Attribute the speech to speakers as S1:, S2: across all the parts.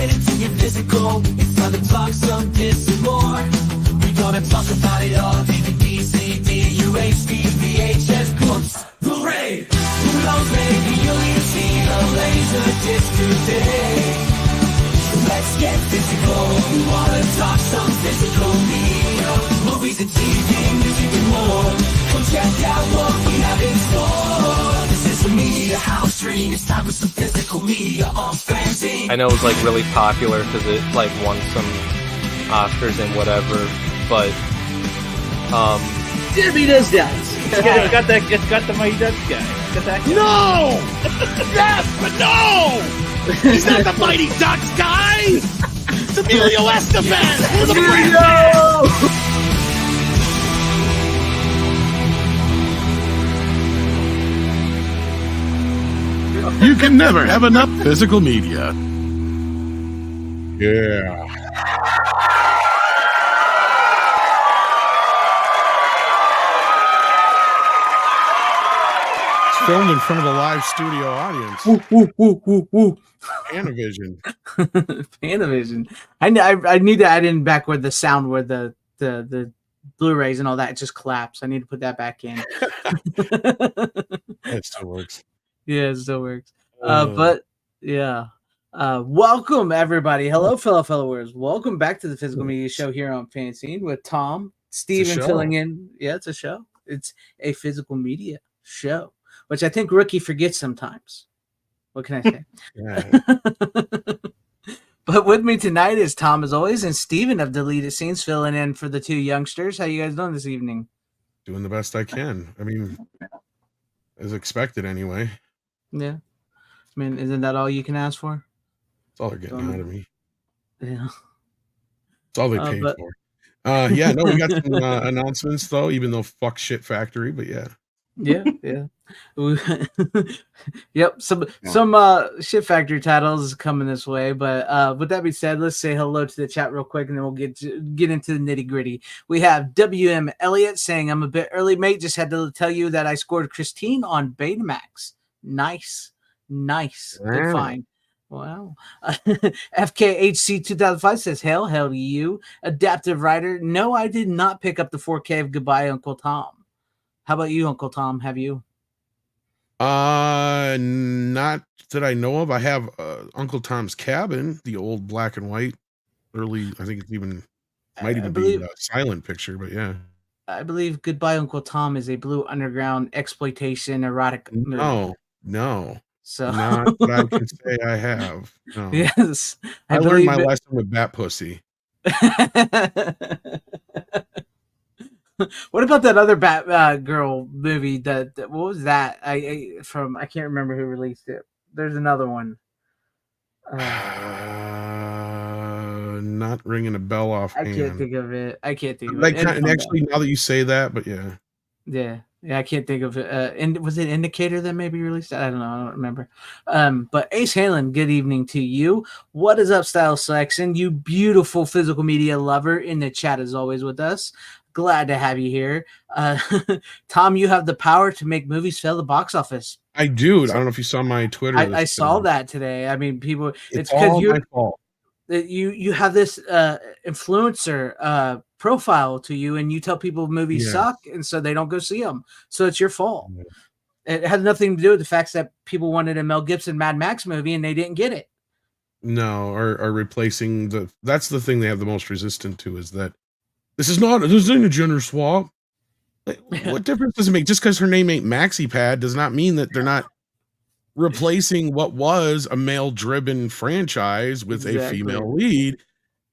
S1: get into your physical. It's time to talk some this and more. We gonna talk about it all. DVD, CD, UHD, VHS, books, Blu-ray. Who knows, maybe you'll even see a laser disc today. Let's get physical. We wanna talk some physical media. Movies and TV, music and more. Come check out what we have in store. This is a media house dream. It's time for some physical media on FanZcene.
S2: I know it was like really popular because it like won some Oscars and whatever, but
S3: Jimmy does that.
S4: It's got the Mighty Ducks guy. Got that guy.
S5: No! Yes, but no! He's not the Mighty Ducks guy! It's Emilio Estevez! We're the Brand! You can never have enough physical media. Yeah. It's filmed in front of a live studio audience.
S3: Woo, woo, woo, woo, woo.
S5: Panavision.
S3: Panavision. I need to add in back where the sound, where the Blu-rays and all that just collapse. I need to put that back in.
S5: That still works.
S3: Yeah, it still works. But yeah. Welcome everybody. Hello, fellow followers. Welcome back to the Physical Media Show here on FanZcene with Tom, Steven filling in. Yeah, it's a show. It's a physical media show, which I think Rookie forgets sometimes. What can I say? But with me tonight is Tom, as always, and Steven of Deleted Scenes filling in for the two youngsters. How you guys doing this evening?
S5: Doing the best I can. I mean, as expected anyway.
S3: Yeah. I mean, isn't that all you can ask for?
S5: That's all they're getting out of me.
S3: Yeah.
S5: That's all they paid for. Yeah, no, we got some announcements though, even though fuck shit factory, but yeah.
S3: Yeah. Yep, some shit factory titles coming this way, but with that being said, let's say hello to the chat real quick and then we'll get into the nitty-gritty. We have WM Elliott saying, I'm a bit early, mate, just had to tell you that I scored Christine on Betamax. Nice good find. Wow. FKHC 2005 says, hell to you. Adaptive writer, no, I did not pick up the 4K of Goodbye Uncle Tom. How about you, Uncle Tom? Have you?
S5: Not that I know of. I have Uncle Tom's Cabin, the old black and white, early. I think it's even might even be a silent picture, but yeah.
S3: I believe Goodbye Uncle Tom is a Blue Underground exploitation erotic movie.
S5: No.
S3: So
S5: not that I can say I have. No.
S3: Yes,
S5: I learned my lesson with Bat Pussy.
S3: What about that other Bat girl movie? That what was that? I can't remember who released it. There's another one.
S5: Not ringing a bell off.
S3: I can't think of it.
S5: And actually, now that you say that, but yeah.
S3: Yeah, I can't think of it. And was it Indicator that maybe released that? I don't know. I don't remember. But Ace Halen, good evening to you. What is up, Style Selection? You beautiful physical media lover in the chat as always with us. Glad to have you here. Tom, you have the power to make movies fail the box office.
S5: I do. I don't know if you saw my Twitter.
S3: I saw that today. I mean, people,
S5: it's because my fault.
S3: You have this influencer profile to you, and you tell people movies suck, and so they don't go see them. So it's your fault. Yeah. It has nothing to do with the fact that people wanted a Mel Gibson Mad Max movie and they didn't get it.
S5: No, or replacing that's the thing they have the most resistance to, is that this isn't a gender swap. What difference does it make? Just because her name ain't Maxi Pad does not mean that they're not replacing what was a male-driven franchise with a female lead.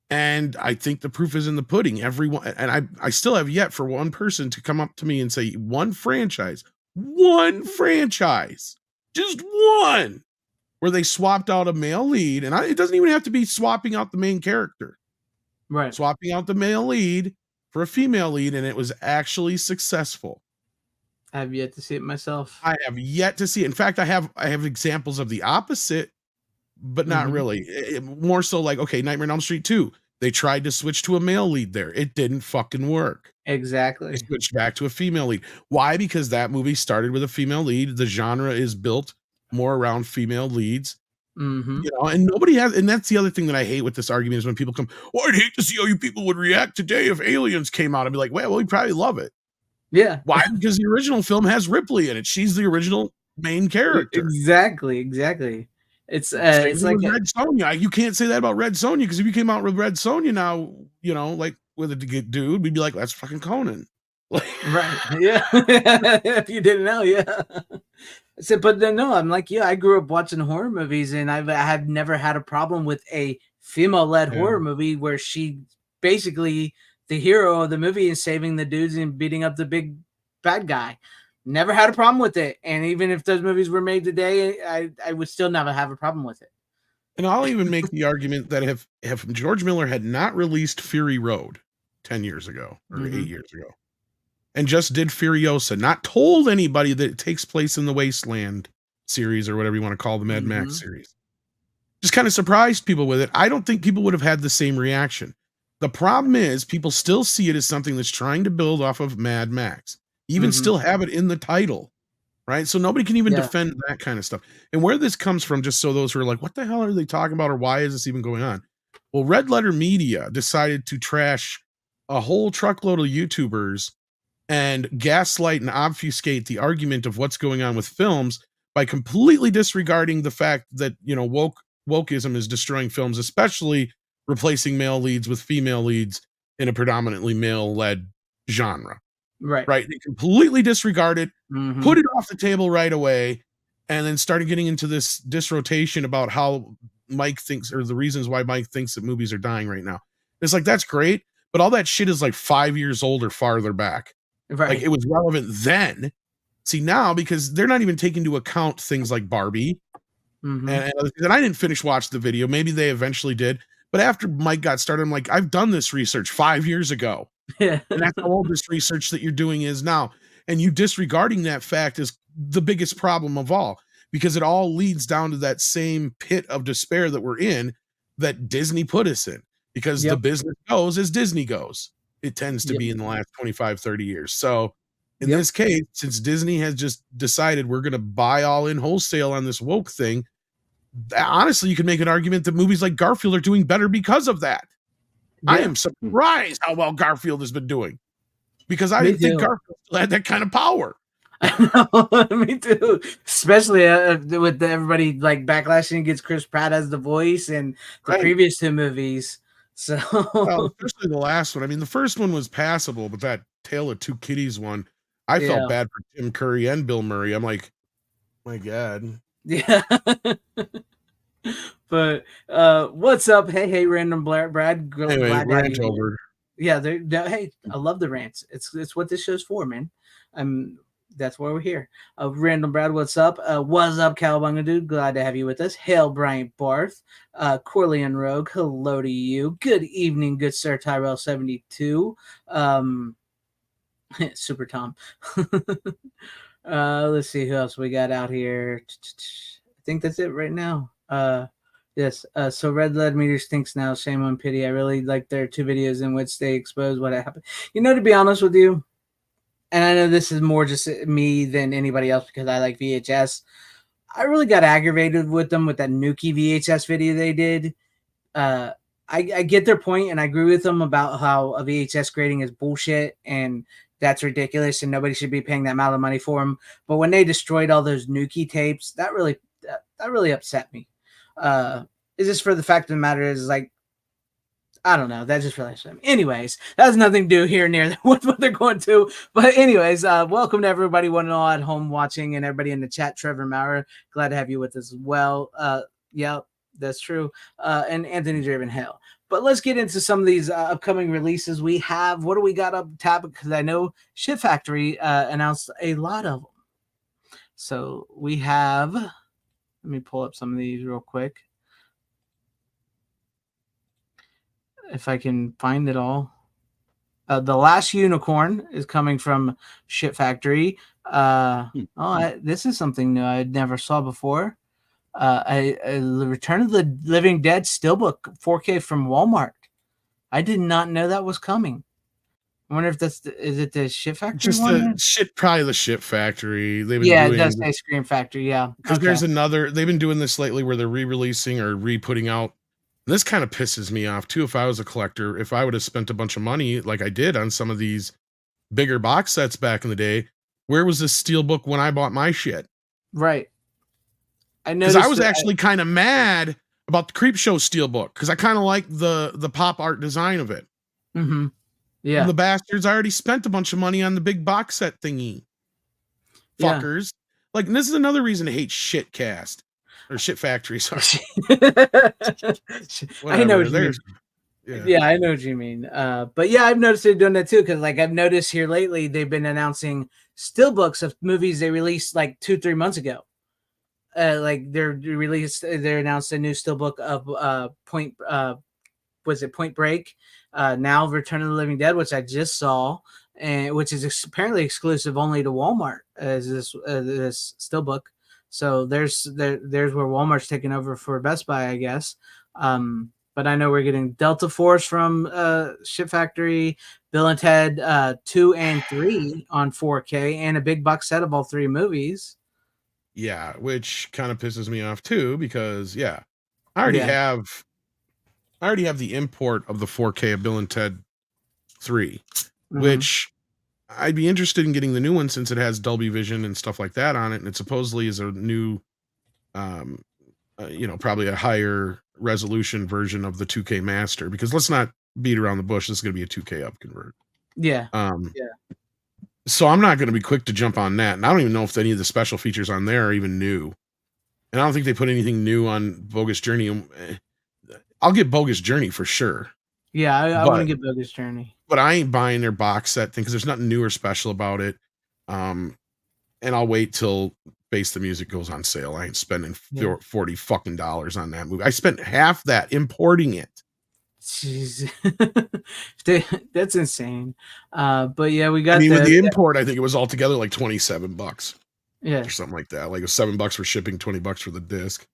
S5: And I think the proof is in the pudding. Everyone, and I still have yet for one person to come up to me and say one franchise, just one, where they swapped out a male lead, and it doesn't even have to be swapping out the main character.
S3: Right.
S5: Swapping out the male lead for a female lead, and it was actually successful.
S3: I have yet to see it myself.
S5: I have yet to see it. In fact, I have examples of the opposite, but not really. More so like, okay, Nightmare on Elm Street 2. They tried to switch to a male lead there. It didn't fucking work.
S3: Exactly.
S5: They switched back to a female lead. Why? Because that movie started with a female lead. The genre is built more around female leads.
S3: Mm-hmm.
S5: And nobody has, and that's the other thing that I hate with this argument is when people come, "Oh, I'd hate to see how you people would react today if aliens came out." I'd be like, well, we'd probably love it.
S3: Yeah.
S5: Why? Because the original film has Ripley in it. She's the original main character.
S3: Exactly. It's
S5: Same
S3: it's
S5: thing
S3: like
S5: with Red Sonja. You can't say that about Red Sonja because if you came out with Red Sonja now, like with a dude, we'd be like, that's fucking Conan.
S3: right. Yeah. If you didn't know, yeah. So, but then no, I'm like, yeah, I grew up watching horror movies, and I have never had a problem with a female-led
S5: Yeah.
S3: horror movie where she basically the hero of the movie is saving the dudes and beating up the big bad guy. Never had a problem with it, and even if those movies were made today, I would still never have a problem with it.
S5: And I'll even make the argument that if George Miller had not released Fury Road 10 years ago or 8 years ago, and just did Furiosa, not told anybody that it takes place in the Wasteland series or whatever you want to call the Mad Max series, just kind of surprised people with it, I don't think people would have had the same reaction. The problem is people still see it as something that's trying to build off of Mad Max, even still have it in the title, right? So nobody can even defend that kind of stuff. And where this comes from, just so those who are like, what the hell are they talking about, or why is this even going on? Well, Red Letter Media decided to trash a whole truckload of YouTubers and gaslight and obfuscate the argument of what's going on with films by completely disregarding the fact that, wokeism is destroying films, especially replacing male leads with female leads in a predominantly male-led genre.
S3: Right.
S5: They completely disregard it, put it off the table right away, and then started getting into this disrotation about how Mike thinks, or the reasons why Mike thinks that movies are dying right now. It's like, that's great, but all that shit is like 5 years old or farther back.
S3: Right.
S5: Like, it was relevant then. See, now, because they're not even taking into account things like Barbie. And I didn't finish watching the video. Maybe they eventually did. But after Mike got started, I'm like, I've done this research 5 years ago.
S3: Yeah.
S5: And that's how old this research that you're doing is now. And you disregarding that fact is the biggest problem of all, because it all leads down to that same pit of despair that we're in, that Disney put us in, because the business goes as Disney goes. It tends to be in the last 25, 30 years. So in this case, since Disney has just decided we're going to buy all in wholesale on this woke thing, honestly, you can make an argument that movies like Garfield are doing better because of that. I am surprised how well Garfield has been doing, because I didn't think Garfield still had that kind of power.
S3: Me too. Especially with everybody like backlashing against Chris Pratt as the voice and the previous two movies. So,
S5: especially the last one. I mean, the first one was passable, but that Tale of Two Kitties one, I felt bad for Tim Curry and Bill Murray. I'm like, my God.
S3: Yeah. But what's up? Hey, random Brad.
S5: Anyway, rant over.
S3: Yeah, hey, I love the rants. It's what this show's for, man. That's why we're here. Random Brad, what's up? What's up, Cowabunga dude? Glad to have you with us. Hail, Bryant Barth. Corleone Rogue, hello to you. Good evening, good sir Tyrell 72. Super Tom. Let's see who else we got out here. I think that's it right now. Yes. So Red Lead Meter stinks now. Shame on pity. I really like their two videos in which they expose what happened. To be honest with you, and I know this is more just me than anybody else because I like VHS. I really got aggravated with them with that Nuki VHS video they did. I get their point, and I agree with them about how a VHS grading is bullshit and that's ridiculous, and nobody should be paying that amount of money for them. But when they destroyed all those Nuki tapes, that really upset me. It's just for the fact of the matter is, like, I don't know. That just really upset me. Anyways, that has nothing to do here near what they're going to. But anyways, welcome to everybody, one and all at home watching, and everybody in the chat. Trevor Maurer, glad to have you with us as well. Yeah, that's true. And Anthony Draven Hale. But let's get into some of these upcoming releases we have. What do we got up top? Because I know Shit Factory announced a lot of them. So we have, let me pull up some of these real quick. If I can find it all. The Last Unicorn is coming from Shit Factory. This is something new I never saw before. The Return of the Living Dead Steelbook 4K from Walmart. I did not know that was coming. I wonder if is it the Shit Factory
S5: Just
S3: one?
S5: the shit, probably the Shit Factory. They've been
S3: Yeah, it
S5: doing
S3: does say Scream Factory. Yeah,
S5: because
S3: okay.
S5: there's another. They've been doing this lately where they're re-releasing or re-putting out. This kind of pisses me off too. If I was a collector, if I would have spent a bunch of money like I did on some of these bigger box sets back in the day, where was this steelbook when I bought my shit?
S3: Right. I
S5: Because I
S3: noticed
S5: was
S3: that.
S5: actually kind of mad about the Creepshow steelbook because I kind of like the pop art design of it.
S3: Mm-hmm.
S5: And
S3: Yeah.
S5: the bastards already spent a bunch of money on the big box set thingy.
S3: Yeah.
S5: Fuckers. Like, and this is another reason to hate Shit Cast or Shit Factory. Sorry.
S3: I know
S5: Whatever.
S3: what you mean.
S5: There's yeah.
S3: Yeah, I know what you mean. But yeah, I've noticed they're doing that too because, like, I've noticed here lately they've been announcing steelbooks of movies they released like 2-3 months ago. Like they announced a new steelbook of Point Break? Now Return of the Living Dead, which I just saw, and which is apparently exclusive only to Walmart as this steelbook. So there's where Walmart's taking over for Best Buy, I guess. But I know we're getting Delta Force from Ship Factory, Bill and Ted 2 and 3 on 4K, and a big box set of all 3 movies.
S5: Yeah, which kind of pisses me off too, because I already have the import of the 4K of Bill and Ted 3, which I'd be interested in getting the new one since it has Dolby Vision and stuff like that on it, and it supposedly is a new, probably a higher resolution version of the 2K Master. Because let's not beat around the bush, this is going to be a 2K upconvert.
S3: Yeah.
S5: So I'm not going to be quick to jump on that, and I don't even know if any of the special features on there are even new. And I don't think they put anything new on Bogus Journey. I'll get Bogus Journey for sure.
S3: Yeah, I want to get Bogus Journey.
S5: But I ain't buying their box set thing because there's nothing new or special about it. And I'll wait till Face the Music goes on sale. I ain't spending $40 fucking on that movie. I spent half that importing it.
S3: Jeez. That's insane. But yeah, we got.
S5: I mean, with the import, I think it was altogether like $27.
S3: Yeah,
S5: or something like that. Like it was $7 for shipping, $20 for the disc.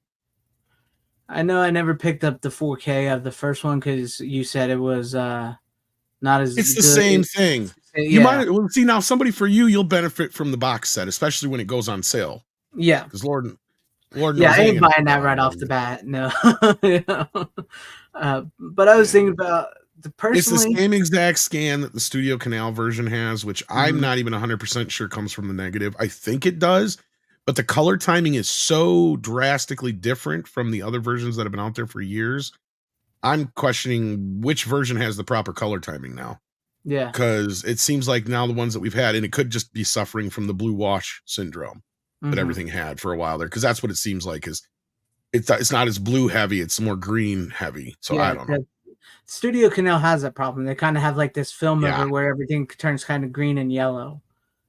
S3: I know I never picked up the 4K of the first one because you said it was not as.
S5: It's the same thing. You might see now. Somebody for you'll benefit from the box set, especially when it goes on sale.
S3: Yeah,
S5: because Lord knows
S3: yeah, I ain't buying that right off the bat. No. But I was thinking about
S5: it's the same exact scan that the Studio Canal version has, which I'm not even 100% sure comes from the negative. I think it does, but the color timing is so drastically different from the other versions that have been out there for years. I'm questioning which version has the proper color timing now.
S3: Yeah,
S5: because it seems like now the ones that we've had, and it could just be suffering from the blue wash syndrome that everything had for a while there, because that's what it seems like. Is it's not as blue heavy, it's more green heavy. So I don't know.
S3: Studio Canal has that problem. They kind of have like this film over where everything turns kind of green and yellow.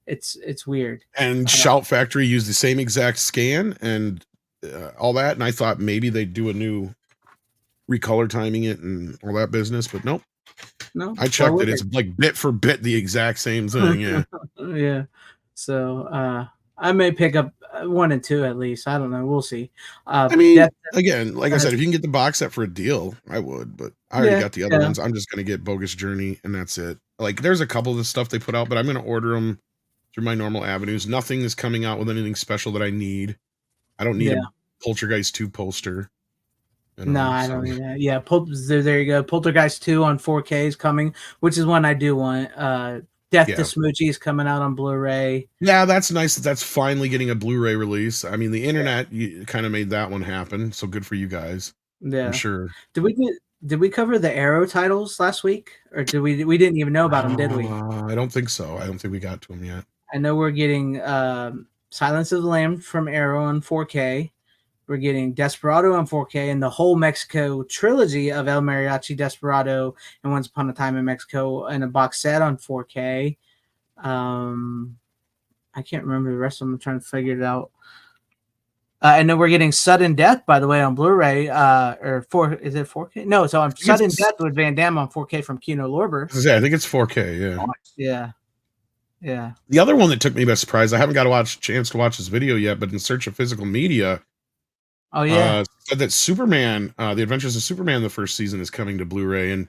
S3: It's weird.
S5: And Shout Factory used the same exact scan and all that, and I thought maybe they'd do a new recolor timing it and all that business, but nope.
S3: No,
S5: I checked it. It's like bit for bit the exact same thing. Yeah.
S3: Yeah. So I may pick up 1 and 2 at least. I don't know. We'll see.
S5: I mean, again, like I said, if you can get the box set for a deal, I would. But I already got the other ones. I'm just gonna get Bogus Journey, and that's it. Like, there's a couple of the stuff they put out, but I'm gonna order them through my normal avenues. Nothing is coming out with anything special that I need. I don't need a Poltergeist 2 poster.
S3: No, I don't need that. Yeah, there you go. Poltergeist 2 on 4K is coming, which is one I do want. Death to Smoochie is coming out on Blu-ray.
S5: Yeah, that's nice that's finally getting a Blu-ray release. I mean, the internet kind of made that one happen, so good for you guys. Yeah, I'm sure.
S3: Did we cover the Arrow titles last week, or did we didn't even know about them? Did we?
S5: I don't think so. I don't think we got to them yet.
S3: I know we're getting Silence of the Lambs from Arrow on 4K. We're getting Desperado on 4K and the whole Mexico trilogy of El Mariachi, Desperado, and Once Upon a Time in Mexico in a box set on 4K. I can't remember the rest of them. I'm trying to figure it out. I know we're getting Sudden Death, by the way, on Blu-ray. Is it 4K? No, so on Sudden Death with Van Damme on 4K from Kino Lorber.
S5: Yeah, I think it's 4K. Yeah.
S3: Yeah. Yeah.
S5: The other one that took me by surprise, I haven't got a chance to watch this video yet, but In Search of Physical Media.
S3: Oh yeah,
S5: said that Superman, The Adventures of Superman, the first season is coming to Blu-ray, and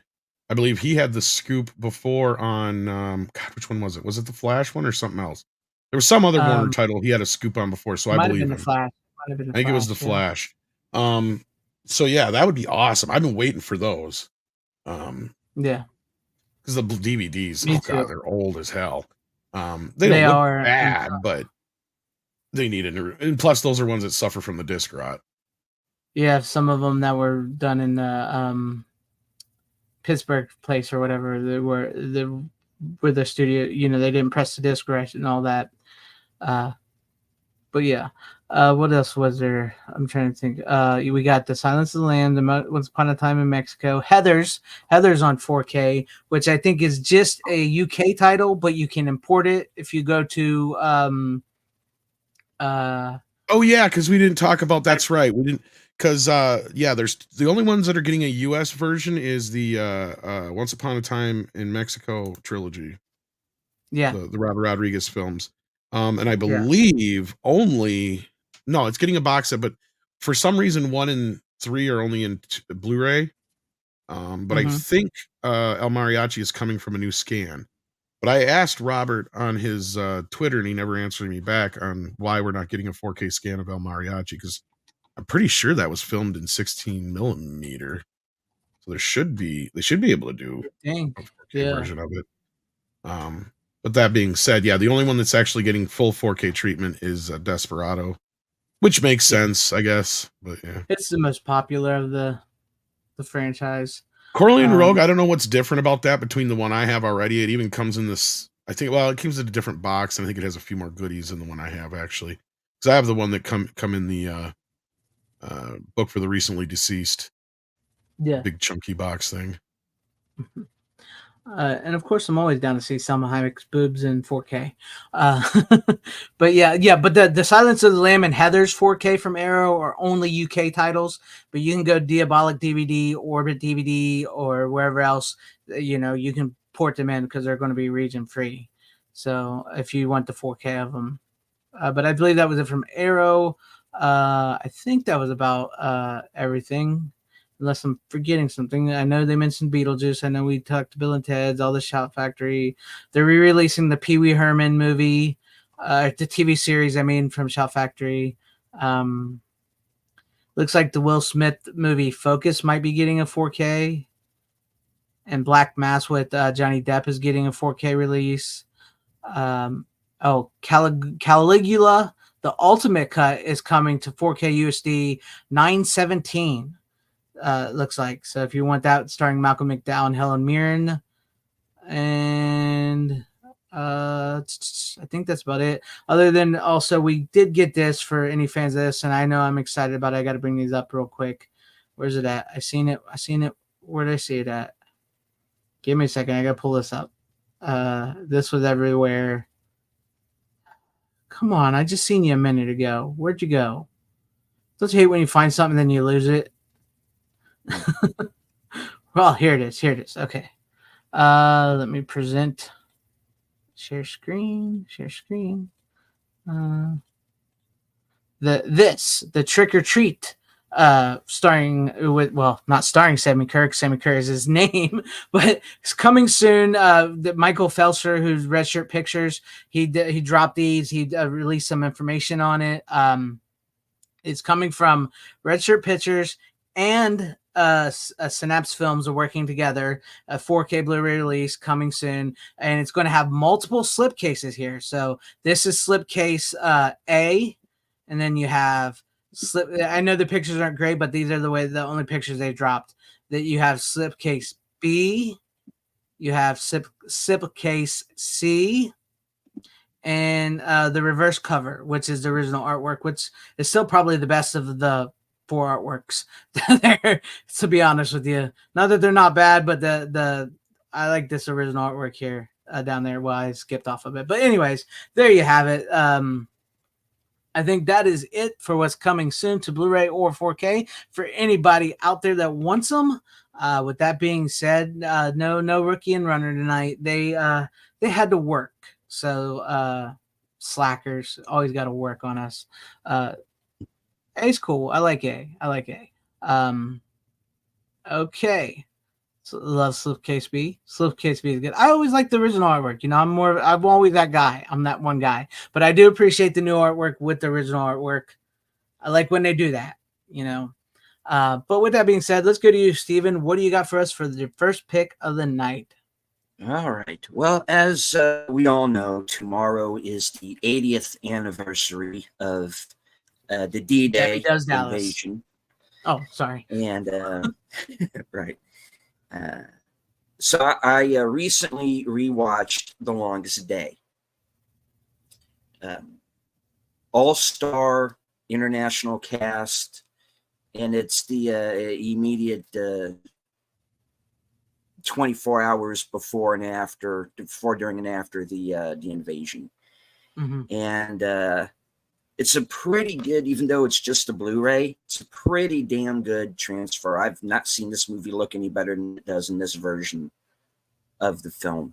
S5: I believe he had the scoop before on God, which one was it? Was it the Flash one or something else? There was some other Warner
S3: Um,
S5: title he had a scoop on before, so I
S3: might have
S5: believe
S3: been the
S5: him.
S3: Flash. Might have been the
S5: I think it was the
S3: Flash. Yeah.
S5: Flash. Um, so yeah, that would be awesome. I've been waiting for those.
S3: Yeah.
S5: Because the DVDs,
S3: Me
S5: oh god,
S3: too.
S5: they're old as hell. They don't
S3: They
S5: look
S3: are.
S5: bad, but they need a new. And plus, those are ones that suffer from the disc rot.
S3: Yeah, some of them that were done in the Pittsburgh place or whatever. They were where the studio. They didn't press the disc right and all that. But yeah. What else was there? I'm trying to think. We got The Silence of the Lambs, Once Upon a Time in Mexico, Heather's on 4K, which I think is just a UK title, but you can import it if you go to
S5: Oh yeah, because we didn't talk about. That's right, we didn't. Because yeah, there's the only ones that are getting a US version is the Once Upon a Time in Mexico trilogy,
S3: yeah,
S5: the Robert Rodriguez films. And I
S3: yeah.
S5: believe only no, it's getting a box set, but for some reason 1 and 3 are only in Blu-ray. But I
S3: Mm-hmm.
S5: think El Mariachi is coming from a new scan. But I asked Robert on his Twitter, and he never answered me back on why we're not getting a 4K scan of El Mariachi, because I'm pretty sure that was filmed in 16 millimeter. So they should be able to do
S3: Dang.
S5: a 4K
S3: Yeah.
S5: version of it. But that being said, yeah, the only one that's actually getting full 4K treatment is Desperado, which makes
S3: Yeah.
S5: sense, I guess. But yeah,
S3: It's the most popular of the franchise.
S5: Corleone Rogue, I don't know what's different about that between the one I have already. It even comes in this, I think, well, it comes in a different box, and I think it has a few more goodies than the one I have actually. Because I have the one that come in the book for the recently deceased,
S3: Yeah.
S5: big chunky box thing.
S3: And of course, I'm always down to see Selma Hayek's boobs in 4K. But yeah. But the Silence of the Lamb and Heather's 4K from Arrow are only UK titles. But you can go Diabolic DVD, Orbit DVD, or wherever else. You can port them in because they're going to be region free. So if you want the 4K of them, but I believe that was it from Arrow. I think that was about everything. Unless I'm forgetting something. I know they mentioned Beetlejuice. I know we talked to Bill and Ted's, all the Shout Factory. They're re-releasing the Pee Wee Herman movie, the TV series, from Shout Factory. Looks like the Will Smith movie Focus might be getting a 4K. And Black Mass with Johnny Depp is getting a 4K release. Caligula, the Ultimate Cut, is coming to 4K USD 917. Looks like. So if you want that, starring Malcolm McDowell and Helen Mirren, and I think that's about it. Other than also, we did get this for any fans of this, and I know I'm excited about it. I got to bring these up real quick. Where's it at? I seen it. Where did I see it at? Give me a second. I got to pull this up. This was everywhere. Come on, I just seen you a minute ago. Where'd you go? Don't you hate when you find something and then you lose it? Well, here it is. Okay. Let me present. Share screen. The Trick or Treat, starring with, well, not starring Sammy Kirk. Sammy Kirk is his name, but it's coming soon. The Michael Felser, who's Red Shirt Pictures, he dropped these. He released some information on it. It's coming from Red Shirt Pictures and Synapse Films are working together. A 4K Blu-ray release coming soon, and it's going to have multiple slipcases here. So this is slipcase A, and then you have slip. I know the pictures aren't great, but these are the only pictures they've dropped. That you have slipcase B, you have slipcase C, and the reverse cover, which is the original artwork, which is still probably the best of the 4 artworks there, to be honest with you. Not that they're not bad, but the I like this original artwork here down there. Well, I skipped off of it, but anyways, there you have it. I think that is it for what's coming soon to Blu-ray or 4K for anybody out there that wants them. With that being said, no Rookie and Runner tonight. They had to work, so slackers always got to work on us. A's cool. I like A. Okay. Love Slipcase B. Slipcase B is good. I always like the original artwork. I'm always that guy. I'm that one guy. But I do appreciate the new artwork with the original artwork. I like when they do that, But with that being said, let's go to you, Steven. What do you got for us for the first pick of the night?
S6: All right. Well, as we all know, tomorrow is the 80th anniversary of the D-Day invasion.
S3: Oh, sorry.
S6: And right. So I recently rewatched The Longest Day. All-star international cast, and it's the immediate 24 hours before, during, and after the invasion.
S3: Mm-hmm.
S6: And it's a pretty good, even though it's just a Blu-ray, it's a pretty damn good transfer. I've not seen this movie look any better than it does in this version of the film.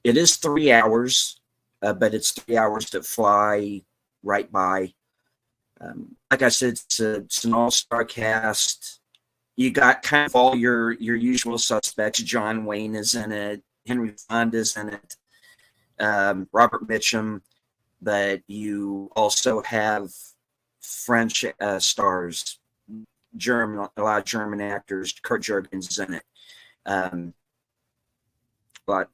S6: It is 3 hours, but it's 3 hours that fly right by. Like I said, it's an all-star cast. You got kind of all your usual suspects. John Wayne is in it. Henry Fonda's in it. Robert Mitchum. But you also have French stars, a lot of German actors. Kurt Jurgens is in it. But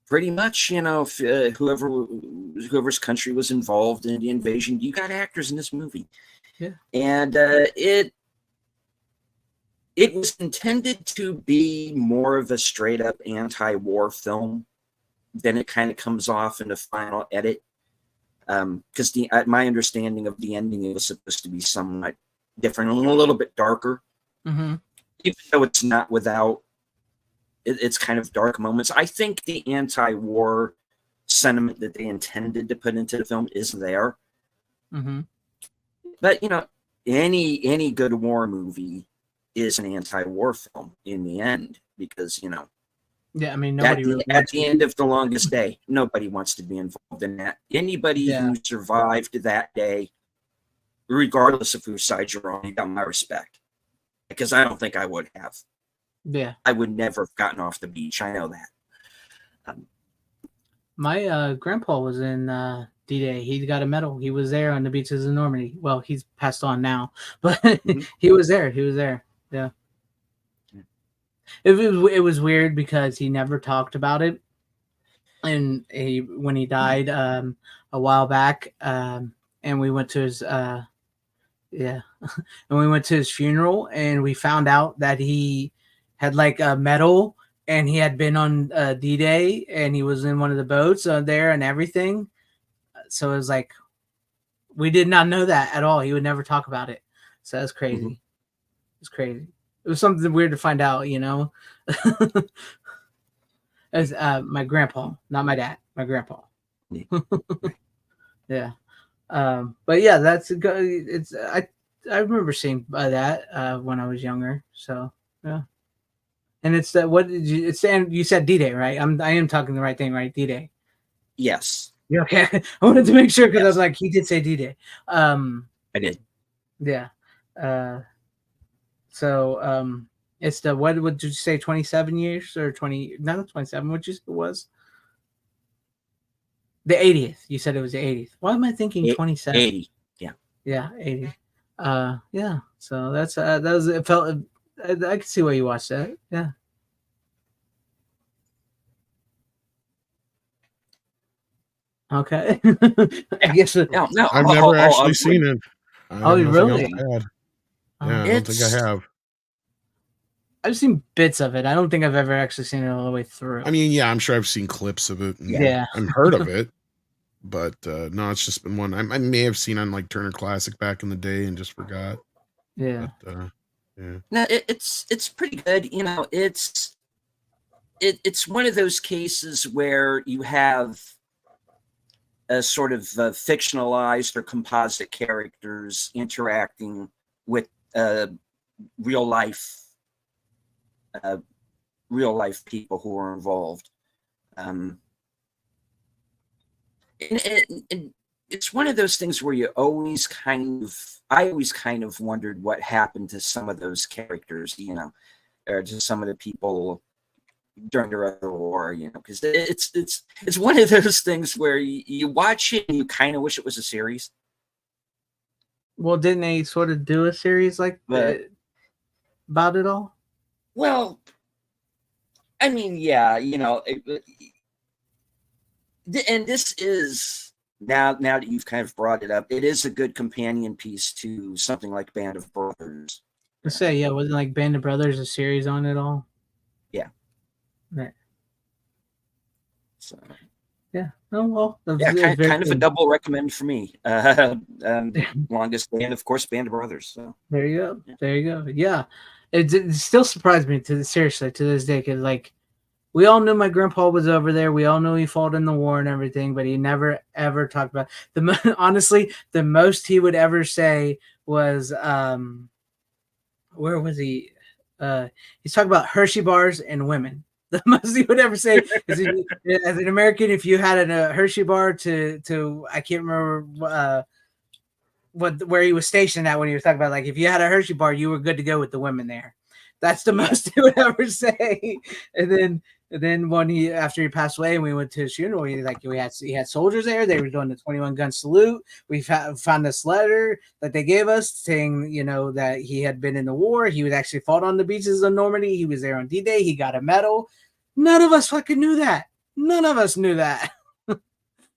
S6: pretty much, if, whoever's country was involved in the invasion, you got actors in this movie.
S3: Yeah.
S6: And it was intended to be more of a straight up anti-war film. Then it kind of comes off in the final edit, because my understanding of the ending, it was supposed to be somewhat different and a little bit darker.
S3: Mm-hmm.
S6: Even though it's not without it's kind of dark moments. I think the anti-war sentiment that they intended to put into the film is there.
S3: Mm-hmm.
S6: But any good war movie is an anti-war film in the end, because
S3: yeah, I mean, nobody
S6: at the end of The Longest Day, nobody wants to be involved in that. Anybody who survived that day, regardless of whose side you're on, you got my respect. Because I don't think I would have.
S3: Yeah.
S6: I would never have gotten off the beach. I know that.
S3: My grandpa was in D-Day. He got a medal. He was there on the beaches of Normandy. Well, he's passed on now, but he was there. He was there. Yeah. It was weird because he never talked about it, and when he died a while back, and we went to his and we went to his funeral, and we found out that he had like a medal, and he had been on D-Day, and he was in one of the boats there and everything. So it was like, we did not know that at all. He would never talk about it. So that's crazy.
S6: Mm-hmm.
S3: It's crazy. It was something weird to find out, As my grandpa, not my dad, my grandpa. Yeah. But yeah, I remember seeing that when I was younger. So yeah. And it's you said D-Day, right? I am talking the right thing, right? D-Day.
S6: Yes.
S3: Yeah, okay. I wanted to make sure because I was like, he did say D-Day.
S6: I did.
S3: Yeah. So it's the, what would you say, 27 years or 20? Not 27. What you said it was? The 80th. You said it was the 80th. Why am I thinking 27?
S6: 80. Yeah.
S3: Yeah, 80. Yeah. So that's that was, it felt. I can see why you watched that. Yeah. Okay. I guess.
S6: No,
S5: I've never actually seen it.
S3: Oh, really?
S5: Yeah, I don't think I have.
S3: I've seen bits of it. I don't think I've ever actually seen it all the way through.
S5: I mean, yeah, I'm sure I've seen clips of it. And
S3: yeah.
S5: I've heard of it. But no, it's just been one I may have seen on like Turner Classic back in the day and just forgot.
S3: Yeah.
S5: But, yeah.
S6: No, it's pretty good. It's one of those cases where you have a sort of fictionalized or composite characters interacting with real life people who are involved. And it's one of those things where I always kind of wondered what happened to some of those characters, or to some of the people during the other war, because it's one of those things where you watch it and you kind of wish it was a series.
S3: Well, didn't they sort of do a series like about it all?
S6: Well, I mean, yeah, and this is now that you've kind of brought it up, it is a good companion piece to something like Band of Brothers.
S3: I say, yeah, wasn't like Band of Brothers a series on it all?
S6: Yeah.
S3: Right.
S6: So.
S3: Yeah. Oh well.
S6: Yeah, kind of a double recommend for me. Longest Band, of course, Band of Brothers. So
S3: there you go. Yeah. There you go. Yeah, it still surprised me seriously to this day, because like we all knew my grandpa was over there. We all knew he fought in the war and everything, but he never ever talked about honestly, the most he would ever say was where was he? He's talking about Hershey bars and women. The most he would ever say is, as an American, if you had a Hershey bar to I can't remember where he was stationed at when he was talking about, like, if you had a Hershey bar, you were good to go with the women there. That's the most he would ever say. And then when after he passed away and we went to his funeral, he had soldiers there. They were doing the 21 gun salute. We found this letter that they gave us saying, that he had been in the war. He was actually fought on the beaches of Normandy. He was there on D-Day. He got a medal. None of us fucking knew that. None of us knew that.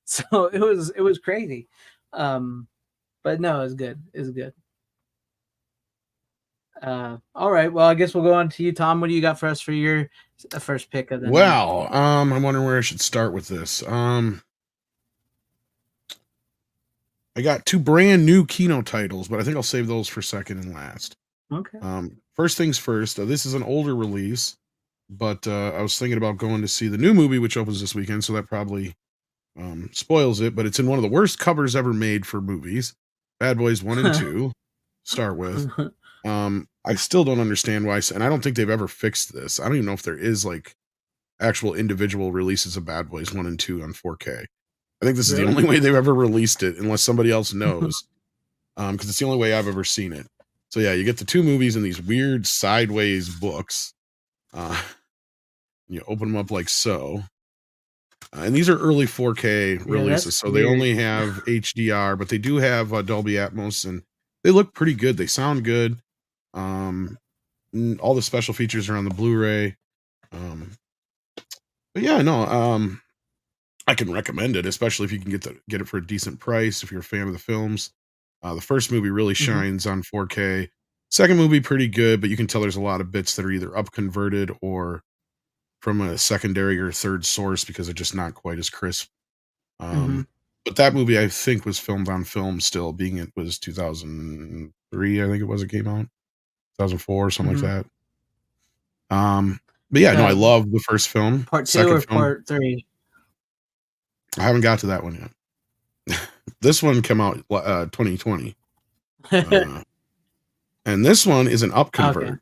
S3: So it was crazy. But no, it was good. It was good. All right. Well, I guess we'll go on to you, Tom. What do you got for us for your first pick of the night?
S5: Well, I'm wondering where I should start with this. I got 2 brand new Kino titles, but I think I'll save those for second and last.
S3: Okay.
S5: First things first. This is an older release, but I was thinking about going to see the new movie, which opens this weekend, so that probably spoils it. But it's in one of the worst covers ever made for movies, Bad Boys 1 and 2. Start with. I still don't understand why, and I don't think they've ever fixed this. I don't even know if there is like actual individual releases of Bad Boys 1 and 2 on 4K. I think this is the only way they've ever released it, unless somebody else knows, because it's the only way I've ever seen it. So yeah, you get the 2 movies in these weird sideways books. You open them up like so. And these are early 4K releases, so they only have HDR, but they do have Dolby Atmos, and they look pretty good. They sound good. All the special features are on the Blu-ray. But yeah, no, I can recommend it, especially if you can get it for a decent price. If you're a fan of the films, the first movie really shines on 4K. Second movie pretty good, but you can tell there's a lot of bits that are either up converted or from a secondary or third source because they're just not quite as crisp. But that movie I think was filmed on film still, being it was 2003, I think it came out. 2004, something like that. But yeah, no, I love the first film.
S3: Part 2 or part 3?
S5: I haven't got to that one yet. This one came out 2020. And this one is an up convert,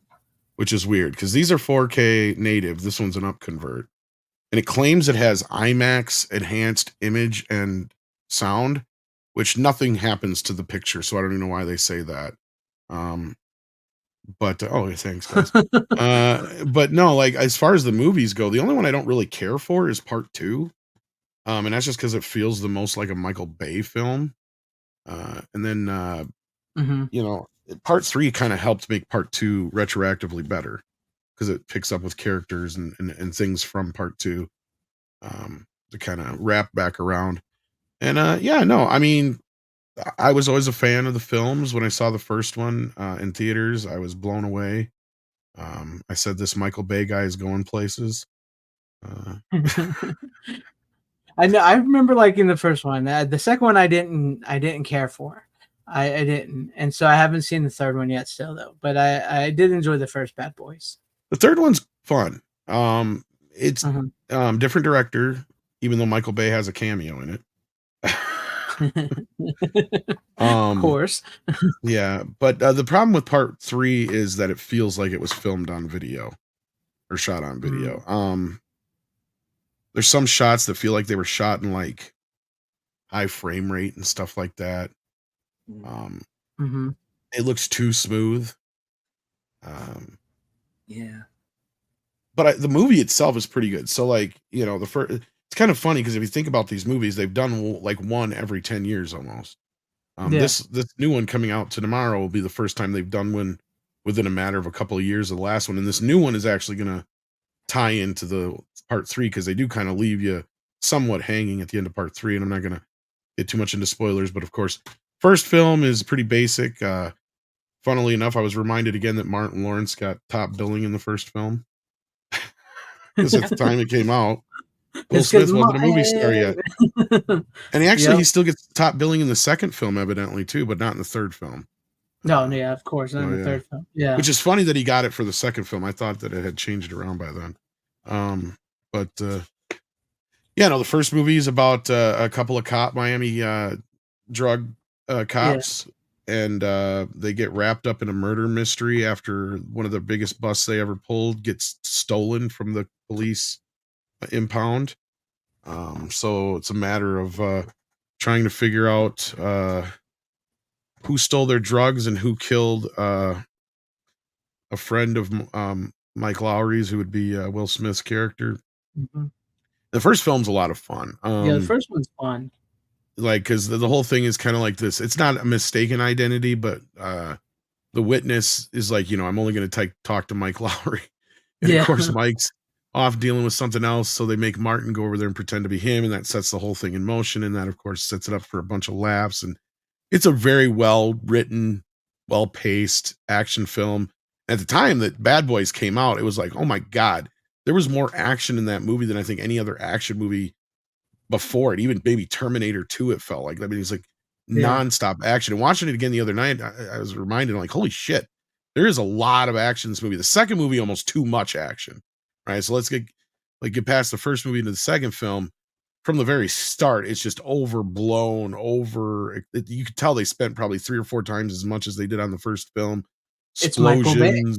S5: which is weird because these are 4K native. This one's an up convert. And it claims it has IMAX enhanced image and sound, which nothing happens to the picture. So I don't even know why they say that. But thanks, guys. But no, like as far as the movies go, the only one I don't really care for is part 2. And that's just because it feels the most like a Michael Bay film. And then part 3 kind of helped make part 2 retroactively better because it picks up with characters and things from part 2 to kind of wrap back around. And I mean, I was always a fan of the films. When I saw the first one in theaters, I was blown away. I said, this Michael Bay guy is going places.
S3: I know. I remember liking the first one. The second one, I didn't care for. I didn't, and so I haven't seen the third one yet. Still though, but I did enjoy the first Bad Boys.
S5: The third one's fun. It's different director, even though Michael Bay has a cameo in it.
S3: Of course.
S5: Yeah, but the problem with part 3 is that it feels like it was filmed on video or shot on video. There's some shots that feel like they were shot in like high frame rate and stuff like that.
S3: Mm-hmm.
S5: It looks too smooth.
S6: Yeah.
S5: But the movie itself is pretty good. So like, you know, the first, it's kind of funny because if you think about these movies, they've done like one every 10 years almost.
S3: Yeah.
S5: This new one coming out tomorrow will be the first time they've done one within a matter of a couple of years of the last one. And this new one is actually going to tie into the part 3 because they do kind of leave you somewhat hanging at the end of part 3. And I'm not going to get too much into spoilers, but of course, first film is pretty basic. Funnily enough, I was reminded again that Martin Lawrence got top billing in the first film because at the time it came out, Will Smith wasn't a movie star yet. And he still gets top billing in the second film, evidently, too, but not in the third film.
S3: No, yeah, of course, not in the third film. Yeah.
S5: Which is funny that he got it for the second film. I thought that it had changed around by then. The first movie is about a couple of Miami drug cops, and they get wrapped up in a murder mystery after one of the biggest busts they ever pulled gets stolen from the police impound. So it's a matter of trying to figure out who stole their drugs and who killed a friend of Mike Lowry's, who would be Will Smith's character.
S3: Mm-hmm.
S5: The first film's a lot of fun.
S3: The first one's fun.
S5: Like, because the whole thing is kind of like this. It's not a mistaken identity, but the witness is like, I'm only going to talk to Mike Lowry. And of course, Mike's off dealing with something else. So they make Martin go over there and pretend to be him. And that sets the whole thing in motion. And that, of course, sets it up for a bunch of laughs. And it's a very well written, well paced action film. At the time that Bad Boys came out, it was like, oh my God, there was more action in that movie than I think any other action movie before it. Even maybe Terminator 2, it felt like. I mean, it's like nonstop action. And watching it again the other night, I was reminded, like, holy shit, there is a lot of action in this movie. The second movie, almost too much action. Right. So let's get past the first movie into the second film. From the very start, it's just overblown, you could tell they spent probably 3 or 4 times as much as they did on the first film. Explosions.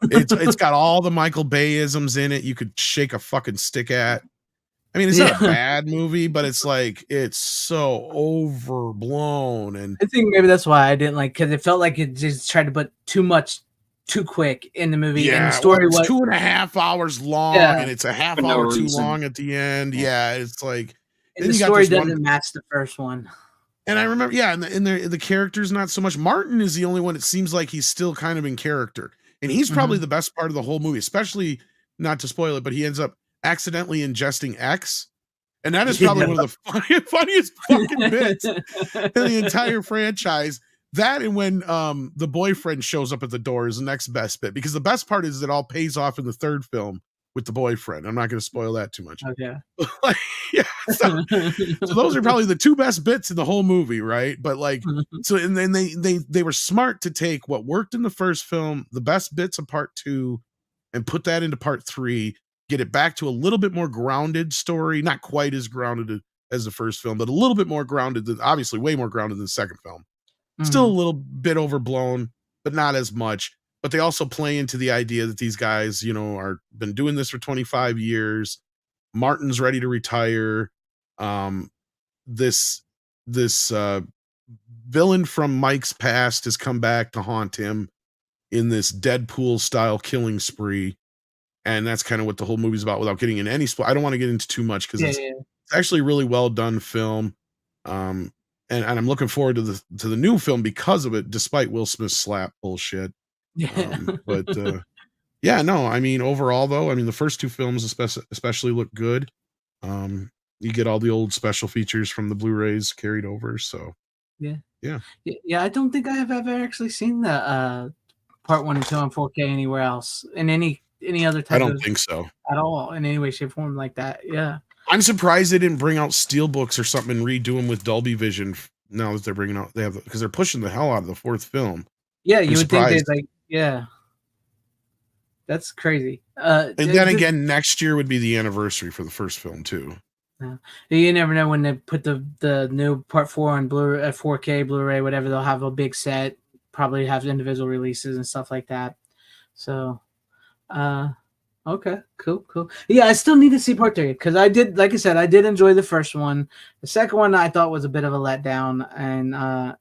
S5: It's got all the Michael Bay-isms in it you could shake a fucking stick at. I mean, it's not a bad movie, but it's like, it's so overblown. And
S3: I think maybe that's why I didn't like, because it felt like it just tried to put too much too quick in the movie.
S5: Yeah,
S3: and the story
S5: was
S3: was
S5: 2.5 hours long, and it's a half hour too long at the end. Yeah, it's like,
S3: and the story doesn't match the first one.
S5: And I remember, and the characters not so much. Martin is the only one. It seems like he's still kind of in character, and he's probably the best part of the whole movie. Especially, not to spoil it, but he ends up accidentally ingesting X, and that is probably one of the funniest fucking bits in the entire franchise. That and when the boyfriend shows up at the door is the next best bit, because the best part is it all pays off in the third film with the boyfriend. I'm not going to spoil that too much.
S3: Okay.
S5: So those are probably the 2 best bits in the whole movie, right? But like, so, and then they were smart to take what worked in the first film, the best bits of part 2, and put that into part 3, get it back to a little bit more grounded story, not quite as grounded as the first film, but a little bit more grounded than, obviously way more grounded than the second film. Still a little bit overblown, but not as much. But they also play into the idea that these guys, are been doing this for 25 years. Martin's ready to retire. This villain from Mike's past has come back to haunt him in this Deadpool style killing spree. And that's kind of what the whole movie's about, without getting in any I don't want to get into too much, because it's actually a really well done film. And I'm looking forward to the new film because of it, despite Will Smith's slap bullshit. I mean, overall though, I mean, the first 2 films especially look good. You get all the old special features from the Blu-rays carried over. So yeah.
S3: I don't think I have ever actually seen the part 1 and 2 on 4K anywhere else in any other type.
S5: I don't think so
S3: at all, in any way, shape, form like that. Yeah.
S5: I'm surprised they didn't bring out steelbooks or something and redo them with Dolby Vision now that they're bringing out. Because they're pushing the hell out of the 4th film.
S3: Yeah, you would think they'd that's crazy.
S5: And then again, next year would be the anniversary for the first film too.
S3: You never know when they put the new part 4 on 4K Blu-ray, whatever. They'll have a big set, probably have individual releases and stuff like that. So, Okay, cool. Yeah, I still need to see part 3 because I did, like I said, I did enjoy the first one. The second one I thought was a bit of a letdown, and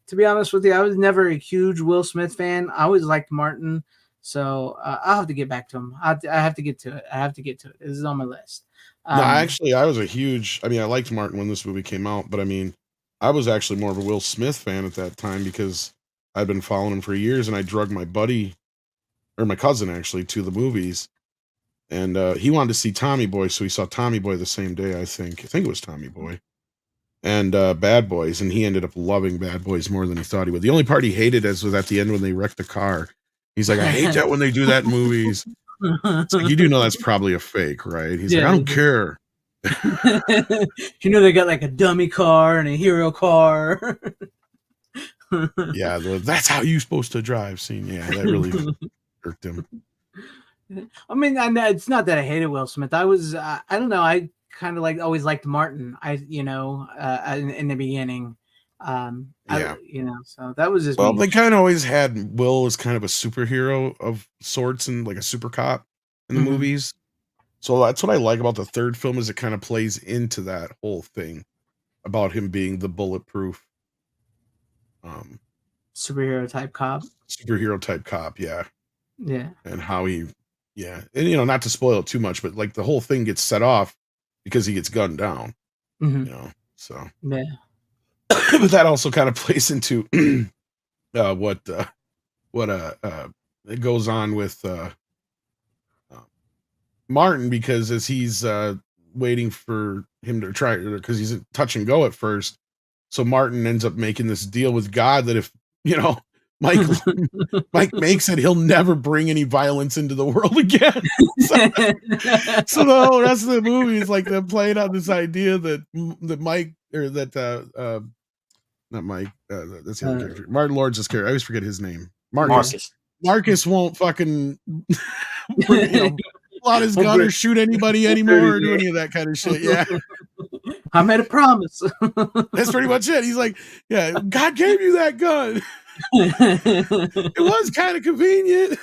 S3: to be honest with you, I was never a huge Will Smith fan. I always liked Martin, so I'll have to get back to him. I have to get to it. I have to get to it. This is on my list.
S5: No,
S3: Um,
S5: I was a huge. I mean, I liked Martin when this movie came out, but I mean, I was actually more of a Will Smith fan at that time because I'd been following him for years, and I drug my buddy or my cousin actually to the movies, and he wanted to see Tommy Boy, so he saw Tommy Boy the same day. I think it was Tommy Boy and Bad Boys, and he ended up loving Bad Boys more than he thought he would. The only part he hated was at the end when they wrecked the car. He's like, I hate that when they do that in movies. It's like, you do know that's probably a fake, right? He's like,
S3: Yeah.
S5: I don't care.
S3: You know, they got like a dummy car and a hero car.
S5: Yeah, that's how you're supposed to drive scene. Yeah, that really irked him.
S3: I mean, I know it's not that I hated Will Smith. I was, I don't know. I kind of always liked Martin. In the beginning,
S5: Yeah.
S3: so that was just
S5: Well,
S3: me.
S5: they kind of always had Will as kind of a superhero of sorts and like a super cop in the
S3: Mhm.
S5: movies. So that's what I like about the third film is it kind of plays into that whole thing about him being the bulletproof
S3: Superhero type cop.
S5: superhero type cop, yeah.
S3: Yeah.
S5: And how he and not to spoil it too much, but like the whole thing gets set off because he gets gunned down,
S3: Mhm.
S5: So
S3: Yeah.
S5: but that also kind of plays into what it goes on with Martin, because as he's waiting for him to try, because he's touch and go at first, so Martin ends up making this deal with God that if Mike Mike makes it, he'll never bring any violence into the world again. So the whole rest of the movie is like them playing out this idea that Mike, or that not Mike, that's the other character. Martin Lawrence's character. I always forget his name. Marcus won't fucking pull out his gun or shoot anybody anymore or do any of that kind of shit. Yeah.
S3: I made a promise.
S5: That's pretty much it. He's like, yeah, God gave you that gun. It was kind of convenient.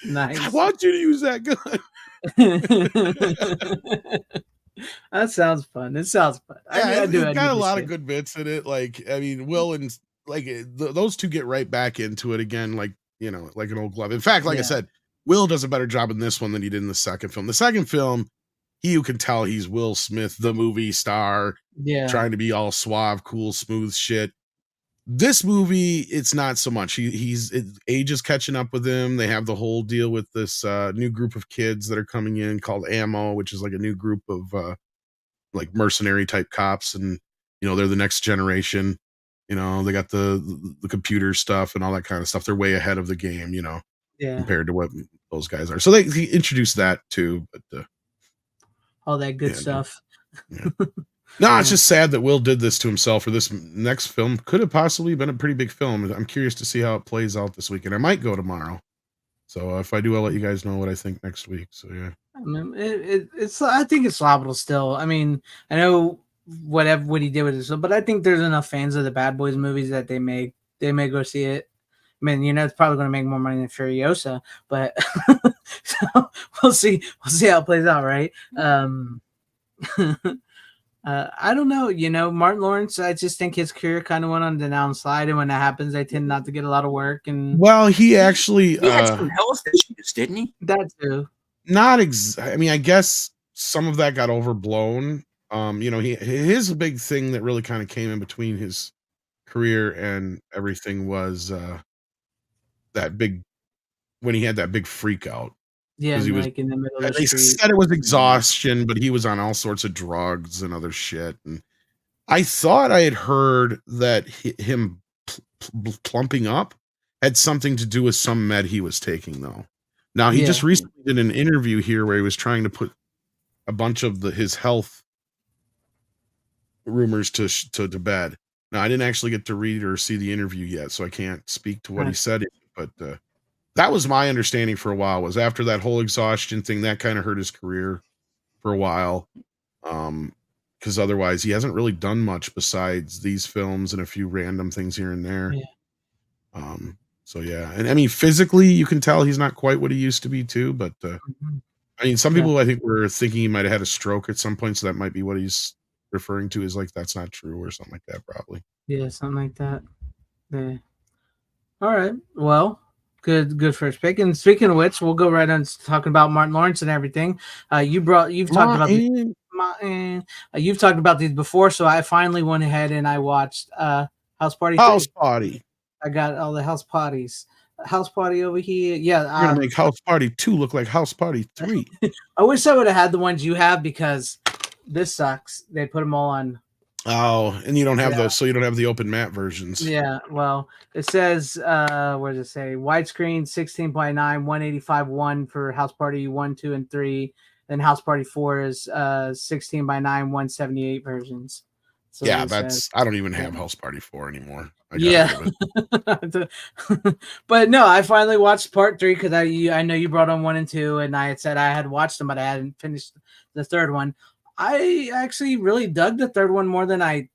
S3: Nice.
S5: I want you to use that gun.
S3: That sounds fun. It sounds fun.
S5: Yeah, it's got a lot of good bits in it. Like, I mean, Will and those two get right back into it again, like like an old glove. In fact, like I said, Will does a better job in this one than he did in the second film. The second film, you can tell he's Will Smith, the movie star, trying to be all suave, cool, smooth shit. This movie, it's not so much. Age is catching up with him. They have the whole deal with this new group of kids that are coming in called Ammo, which is like a new group of like mercenary type cops, and they're the next generation. They got the computer stuff and all that kind of stuff. They're way ahead of the game, compared to what those guys are. So he introduced that too, but
S3: all that good stuff.
S5: No, it's just sad that Will did this to himself. Or this next film could have possibly been a pretty big film. I'm curious to see how it plays out this weekend. I might go tomorrow. So if I do, I'll let you guys know what I think next week. So yeah.
S3: I mean, I think it's liable still. I mean, I know what he did with it, but I think there's enough fans of the Bad Boys movies that they may go see it. I mean, it's probably going to make more money than Furiosa, but so we'll see how it plays out, right? I don't know. Martin Lawrence, I just think his career kind of went on the downslide, and when that happens, they tend not to get a lot of work. And
S5: well, he actually
S6: he had some health issues, didn't he?
S3: That too.
S5: I mean, I guess some of that got overblown. His big thing that really kind of came in between his career and everything was when he had that big freak out.
S3: Yeah,
S5: he was
S3: like in the middle of the
S5: they
S3: street.
S5: said it was exhaustion, but he was on all sorts of drugs and other shit. And I thought I had heard that him plumping up had something to do with some med he was taking, though. Now, he just recently did an interview here where he was trying to put a bunch of his health rumors to bed. Now, I didn't actually get to read or see the interview yet, so I can't speak to what he said, but that was my understanding for a while, was after that whole exhaustion thing, that kind of hurt his career for a while. Because otherwise he hasn't really done much besides these films and a few random things here and there. So yeah, and I mean physically, you can tell he's not quite what he used to be too. But
S3: Mhm.
S5: I mean, some
S3: Yeah.
S5: people I think were thinking he might have had a stroke at some point, so that might be what he's referring to. Is like that's not true or something like that, probably.
S3: Yeah, something like that. Yeah. All right. Well, good first pick. And speaking of which, we'll go right on to talking about Martin Lawrence and everything. You've talked about
S5: Martin.
S3: you've talked about these before, so I finally went ahead and I watched House Party
S5: House
S3: 3.
S5: Party.
S3: I got all the house parties. House party over here. Yeah,
S5: We're gonna make House Party 2 look like House Party 3.
S3: I wish I would have had the ones you have because this sucks. They put them all on.
S5: Oh, and you don't have
S3: Yeah.
S5: those, so you don't have the open map versions.
S3: Yeah, well, it says where does it say? Widescreen 16.9, 185 1 for House Party 1, 2, and 3. Then House Party 4 is 16 by 9, 178 versions. So
S5: Yeah,
S3: it says.
S5: that's I don't even have
S3: Yeah.
S5: House Party 4 anymore. I got
S3: Yeah.
S5: rid of it.
S3: But no, I finally watched part 3 because I know you brought on 1 and 2, and I had said I had watched them, but I hadn't finished the third one. I actually really dug the third one more than I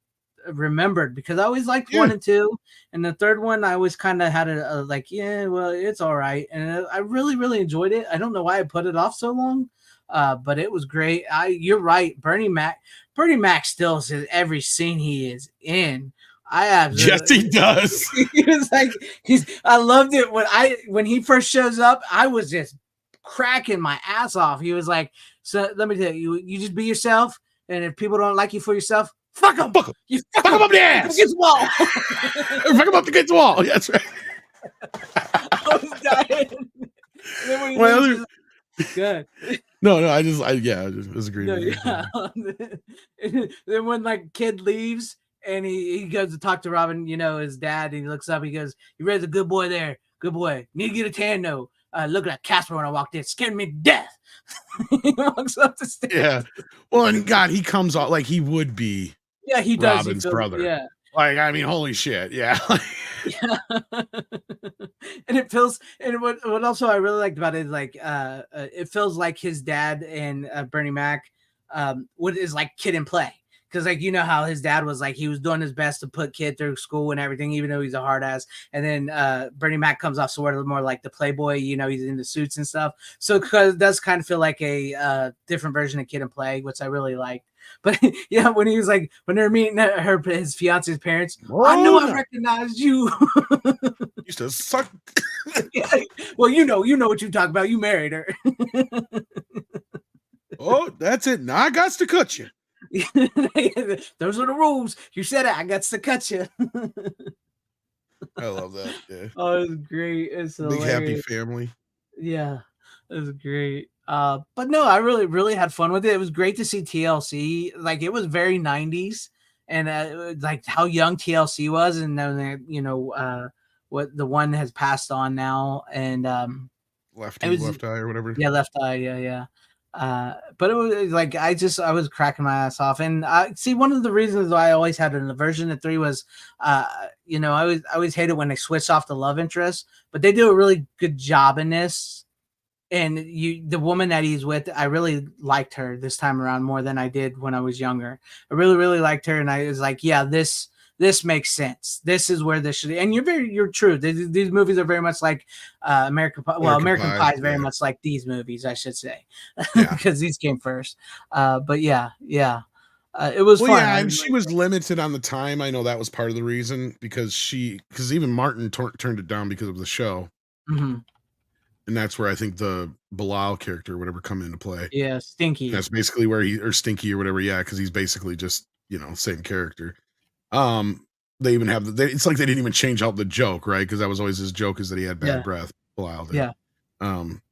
S3: remembered because I always liked
S5: Yeah.
S3: 1 and 2, and the third one I always kind of had a like, yeah, well, it's all right, and I really enjoyed it. I don't know why I put it off so long, but it was great. You're right, Bernie Mac still says every scene he is in. I
S5: Yes,
S3: absolutely.
S5: he does.
S3: He was like, I loved it when he first shows up. I was just cracking my ass off. He was like, so let me tell you, you just be yourself, and if people don't like you for yourself, fuck them.
S5: Fuck him.
S3: You
S5: Fuck him up the
S3: Fuck 'em
S5: ass.
S3: against the wall.
S5: Fuck him up against the wall. Yeah, that's right.
S3: I was dying. And then when he
S5: My
S3: leaves,
S5: other
S3: he's good.
S5: No, I just was agreeing
S3: No,
S5: with you.
S3: yeah. Then when like kid leaves and he goes to talk to Robin, his dad, and he looks up, he goes, "You raised a good boy there. Good boy. Need to get a tan though. Look at that Casper when I walked in, scared me to death." He walks up the stairs.
S5: Yeah. Well, and God, he comes out like he would be
S3: Yeah, he does. He
S5: Robin's
S3: feels,
S5: brother.
S3: yeah.
S5: Like, I mean, holy shit. Yeah.
S3: Yeah. And it feels, and what also I really liked about it is like it feels like his dad and Bernie Mac what is like kid and play, because like how his dad was like he was doing his best to put kid through school and everything even though he's a hard ass, and then Bernie Mac comes off sort of more like the playboy, he's into suits and stuff, so because it does kind of feel like a different version of kid and play, which I really liked. But yeah, when he was like, when they're meeting his fiance's parents, I knew I recognized you.
S5: Used to suck.
S3: Yeah. Well, you know what you talk about. You married her.
S5: Oh, that's it. Now I got to cut you.
S3: Those are the rules. You said it. I got to cut you.
S5: I love that. Yeah.
S3: Oh, it's great. It's
S5: Big happy
S3: hilarious.
S5: family.
S3: Yeah, it was great. But no, I really had fun with it. It was great to see TLC. Like it was very 90s, and like how young TLC was, and then what the one has passed on now, and
S5: Lefty,
S3: it was
S5: left eye, or whatever.
S3: yeah, Left Eye, yeah. But it was like I was cracking my ass off, and I see one of the reasons why I always had an aversion to 3 was, I always hated when they switched off the love interest, but they do a really good job in this. And the woman that he's with, I really liked her this time around more than I did when I was younger. I really liked her, and I was like, yeah, this makes sense. This is where this should. And you're true. These movies are very much like American Pie. Well, American Pie is very much like these movies, I should say,
S5: Yeah.
S3: because these came first. But yeah, it was fun.
S5: Yeah, and she was limited on the time. I know that was part of the reason because even Martin turned it down because of the show,
S3: Mhm.
S5: and that's where I think the Bilal character, or whatever, come into play.
S3: Yeah, Stinky.
S5: And that's basically where or Stinky or whatever. Yeah, because he's basically just same character. They even have it's like they didn't even change out the joke, right? Because that was always his joke, is that he had bad breath. Bilal did.
S3: Yeah.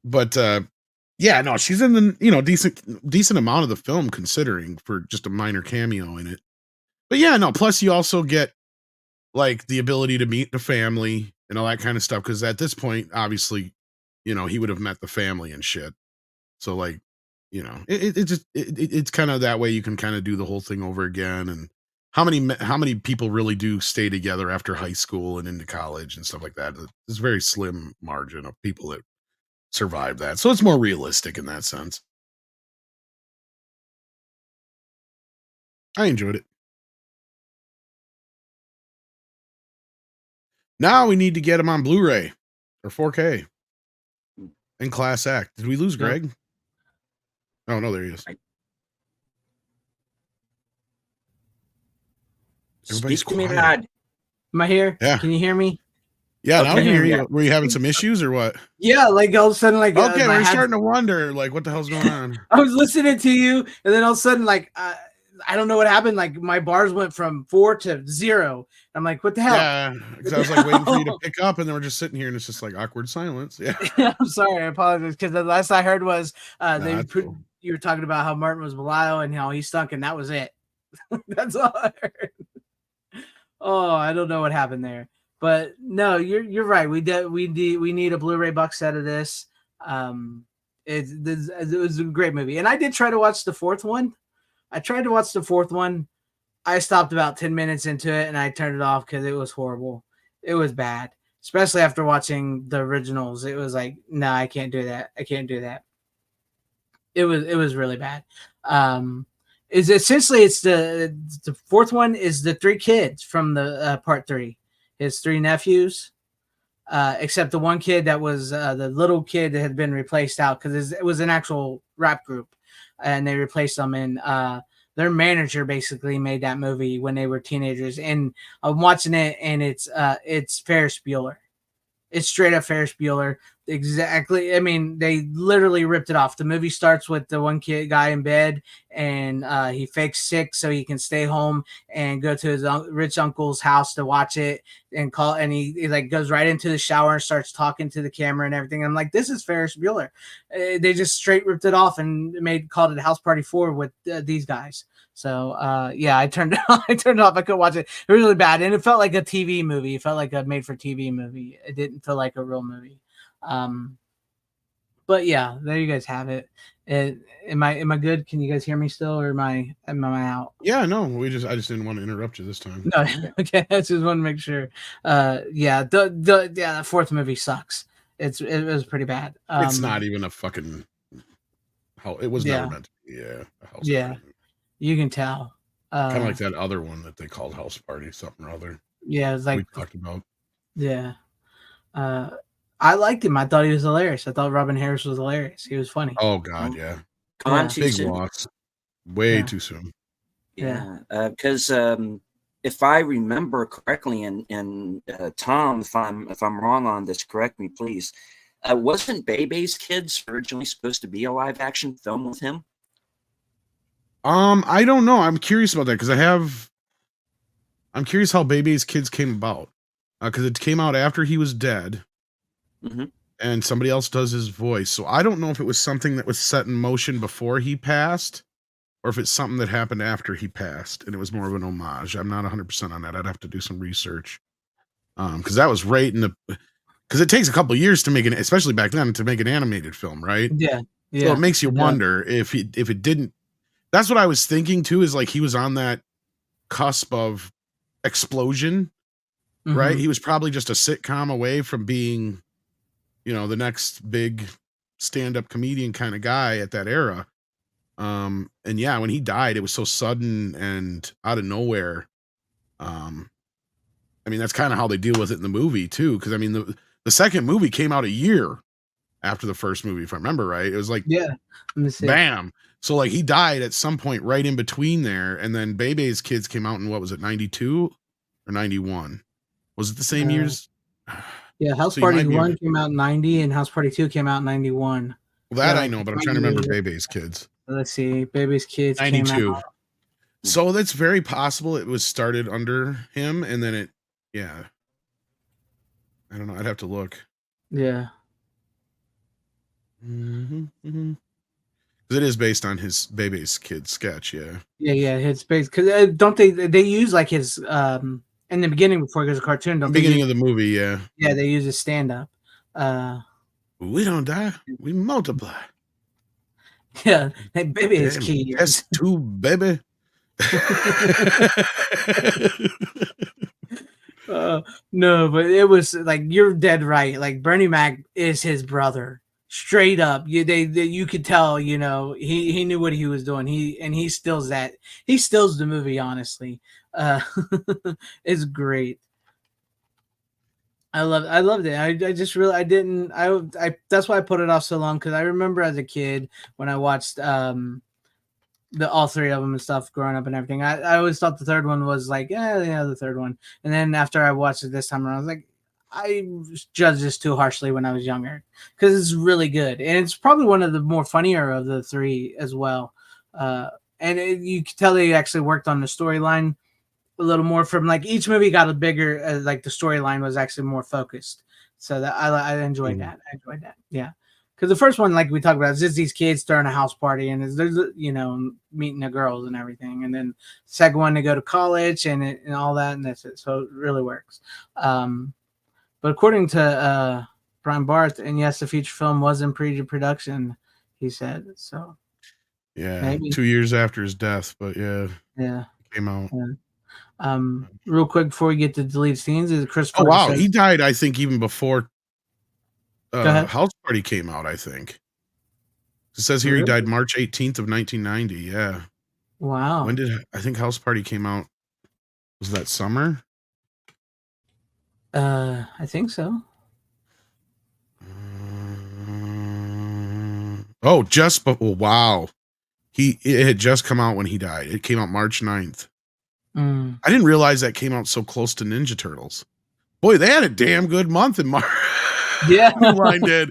S5: But yeah, no, she's in the decent amount of the film considering for just a minor cameo in it. But yeah, no, plus you also get like the ability to meet the family and all that kind of stuff, because at this point, obviously, he would have met the family and shit. So like, it's kind of that way you can kind of do the whole thing over again. And how many people really do stay together after high school and into college and stuff like that? There's a very slim margin of people that survive that. So it's more realistic in that sense. I enjoyed it. Now we need to get him on Blu-ray or 4K and Class Act. Did we lose
S3: Yeah.
S5: Greg? Oh no, there he is. Everybody's
S6: Speak to me,
S5: quiet.
S6: lad.
S3: Am I here?
S5: Yeah.
S3: Can you hear me?
S5: Yeah, now we
S6: Okay,
S5: can hear you.
S6: yeah.
S5: Were you having some issues or what?
S3: Yeah, like all of a sudden, like
S5: Okay,
S3: my
S5: we're
S3: head-
S5: starting to wonder, like, what the hell's going on?
S3: I was listening to you, and then all of a sudden, like I don't know what happened. Like my bars went from 4 to 0. I'm like, what the hell?
S5: Yeah, because I was like waiting for you to pick up, and then we're just sitting here, and it's just like awkward silence. Yeah,
S3: I'm sorry, I apologize because the last I heard was
S5: that's cool.
S3: you were talking about how Martin was mulatto and how he stunk, and that was it. That's all I heard. Oh, I don't know what happened there, but no, you're right. We need a Blu-ray box set of this. It was a great movie, and I did try to watch the fourth one. I tried to watch the fourth one. I stopped about 10 minutes into it and I turned it off because it was horrible. It was bad, especially after watching the originals. It was like, no, I can't do that. I can't do that. It was really bad. Is essentially it's the fourth one is the 3 kids from the part 3, his 3 nephews, except the one kid that was the little kid that had been replaced out because it was an actual rap group, and they replaced them in. Their manager basically made that movie when they were teenagers, and I'm watching it, and it's Ferris Bueller. It's straight up Ferris Bueller. Exactly. I mean, they literally ripped it off. The movie starts with the one kid guy in bed, and he fakes sick so he can stay home and go to his rich uncle's house to watch it and call. And he like goes right into the shower and starts talking to the camera and everything. I'm like, this is Ferris Bueller. They just straight ripped it off and called it House Party 4 with these guys. So yeah, I turned I turned it off. I couldn't watch it. It was really bad, and it felt like a TV movie. It felt like a made-for-TV movie. It didn't feel like a real movie. But yeah, there you guys have it. Am I good? Can you guys hear me still, or am I out?
S5: Yeah, no, I just didn't want to interrupt you this time.
S3: No, okay. I just want to make sure. Yeah, the fourth movie sucks. It was pretty bad.
S5: It's not even a fucking. It was never meant to be. Yeah, a house party.
S3: You can tell.
S5: Kind of like that other one that they called House Party, something or other.
S3: Yeah, it's like
S5: we talked about.
S3: Yeah. I liked him. I thought he was hilarious. I thought Robin Harris was hilarious. He was funny.
S5: Oh God, yeah.
S6: Gone too
S5: Big
S6: soon.
S5: loss. Way too soon.
S6: Yeah, because if I remember correctly, and Tom, if I'm wrong on this, correct me, please. Wasn't Bebe's Kids originally supposed to be a live action film with him?
S5: I don't know. I'm curious about that because I'm curious how Bebe's Kids came about. Because it came out after he was dead, and somebody else does his voice. So I don't know if it was something that was set in motion before he passed, or if it's something that happened after he passed, and it was more of an homage. I'm not 100% on that. I'd have to do some research. Because that was right in the. Because it takes a couple years to make it, especially back then, to make an animated film, right?
S3: Yeah.
S5: So it makes you wonder if it didn't. That's what I was thinking too. Is like he was on that cusp of explosion. Right, he was probably just a sitcom away from being, the next big stand-up comedian kind of guy at that era. And yeah, when he died, it was so sudden and out of nowhere. I mean, that's kind of how they deal with it in the movie too, because I mean, the second movie came out a year after the first movie, if I remember right. It was like, bam. So like he died at some point right in between there, and then Bebe's Kids came out in what was it, 92 or 91? Was it the same years?
S3: Yeah, House Party 1 came out in 90 and House Party 2 came out in 91.
S5: Well, that I know, but I'm trying to remember Bebe's Kids.
S3: Let's see. Baby's Kids
S5: 92.
S3: came out.
S5: So that's very possible it was started under him, and then I don't know. I'd have to look.
S3: Yeah.
S5: Because it is based on his Baby's Kids sketch, yeah.
S3: Yeah, his based because don't they use like his in the beginning before he goes to cartoon? Don't
S5: beginning of the movie, yeah.
S3: Yeah, they use his stand up.
S5: We don't die, we multiply.
S3: Yeah, hey, baby is key.
S5: Test tube, baby.
S3: No, but it was like you're dead right. Like Bernie Mac is his brother, straight up. You could tell. He knew what he was doing. He stills that. He stills the movie. Honestly, it's great. I loved it. I just really I didn't I that's why I put it off so long, because I remember as a kid when I watched the all three of them and stuff growing up and everything. I always thought the third one was like, yeah, the third one. And then after I watched it this time around, I was like, I judged this too harshly when I was younger, because it's really good. And it's probably one of the more funnier of the three as well. You can tell they actually worked on the storyline a little more. From like each movie got a bigger, like the storyline was actually more focused. So that I enjoyed that. I enjoyed that. Yeah. Because the first one, like we talked about, is just these kids throwing a house party and there's meeting the girls and everything. And then second one, they go to college and all that, and that's it. So it really works. But according to Brian Barth, and yes, the feature film was in pre-production, he said. So
S5: yeah,
S3: maybe
S5: 2 years after his death, but yeah, it came out.
S3: Yeah. Real quick before we get to deleted scenes, is Christopher?
S5: Oh wow, he died, I think, even before House Party came out. I think it says here he died March 18th of 1990. Yeah.
S3: Wow.
S5: When did I think House Party came out? Was that summer?
S3: I think so.
S5: Wow. It had just come out when he died. It came out March 9th. I didn't realize that came out so close to Ninja Turtles. Boy, they had a damn good month in March.
S3: Yeah.
S5: Mine did.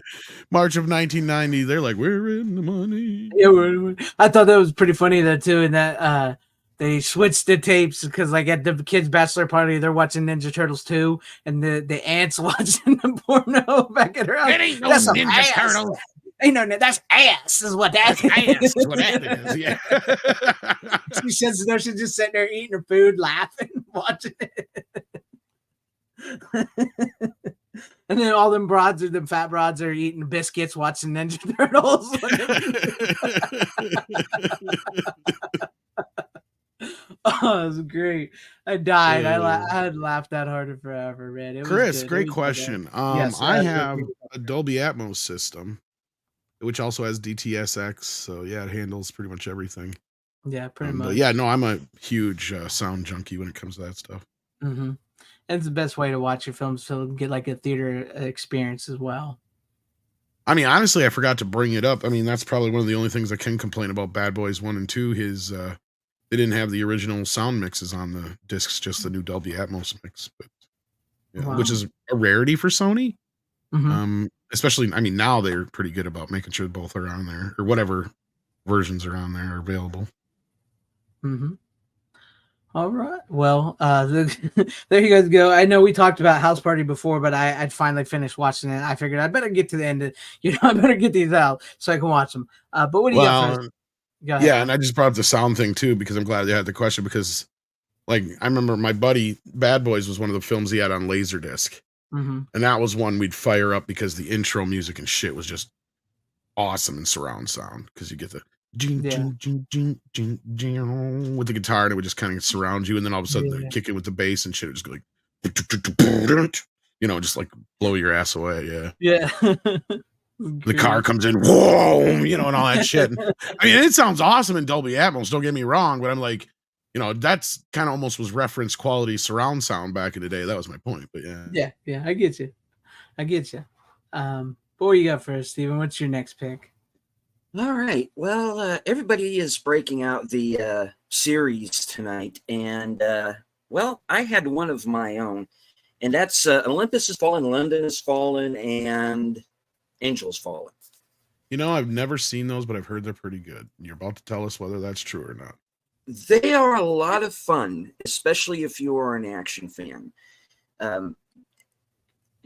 S5: March of 1990. They're like, we're in the money.
S3: Yeah, I thought that was pretty funny though too, in that they switched the tapes, because like at the kids' bachelor party, they're watching Ninja Turtles 2, and the aunt's watching the porno back at her house.
S5: It ain't no Ninja Turtles.
S3: Ain't no, that's ass, is what that is.
S5: Ass is what that is. Yeah.
S3: She says no, she's just sitting there eating her food, laughing, watching it. And then all them fat broads are eating biscuits, watching Ninja Turtles. Oh, it was great. I died. I had laughed that hard forever, man.
S5: Chris, great question.
S3: Yes,
S5: I have a Dolby Atmos system, which also has DTSX. So yeah, it handles pretty much everything.
S3: Yeah, pretty much.
S5: But yeah, no, I'm a huge sound junkie when it comes to that stuff.
S3: Mm-hmm. And it's the best way to watch your films, so get like a theater experience as well.
S5: I mean, honestly, I forgot to bring it up. I mean, that's probably one of the only things I can complain about Bad Boys 1 and 2. They didn't have the original sound mixes on the discs, just the new Dolby Atmos mix, but yeah, which is a rarity for Sony.
S3: Mm-hmm.
S5: Especially, I mean, now they're pretty good about making sure both are on there, or whatever versions are on there are available.
S3: Mm-hmm. All right. Well, there you guys go. I know we talked about House Party before, but I'd finally finished watching it. I figured I better get to the end. I better get these out so I can watch them. But what do you got first? Go ahead.
S5: Yeah, and I just brought up the sound thing too, because I'm glad you had the question, because like I remember my buddy Bad Boys was one of the films he had on Laserdisc.
S3: Mm-hmm.
S5: And that was one we'd fire up because the intro music and shit was just awesome in surround sound, because you get the with the guitar, and it would just kind of surround you, and then all of a sudden they kick in with the bass and shit, it would just go like just like blow your ass away. Yeah. The car comes in, whoa, and all that shit. I mean, it sounds awesome in Dolby Atmos, don't get me wrong, but I'm like, that's kind of almost was reference quality surround sound back in the day. That was my point, but yeah.
S3: Yeah, I get you. What do you got first, Steven? What's your next pick?
S6: All right. Well, everybody is breaking out the series tonight, and well, I had one of my own, and that's Olympus Has Fallen, London Has Fallen, and Angels Fallen.
S5: I've never seen those, but I've heard they're pretty good. You're about to tell us whether that's true or not.
S6: They are a lot of fun, especially if you are an action fan.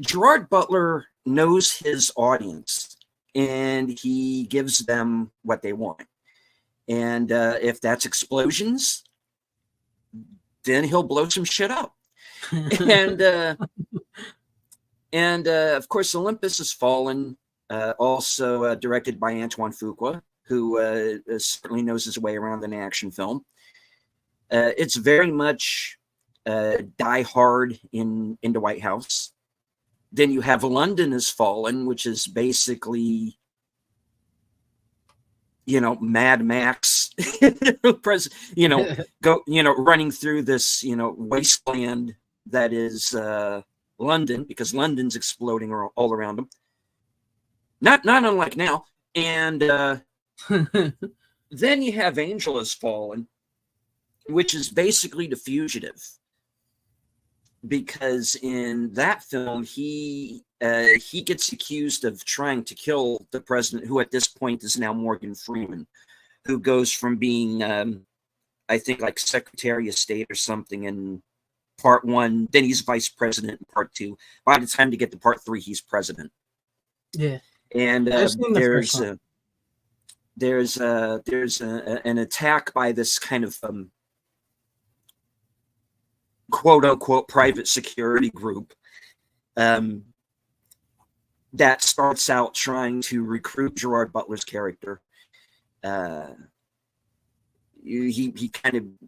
S6: Gerard Butler knows his audience, and he gives them what they want. And if that's explosions, then he'll blow some shit up. And of course, Olympus Has Fallen, also directed by Antoine Fuqua, who certainly knows his way around an action film. It's very much Die Hard in the White House. Then you have London Has Fallen, which is basically, Mad Max, running through this, wasteland that is London, because London's exploding all around him. Not unlike now. And then you have Angel Has Fallen, which is basically The Fugitive. Because in that film, he gets accused of trying to kill the president, who at this point is now Morgan Freeman, who goes from being, I think, like Secretary of State or something in part 1, then he's vice president in part 2. By the time to get to part 3, he's president.
S3: Yeah.
S6: And there's an attack by this kind of quote unquote private security group that starts out trying to recruit Gerard Butler's character. He's kind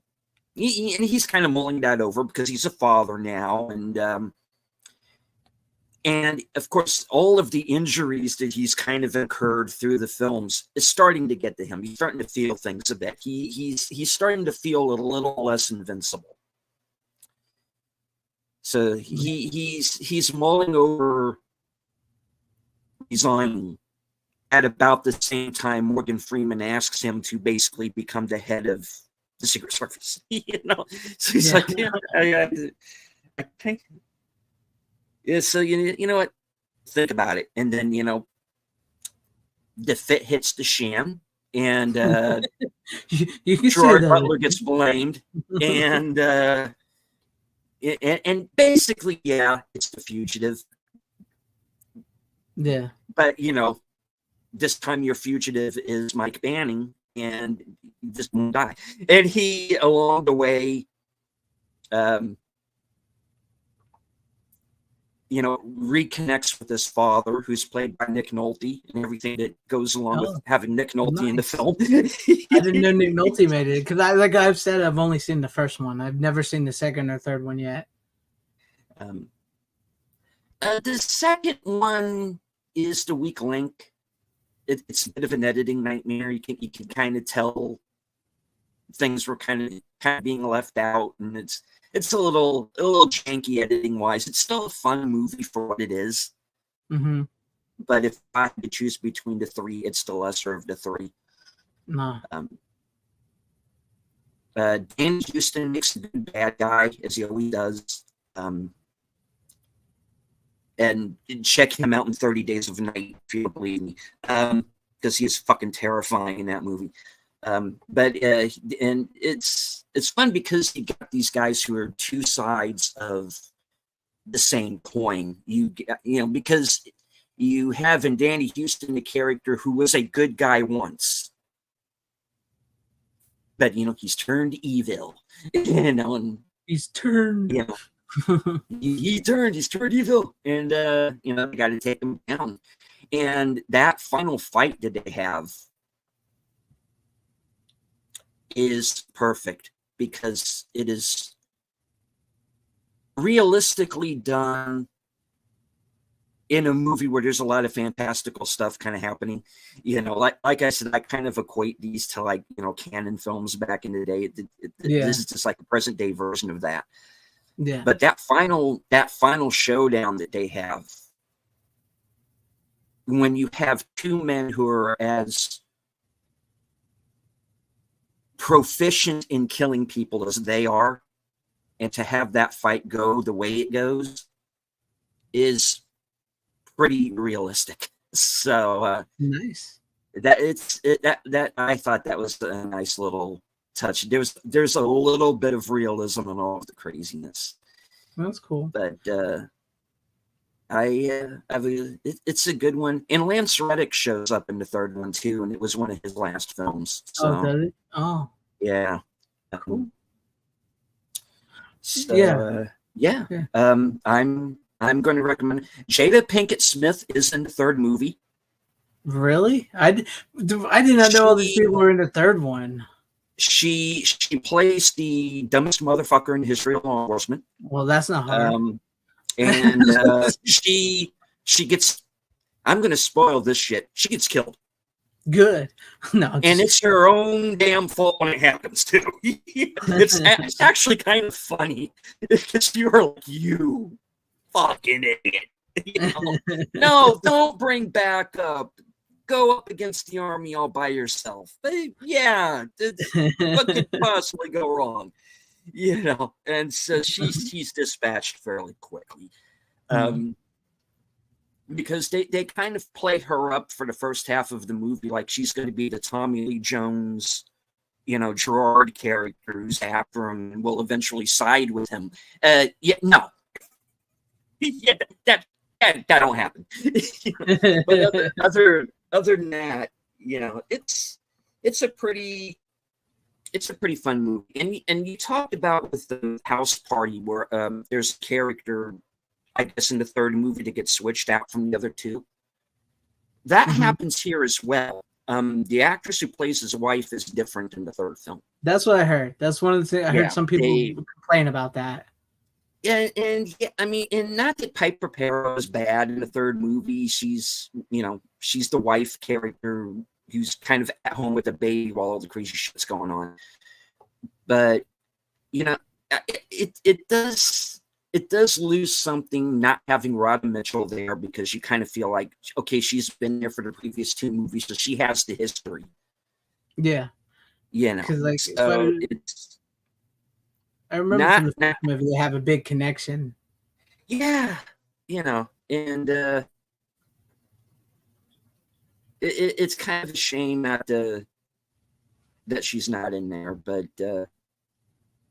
S6: of mulling that over because he's a father now, and of course all of the injuries that he's kind of incurred through the films is starting to get to him. He's starting to feel things a bit. He's starting to feel a little less invincible. So he's mulling over resigning at about the same time Morgan Freeman asks him to basically become the head of the Secret Service. So he's like, yeah, I think. Yeah, so you know what? Think about it, and then the fit hits the sham, and
S3: you can
S6: Gerard Butler gets blamed, and basically, yeah, it's The Fugitive.
S3: Yeah,
S6: but this time your fugitive is Mike Banning, and he just won't die. And he, along the way, reconnects with his father, who's played by Nick Nolte, and everything that goes along with having Nick Nolte in the film.
S3: I didn't know Nick Nolte made it, because like I've said, I've only seen the first one. I've never seen the second or third one yet.
S6: The second one is the weak link. It's a bit of an editing nightmare. You can kind of tell things were kind of being left out, and it's a little janky editing wise. It's still a fun movie for what it is.
S3: Mm-hmm.
S6: But if I had to choose between the three, it's the lesser of the three.
S3: No.
S6: Dan Houston makes a good bad guy, as he always does. And check him out in 30 Days of Night, if you believe me, because he is fucking terrifying in that movie. But it's fun because you got these guys who are two sides of the same coin. Because you have in Danny Houston a character who was a good guy once, but he's turned evil. And
S3: he's turned.
S6: He's turned evil, and they got to take him down. And that final fight that they have is perfect because it is realistically done in a movie where there's a lot of fantastical stuff kind of happening. Like I said, I kind of equate these to like canon films back in the day. This is just like a present day version of that.
S3: Yeah.
S6: But that final showdown that they have, when you have two men who are as proficient in killing people as they are, and to have that fight go the way it goes is pretty realistic. So
S3: nice.
S6: That I thought that was a nice little touch. There's a little bit of realism in all of the craziness.
S3: That's cool.
S6: But it's a good one. And Lance Reddick shows up in the third one too, and it was one of his last films. So,
S3: oh, did it? Oh,
S6: yeah.
S3: Cool.
S6: So,
S3: yeah.
S6: I'm going to recommend Jada Pinkett Smith is in the third movie.
S3: Really? I did not know all these people were in the third one.
S6: She plays the dumbest motherfucker in the history of law enforcement.
S3: Well, that's not hard.
S6: And she gets. I'm going to spoil this shit. She gets killed.
S3: Good. No,
S6: and it's her own damn fault when it happens too. It's actually kind of funny because you're like, you fucking idiot. No, don't bring backup. Go up against the army all by yourself. But yeah, what could possibly go wrong? And so she's dispatched fairly quickly. Because they kind of play her up for the first half of the movie like she's going to be the Tommy Lee Jones, Gerard character who's after him and will eventually side with him. No. Yeah, that don't happen. But other than that, it's a pretty fun movie. And you talked about with the house party where there's a character, I guess, in the third movie that gets switched out from the other two. That happens here as well. The actress who plays his wife is different in the third film.
S3: That's what I heard. That's one of the things I heard some people complain about that.
S6: Yeah, I mean, and not that Piper Perabo is bad in the third movie. She's the wife character who's kind of at home with a baby while all the crazy shit's going on. But it does lose something not having Robin Mitchell there, because you kind of feel like, okay, she's been there for the previous two movies, so she has the history.
S3: Yeah. Because
S6: it's.
S3: I remember from the first movie they have a big connection.
S6: Yeah, and it's kind of a shame that she's not in there, but there's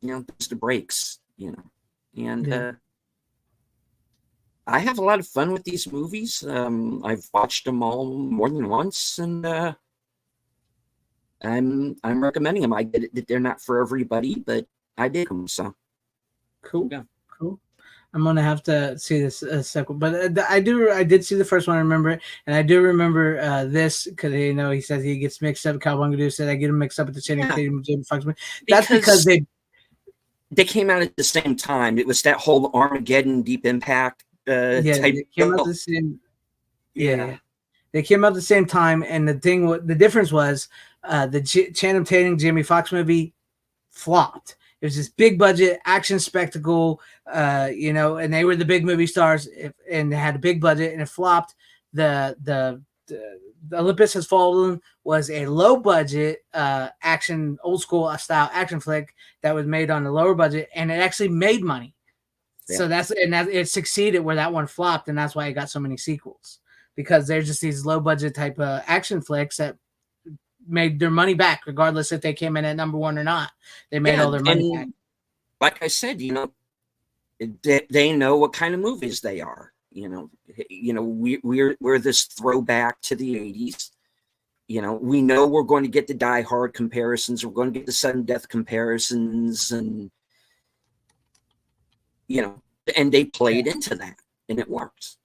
S6: the breaks, and I have a lot of fun with these movies. I've watched them all more than once, and I'm recommending them. I get it that they're not for everybody, but I dig them. So
S3: cool. I'm gonna have to see this second, but I did see the first one. I remember it, and I do remember this because he says he gets mixed up. Cowabunga said I get him mixed up with the Channing Tatum, Jamie Foxx. That's because
S6: they came out at the same time. It was that whole Armageddon, Deep Impact. Type
S3: they came out the same. Yeah, they came out at the same time, and the difference was the Channing Tatum, Jamie Foxx movie flopped. It was this big budget action spectacle, and they were the big movie stars, and they had a big budget, and it flopped. The Olympus Has Fallen was a low budget action, old school style action flick that was made on a lower budget, and it actually made money. Yeah. So it succeeded where that one flopped, and that's why it got so many sequels, because they're just these low budget type of action flicks that made their money back, regardless if they came in at number one or not. They made all their money back.
S6: Like I said, they know what kind of movies they are. We're this throwback to the 80s. We know we're going to get the Die Hard comparisons. We're going to get the sudden death comparisons, and and they played into that, and it works.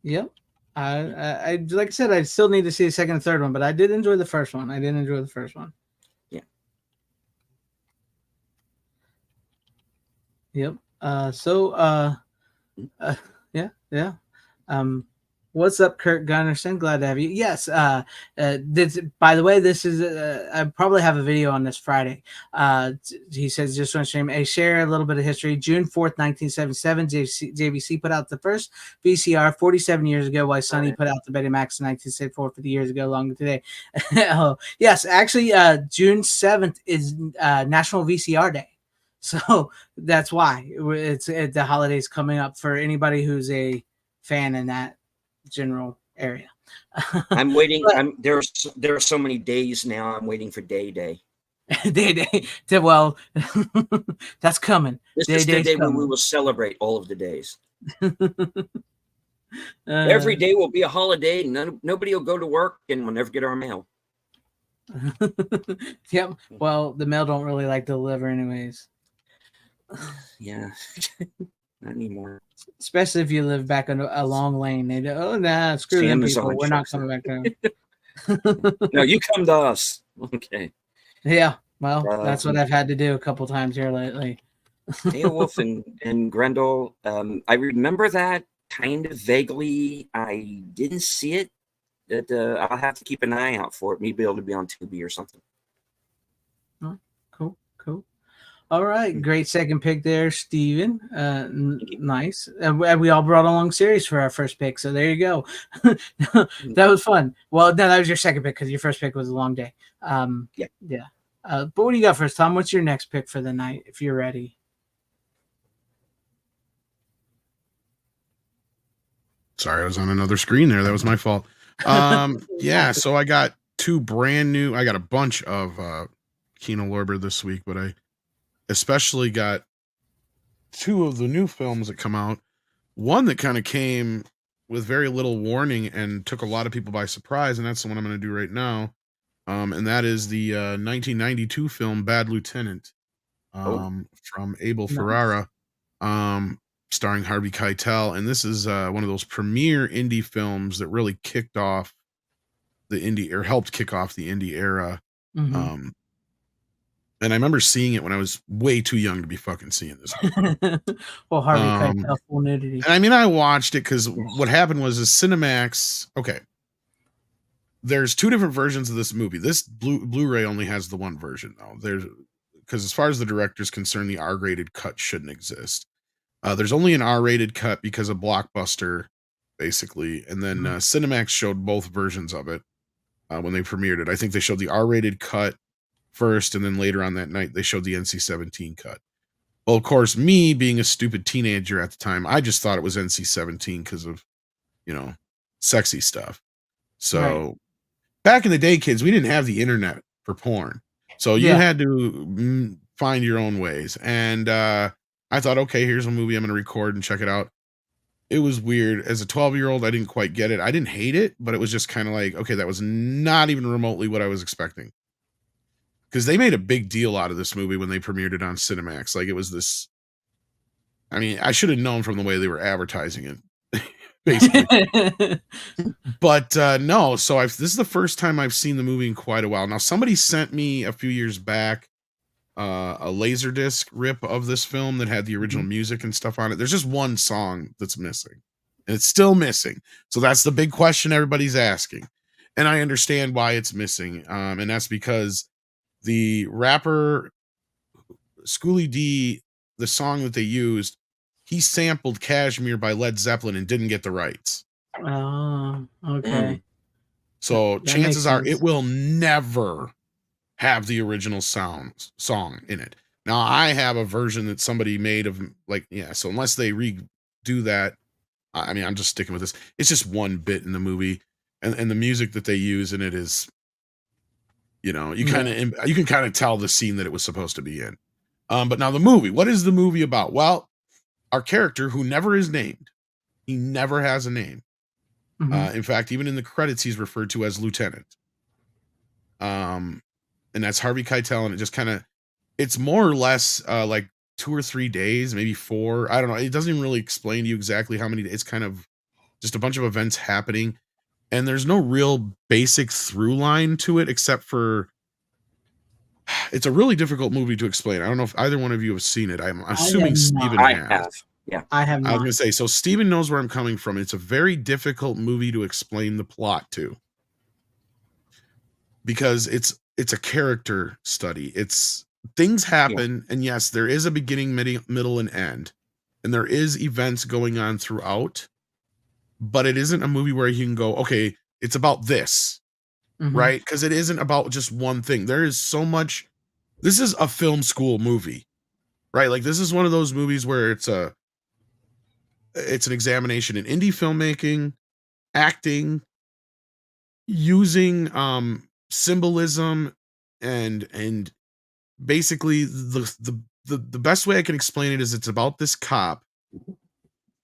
S3: Yep. I like I said, I still need to see the second and third one, but I did enjoy the first one. Yeah. Yep. Yeah. What's up, Kurt Gunnarsson? Glad to have you. Yes. By the way, this is I probably have a video on this Friday. He says just on stream. Share a little bit of history. June 4th, 1977. JVC put out the first VCR 47 years ago. While Sonny put out the Betamax in 1964 50 years ago, longer today. Oh, yes, actually, June 7th is National VCR Day. So that's why it's the holidays coming up for anybody who's a fan in that general area.
S6: I'm waiting. There are so many days now. I'm waiting for Day.
S3: Day. Well, that's coming.
S6: This is the day when we will celebrate all of the days. Every day will be a holiday. Nobody will go to work, and we'll never get our mail.
S3: Yep. Well, the mail don't really like to deliver, anyways.
S6: Yeah. Not anymore.
S3: Especially if you live back on a long lane. They go, oh, nah, screw them people. We're not coming back to them.
S6: No, you come to us. Okay.
S3: Yeah. Well, that's what I've had to do a couple times here lately.
S6: Beowulf and Grendel. I remember that kind of vaguely. I didn't see it. I'll have to keep an eye out for it. Maybe it'll be on Tubi or something.
S3: Oh, cool. All right, great second pick there, Steven. Nice. And we all brought along series for our first pick, so there you go. That was fun. Well, no, that was your second pick because your first pick was a long day.
S6: Yeah.
S3: Yeah. But what do you got first, Tom? What's your next pick for the night, if you're ready?
S5: Sorry, I was on another screen there. That was my fault. Yeah, so I got I got a bunch of Kino Lorber this week, but I especially got two of the new films that come out. One that kind of came with very little warning and took a lot of people by surprise, and that's the one I'm going to do right now. And that is the 1992 film Bad Lieutenant from Abel Ferrara, starring Harvey Keitel. And this is one of those premier indie films that really kicked off the indie, or helped kick off the indie era.
S3: Mhm.
S5: And I remember seeing it when I was way too young to be fucking seeing this.
S3: Well, Harvey Keitel, full nudity.
S5: And I mean, I watched it because what happened was Cinemax. Okay, there's two different versions of this movie. This Blu-ray only has the one version though. Because as far as the director's concerned, the R-rated cut shouldn't exist. There's only an R-rated cut because of Blockbuster, basically, and then Cinemax showed both versions of it when they premiered it. I think they showed the R-rated cut first, and then later on that night they showed the NC-17 cut. Well, of course, me being a stupid teenager at the time, I just thought it was NC-17 because of, sexy stuff. So back in the day, kids, we didn't have the internet for porn. So you had to find your own ways. And I thought, okay, here's a movie I'm going to record and check it out. It was weird. As a 12-year-old, I didn't quite get it. I didn't hate it, but it was just kind of like, okay, that was not even remotely what I was expecting. Because they made a big deal out of this movie when they premiered it on Cinemax. Like, it was this. I mean, I should have known from the way they were advertising it, basically. But no, so this is the first time I've seen the movie in quite a while. Now, somebody sent me a few years back a Laserdisc rip of this film that had the original music and stuff on it. There's just one song that's missing, and it's still missing. So that's the big question everybody's asking, and I understand why it's missing. And that's because the rapper Schoolie D, the song that they used, he sampled Kashmir by Led Zeppelin and didn't get the rights.
S3: Oh, okay.
S5: So
S3: That
S5: chances
S3: makes
S5: are
S3: sense.
S5: it will never have the original song in it. Now I have a version that somebody made of so unless they redo that, I mean, I'm just sticking with this. It's just one bit in the movie, and the music that they use in it is, you can kind of tell the scene that it was supposed to be in. But now the movie, what is the movie about? Well, our character, who never is named, he never has a name. In fact, even in the credits, he's referred to as Lieutenant. And that's Harvey Keitel, and it just kind of, it's more or less like 2 or 3 days, maybe 4. I don't know. It doesn't even really explain to you exactly how many. It's kind of just a bunch of events happening, and there's no real basic through line to it, except for it's a really difficult movie to explain. I don't know if either one of you have seen it. I'm assuming Steven
S6: I
S5: has.
S6: have. Yeah,
S3: I have not.
S5: I was going to say, so Steven knows where I'm coming from. It's a very difficult movie to explain the plot to, because it's a character study. It's things happen, and yes, there is a beginning, middle, and end, and there is events going on throughout, but it isn't a movie where you can go, okay, it's about this, right? Because it isn't about just one thing. There is so much. This is a film school movie, right? Like, this is one of those movies where it's an examination in indie filmmaking, acting, using symbolism, and basically the best way I can explain it is it's about this cop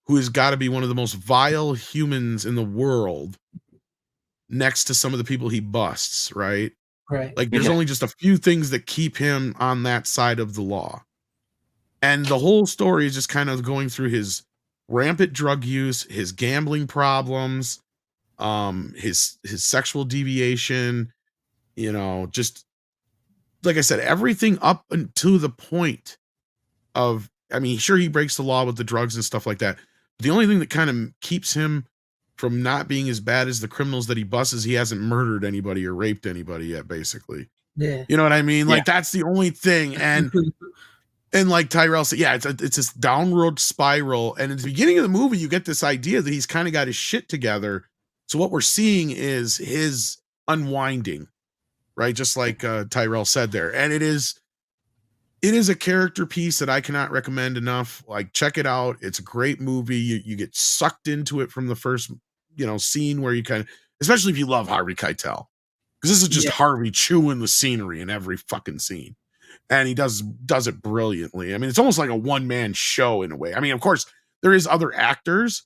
S5: who has got to be one of the most vile humans in the world next to some of the people he busts, right?
S3: Right.
S5: Like, there's only just a few things that keep him on that side of the law. And the whole story is just kind of going through his rampant drug use, his gambling problems, his sexual deviation, just like I said, everything up until the point of, I mean, sure, he breaks the law with the drugs and stuff like that. The only thing that kind of keeps him from not being as bad as the criminals that he busts is he hasn't murdered anybody or raped anybody yet, basically.
S3: Yeah.
S5: You know what I mean? Like, that's the only thing. And And like Tyrell said, yeah, it's this downward spiral. And at the beginning of the movie, you get this idea that he's kind of got his shit together. So what we're seeing is his unwinding, right? Just like Tyrell said there. And it is a character piece that I cannot recommend enough. Like, check it out. It's a great movie. You get sucked into it from the first, scene where you kind of, especially if you love Harvey Keitel, because this is just Harvey chewing the scenery in every fucking scene. And he does it brilliantly. I mean, it's almost like a one-man show in a way. I mean, of course, there is other actors,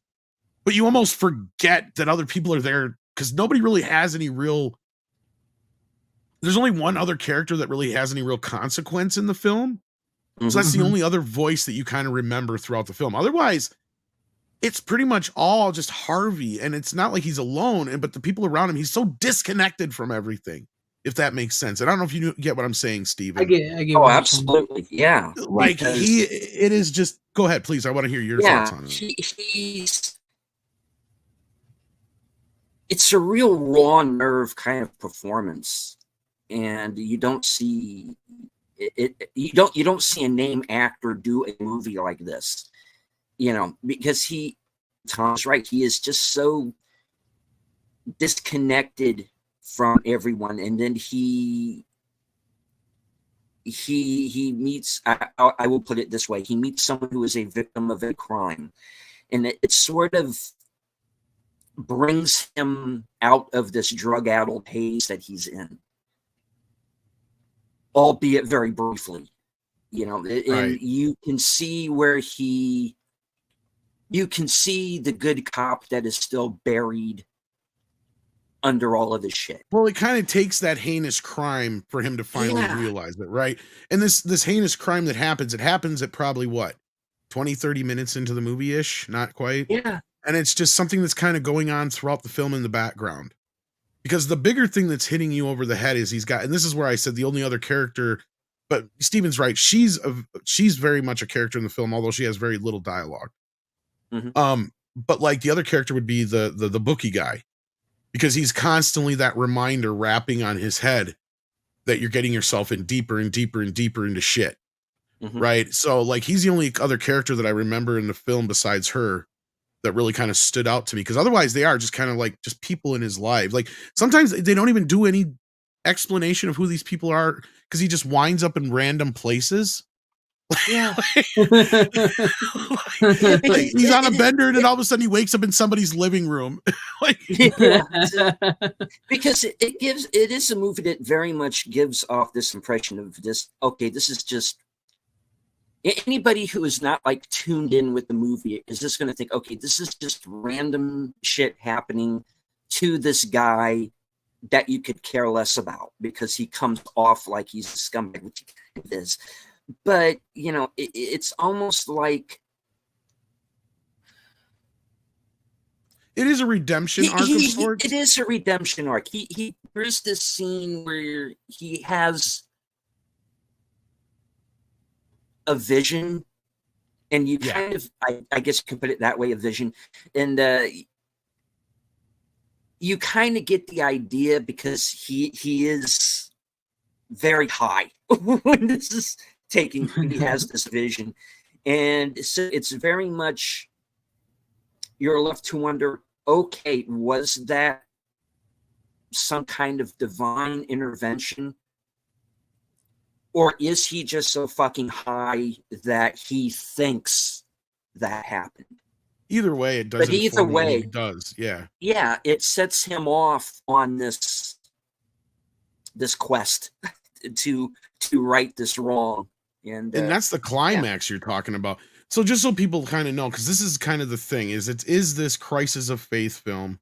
S5: but you almost forget that other people are there because nobody really has any real. There's only one other character that really has any real consequence in the film. So that's the only other voice that you kind of remember throughout the film. Otherwise, it's pretty much all just Harvey, and it's not like he's alone, but the people around him, he's so disconnected from everything. If that makes sense. And I don't know if you get what I'm saying, Steven.
S3: I get.
S6: Oh, absolutely. Yeah.
S5: Like it is just, go ahead, please. I want to hear your thoughts on it.
S6: It's a real raw nerve kind of performance. And you don't see you don't see a name actor do a movie like this, because Tom's right. He is just so disconnected from everyone, and then he meets, I will put it this way, he meets someone who is a victim of a crime, and it sort of brings him out of this drug-addled haze that he's in, albeit very briefly, and you can see where you can see the good cop that is still buried under all of this shit.
S5: Well, it kind of takes that heinous crime for him to finally realize it, right? And this heinous crime that happens, it happens at probably 20-30 minutes into the movie-ish, not quite.
S6: Yeah.
S5: And it's just something that's kind of going on throughout the film in the background. Because the bigger thing that's hitting you over the head is and this is where I said the only other character, but Steven's right, she's very much a character in the film, although she has very little dialogue. But like the other character would be the bookie guy. Because he's constantly that reminder rapping on his head that you're getting yourself in deeper and deeper and deeper into shit. Right? So like he's the only other character that I remember in the film besides her that really kind of stood out to me. Because otherwise they are just kind of like just people in his life. Like sometimes they don't even do any explanation of who these people are because he just winds up in random places.
S6: Yeah.
S5: Like he's on a bender and then all of a sudden he wakes up in somebody's living room.
S6: Because it is a movie that very much gives off this impression of this is just, anybody who is not like tuned in with the movie is just going to think, okay, this is just random shit happening to this guy that you could care less about because he comes off like he's a scumbag, which he kind of is. But, it's almost like
S5: it is a redemption arc of sorts.
S6: It is a redemption arc. There's this scene where he has a vision, and you kind of, I guess you can put it that way, a vision. And you kind of get the idea because he is very high when this is taking, he has this vision. And so it's very much, you're left to wonder, okay, was that some kind of divine intervention? Or is he just so fucking high that he thinks that happened?
S5: Either way, it doesn't.
S6: But either way,
S5: it does. Yeah.
S6: Yeah, it sets him off on this quest to right this wrong. And
S5: that's the climax you're talking about. So just so people kind of know, because this is kind of the thing, is this crisis of faith film.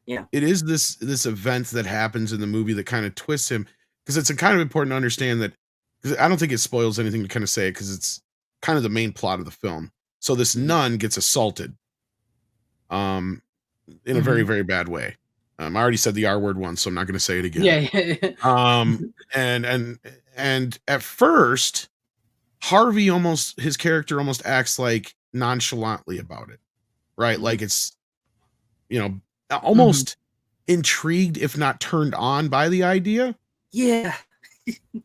S6: Yeah.
S5: It is this event that happens in the movie that kind of twists him, because it's kind of important to understand that, because I don't think it spoils anything to kind of say it, because it's kind of the main plot of the film. So this nun gets assaulted in a very, very bad way. I already said the R word once, so I'm not going to say it again. And at first, Harvey his character almost acts like nonchalantly about it, right? Like it's, almost intrigued, if not turned on by the idea.
S6: Yeah.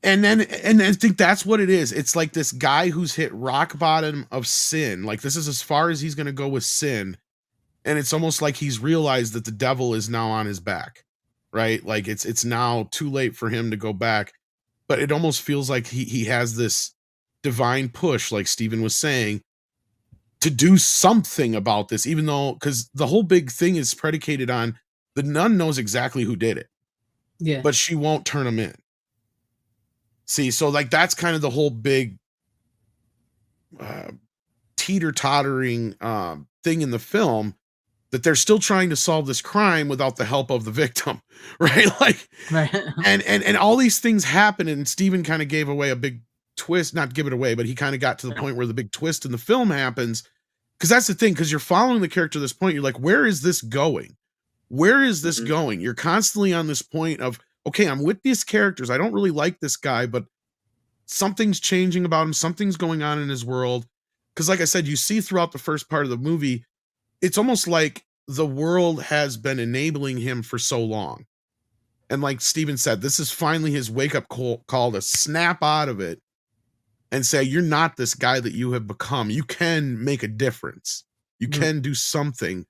S5: And I think that's what it is. It's like this guy who's hit rock bottom of sin. Like this is as far as he's going to go with sin. And it's almost like he's realized that the devil is now on his back, right? Like it's now too late for him to go back. But it almost feels like he has this divine push, like Steven was saying, to do something about this, even though, because the whole big thing is predicated on the nun knows exactly who did it,
S3: Yeah.
S5: but she won't turn him in. See, so like that's kind of the whole big teeter-tottering thing in the film, that they're still trying to solve this crime without the help of the victim, right? Like,
S3: Right.
S5: and all these things happen, and Steven kind of gave away a big twist, not give it away, but he kind of got to the point where the big twist in the film happens. Because that's the thing, because you're following the character to this point, you're like, where is this going? Where is this going? You're constantly on this point of, okay, I'm with these characters. I don't really like this guy, but something's changing about him. Something's going on in his world. Because like I said, you see throughout the first part of the movie, it's almost like the world has been enabling him for so long. And like Steven said, this is finally his wake-up call to snap out of it and say, you're not this guy that you have become. You can make a difference. You can do something,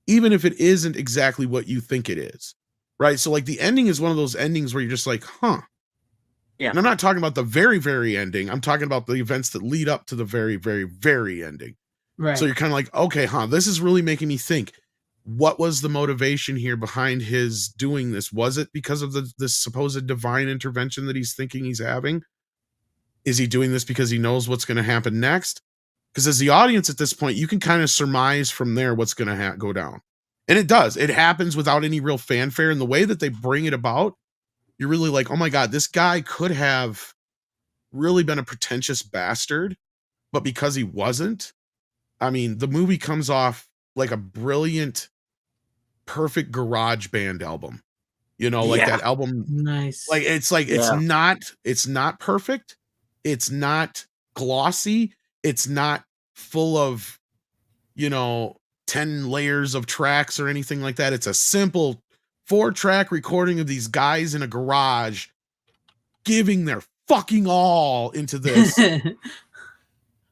S5: even if it isn't exactly what you think it is. Right? So like the ending is one of those endings where you're just like, huh.
S6: Yeah.
S5: And I'm not talking about the very, very ending. I'm talking about the events that lead up to the very, very, very ending.
S3: Right.
S5: So you're kind of like, okay, this is really making me think. What was the motivation here behind his doing this? Was it because of this supposed divine intervention that he's thinking he's having? Is he doing this because he knows what's going to happen next? Because as the audience at this point, you can kind of surmise from there what's going to go down. And it does. It happens without any real fanfare. And the way that they bring it about, you're really like, oh my God, this guy could have really been a pretentious bastard. But because he wasn't, I mean, the movie comes off like a brilliant, perfect garage band album. You know, like that album.
S3: Nice.
S5: Like it's not perfect. It's not glossy. It's not full of, 10 layers of tracks or anything like that. It's a simple 4-track recording of these guys in a garage giving their fucking all into this.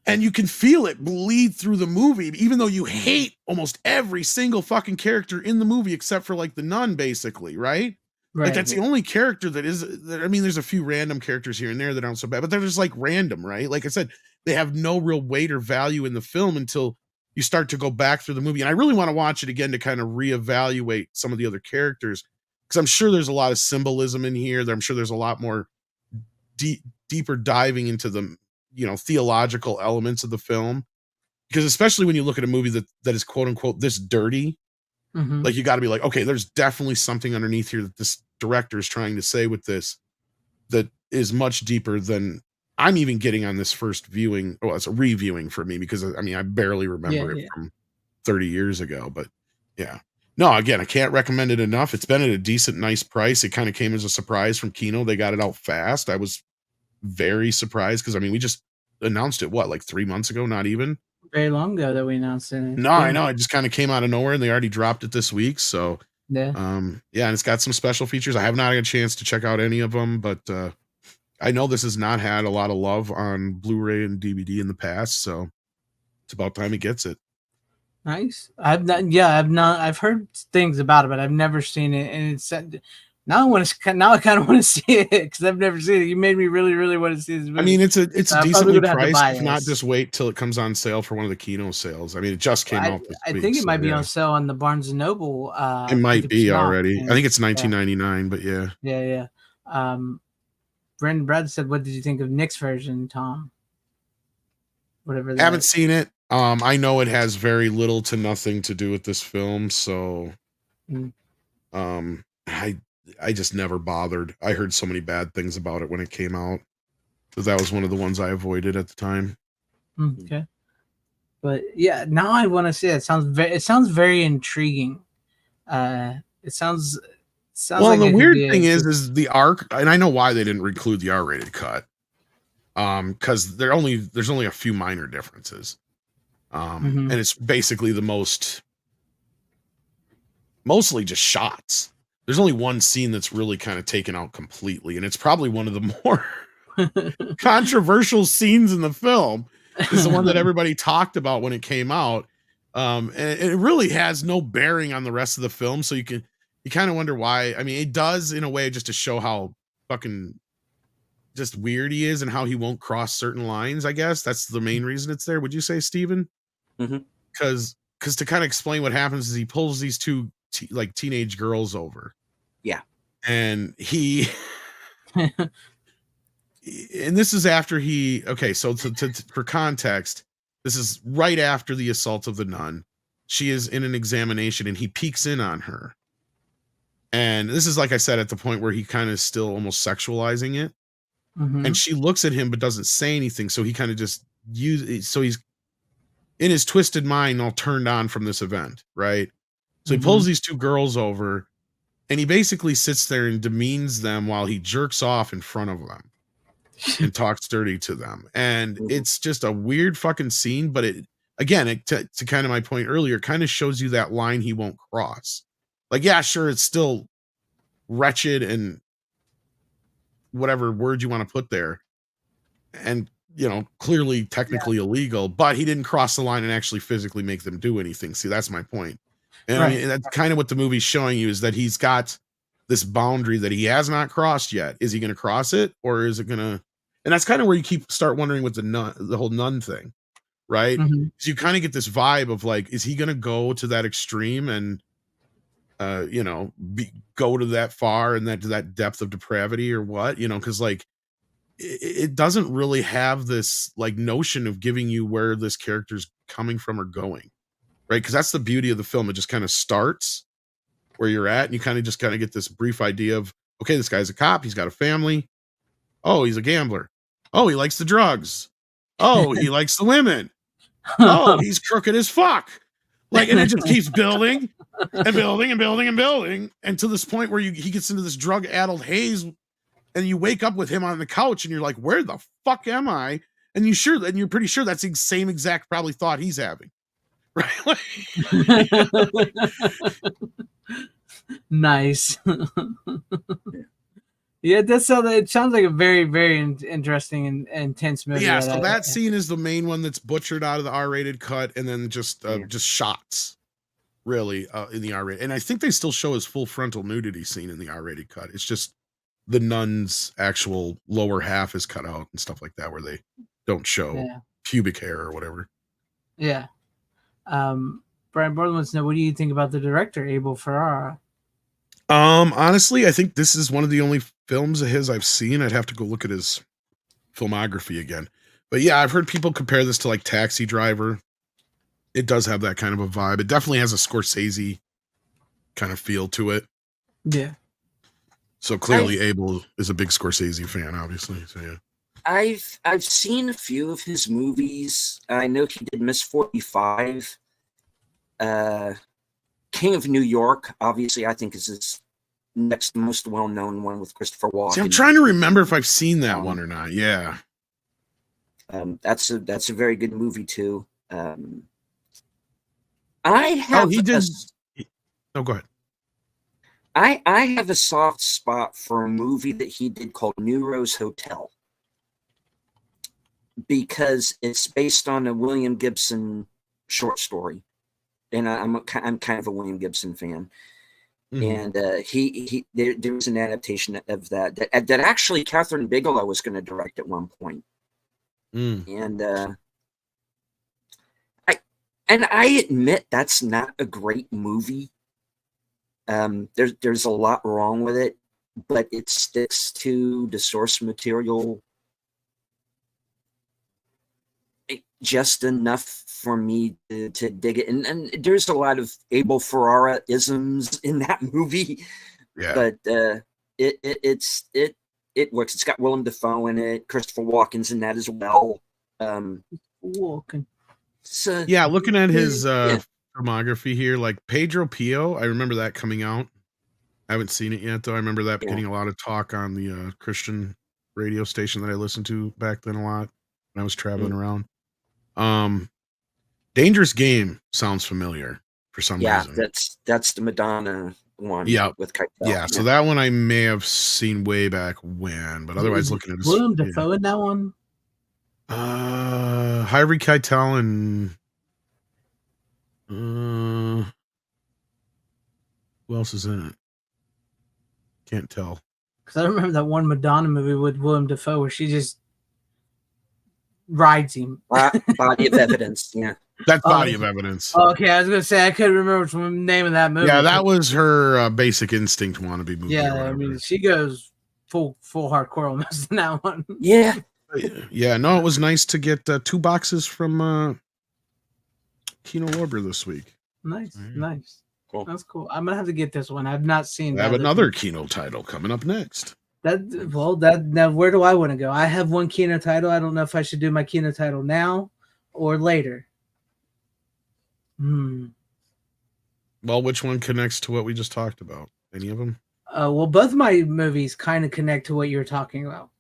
S5: And you can feel it bleed through the movie, even though you hate almost every single fucking character in the movie except for like the nun, basically, right? Like that's the only character I mean, there's a few random characters here and there that aren't so bad, but they're just like random, right? Like I said, they have no real weight or value in the film until you start to go back through the movie. And I really want to watch it again to kind of reevaluate some of the other characters, because I'm sure there's a lot of symbolism in here. I'm sure there's a lot more deeper diving into the theological elements of the film, because especially when you look at a movie that is quote unquote this dirty, like you got to be like, okay, there's definitely something underneath here that this director is trying to say with this that is much deeper than I'm even getting on this first viewing. Well, it's a reviewing for me because I mean I barely remember it from 30 years ago, but yeah. No, again, I can't recommend it enough. It's been at a decent, nice price. It kind of came as a surprise from Kino. They got it out fast. I was very surprised because I mean we just announced it like 3 months ago, not even
S3: very long ago that we announced it.
S5: No, I know, it just kind of came out of nowhere and they already dropped it this week. So
S3: yeah,
S5: and it's got some special features. I have not had a chance to check out any of them, but I know this has not had a lot of love on Blu-ray and DVD in the past, so it's about time it gets it.
S3: Nice. I've heard things about it, but I've never seen it, and it's now I kind of want to see it because I've never seen it. You made me really, really want to see this movie.
S5: I mean, it's a decently priced. If not,
S3: this.
S5: just wait till it comes on sale for one of the Kino sales. I mean, it just came out this week.
S3: I think it might be on sale on the Barnes and Noble.
S5: It might be already. I think it's $19.99, but yeah.
S3: Yeah. Brendan Brad said, "What did you think of Nick's version, Tom?" Whatever.
S5: Haven't seen it. I know it has very little to nothing to do with this film, so I just never bothered. I heard so many bad things about it when it came out. So that was one of the ones I avoided at the time.
S3: Okay. But yeah, now I want to see it. It sounds very intriguing. It sounds
S5: well,
S3: like
S5: the weird thing is the arc, and I know why they didn't include the R-rated cut. Because there's only a few minor differences. And it's basically mostly just shots. there's only one scene that's really kind of taken out completely, and it's probably one of the more controversial scenes in the film. Is the one that everybody talked about when it came out. And it really has no bearing on the rest of the film. So you kind of wonder why. I mean, it does in a way just to show how fucking just weird he is and how he won't cross certain lines. I guess that's the main reason it's there. Would you say, Steven?
S6: Mhm.
S5: Because to kind of explain what happens is he pulls these two like teenage girls over.
S6: Yeah.
S5: And and this is after so for context, this is right after the assault of the nun. She is in an examination and he peeks in on her. And this is, like I said, at the point where he kind of still almost sexualizing it.
S3: Mhm.
S5: And she looks at him but doesn't say anything. So he kind of just so he's in his twisted mind all turned on from this event, right? So he pulls these two girls over and he basically sits there and demeans them while he jerks off in front of them and talks dirty to them. And it's just a weird fucking scene, but it again, to kind of my point earlier, kind of shows you that line he won't cross. Like, yeah, sure, it's still wretched and whatever word you want to put there. And, clearly technically illegal, but he didn't cross the line and actually physically make them do anything. See, that's my point. And I mean, that's kind of what the movie's showing you, is that he's got this boundary that he has not crossed yet. Is he going to cross it, or is it going to? And that's kind of where you start wondering with the whole nun thing, right? So you kind of get this vibe of like, is he going to go to that extreme and, go to that far and to that depth of depravity or what? Because like it doesn't really have this like notion of giving you where this character's coming from or going, right? Because that's the beauty of the film. It just kind of starts where you're at, and you kind of get this brief idea of, okay, this guy's a cop, he's got a family. Oh, he's a gambler. Oh, he likes the drugs. Oh, he likes the women. Oh, he's crooked as fuck. Like, and it just keeps building and building and building and building, and to this point where he gets into this drug-addled haze, and you wake up with him on the couch, and you're like, "Where the fuck am I?" And you're pretty sure that's the same exact probably thought he's having, right? Like,
S3: Nice. Yeah, it sounds like a very, very interesting and intense movie.
S5: Yeah, so that scene is the main one that's butchered out of the R-rated cut, and then just shots, really, in the R-rated. And I think they still show his full frontal nudity scene in the R-rated cut. It's just the nun's actual lower half is cut out and stuff like that, where they don't show pubic hair or whatever.
S3: Yeah. Brian Borden wants to know, what do you think about the director, Abel Ferrara?
S5: Honestly, I think this is one of the only films of his I've seen. I'd have to go look at his filmography again. But yeah, I've heard people compare this to like Taxi Driver. It does have that kind of a vibe. It definitely has a Scorsese kind of feel to it.
S3: Yeah.
S5: So clearly Abel is a big Scorsese fan, obviously. So yeah.
S6: I've seen a few of his movies. I know he did Miss 45. King of New York, obviously, I think is his next most well-known one with Christopher Walken.
S5: See, I'm trying to remember if I've seen that one or not. Yeah.
S6: That's a very good movie too. I have
S5: he did. Go ahead.
S6: I have a soft spot for a movie that he did called New Rose Hotel, because it's based on a William Gibson short story, and I'm kind of a William Gibson fan. And there was an adaptation of that actually Catherine Bigelow was going to direct at one point. And I admit that's not a great movie. There's a lot wrong with it, but it sticks to the source material just enough for me to dig it. And there's a lot of Abel Ferrara isms in that movie. Yeah. But it works. It's got Willem Dafoe in it. Christopher Walken's in that as well.
S3: Walken.
S6: So,
S5: yeah, looking at his filmography here, like Pedro Pio, I remember that coming out. I haven't seen it yet, though. I remember that getting a lot of talk on the Christian radio station that I listened to back then a lot when I was traveling around. Dangerous Game sounds familiar for some reason.
S6: Yeah, that's the Madonna one.
S5: Yeah.
S6: With Keitel.
S5: Yeah, so that one I may have seen way back when, but otherwise looking at this,
S3: William Dafoe in that one.
S5: Harvey Keitel and who else is in it? Can't tell.
S3: Because I remember that one Madonna movie with William Dafoe where she just rides him.
S6: Body of Evidence. Yeah.
S5: That's Body of Evidence.
S3: Okay, I was gonna say I couldn't remember the name of that movie.
S5: Yeah, that was her Basic Instinct wannabe movie.
S3: Yeah, I mean, she goes full hardcore almost in that one.
S6: Yeah.
S5: Yeah, no, it was nice to get 2 boxes from Kino Lorber this week.
S3: Nice.
S6: Cool.
S3: That's cool. I'm gonna have to get this one. I've not seen.
S5: I have another Kino title coming up next.
S3: Now where do I want to go? I have one Kino title. I don't know if I should do my Kino title now or later.
S5: Well, which one connects to what we just talked about? Any of them?
S3: Well, both my movies kind of connect to what you were talking about.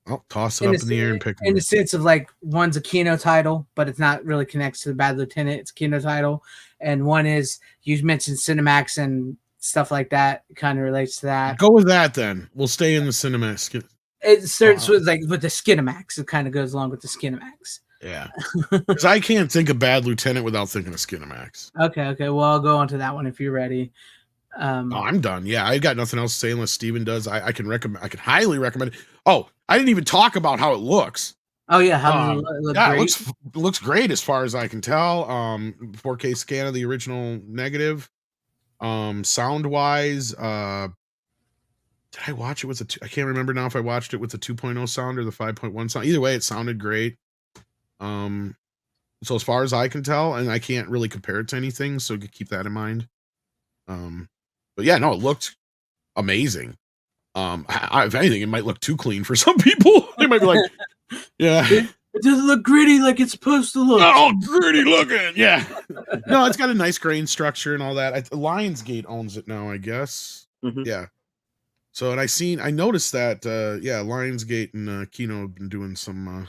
S5: I'll toss it up in the air and pick them.
S3: In the sense of like one's a Kino title, but it's not really connects to the Bad Lieutenant. It's a Kino title, and one is you mentioned Cinemax and stuff like that. Kind of relates to that.
S5: Go with that then. We'll stay in the Cinemax.
S3: It starts with like with the Skinemax. It kind of goes along with the Skinemax.
S5: Yeah, because I can't think of Bad Lieutenant without thinking of Skinemax.
S3: Okay. Well, I'll go on to that one if you're ready.
S5: I'm done. Yeah, I got nothing else to say unless Steven does. I can recommend. I can highly recommend it. Oh, I didn't even talk about how it looks.
S3: Oh yeah, how does it look?
S5: Yeah,
S3: great?
S5: it looks great as far as I can tell. 4K scan of the original negative. Sound wise, did I watch it with I can't remember now if I watched it with the 2.0 sound or the 5.1 sound. Either way, it sounded great. So as far as I can tell, and I can't really compare it to anything, so keep that in mind. But yeah, no, it looked amazing. If anything, it might look too clean for some people. They might be like, yeah,
S3: it doesn't look gritty like it's supposed to look.
S5: Oh, gritty looking. Yeah. No, it's got a nice grain structure and all that. Lionsgate owns it now, I guess.
S6: Mm-hmm.
S5: Yeah. So, and I noticed that, Lionsgate and Kino have been doing some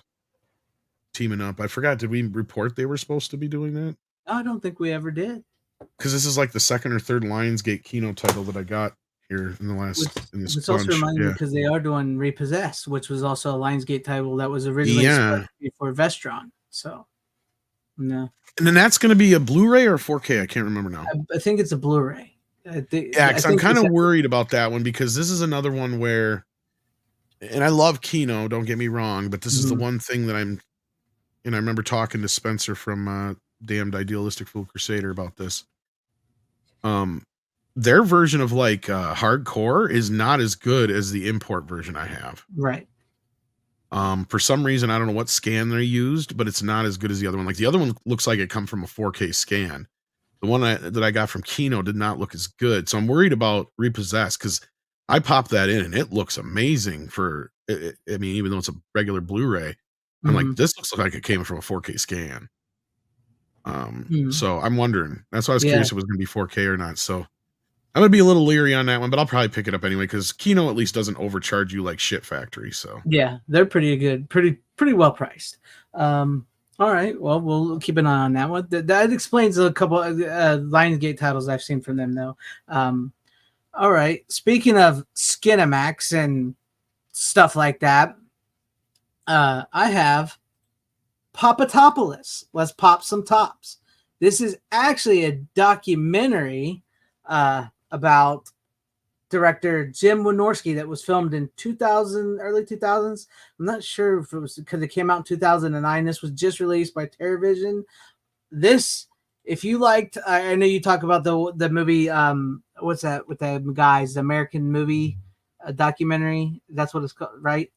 S5: teaming up. I forgot, did we report they were supposed to be doing that?
S3: I don't think we ever did.
S5: Because this is like the second or third Lionsgate Kino title that I got here in the last.
S3: Which also reminds me because they are doing Repossessed, which was also a Lionsgate title that was originally for Vestron. So, no.
S5: And then that's going to be a Blu-ray or 4K? I can't remember now.
S3: I think it's a Blu-ray.
S5: Because I'm kind of worried about that one because this is another one where, and I love Kino, don't get me wrong, but this is the one thing that I remember talking to Spencer from Damned Idealistic Fool Crusader about this. Their version of like hardcore is not as good as the import version I have.
S3: Right.
S5: For some reason, I don't know what scan they used, but it's not as good as the other one. Like the other one looks like it come from a 4K scan. The one that I got from Kino did not look as good. So I'm worried about Repossessed because I popped that in and it looks amazing for, I mean, even though it's a regular Blu-ray, I'm like, this looks like it came from a 4K scan. So I'm wondering. That's why I was curious if it was going to be 4K or not. So I'm going to be a little leery on that one, but I'll probably pick it up anyway because Kino at least doesn't overcharge you like Shit Factory. So
S3: yeah, they're pretty good, pretty well priced. All right, well, we'll keep an eye on that one. That explains a couple Lionsgate titles I've seen from them, though. All right, speaking of Skinemax and stuff like that, I have Popatopolis. Let's pop some tops. This is actually a documentary about director Jim Wynorski that was filmed in early 2000s. I'm not sure if it was because it came out in 2009. This was just released by Terrorvision. This, if you liked, I know you talk about the movie, what's that with the guys, the American movie documentary. That's what it's called, right?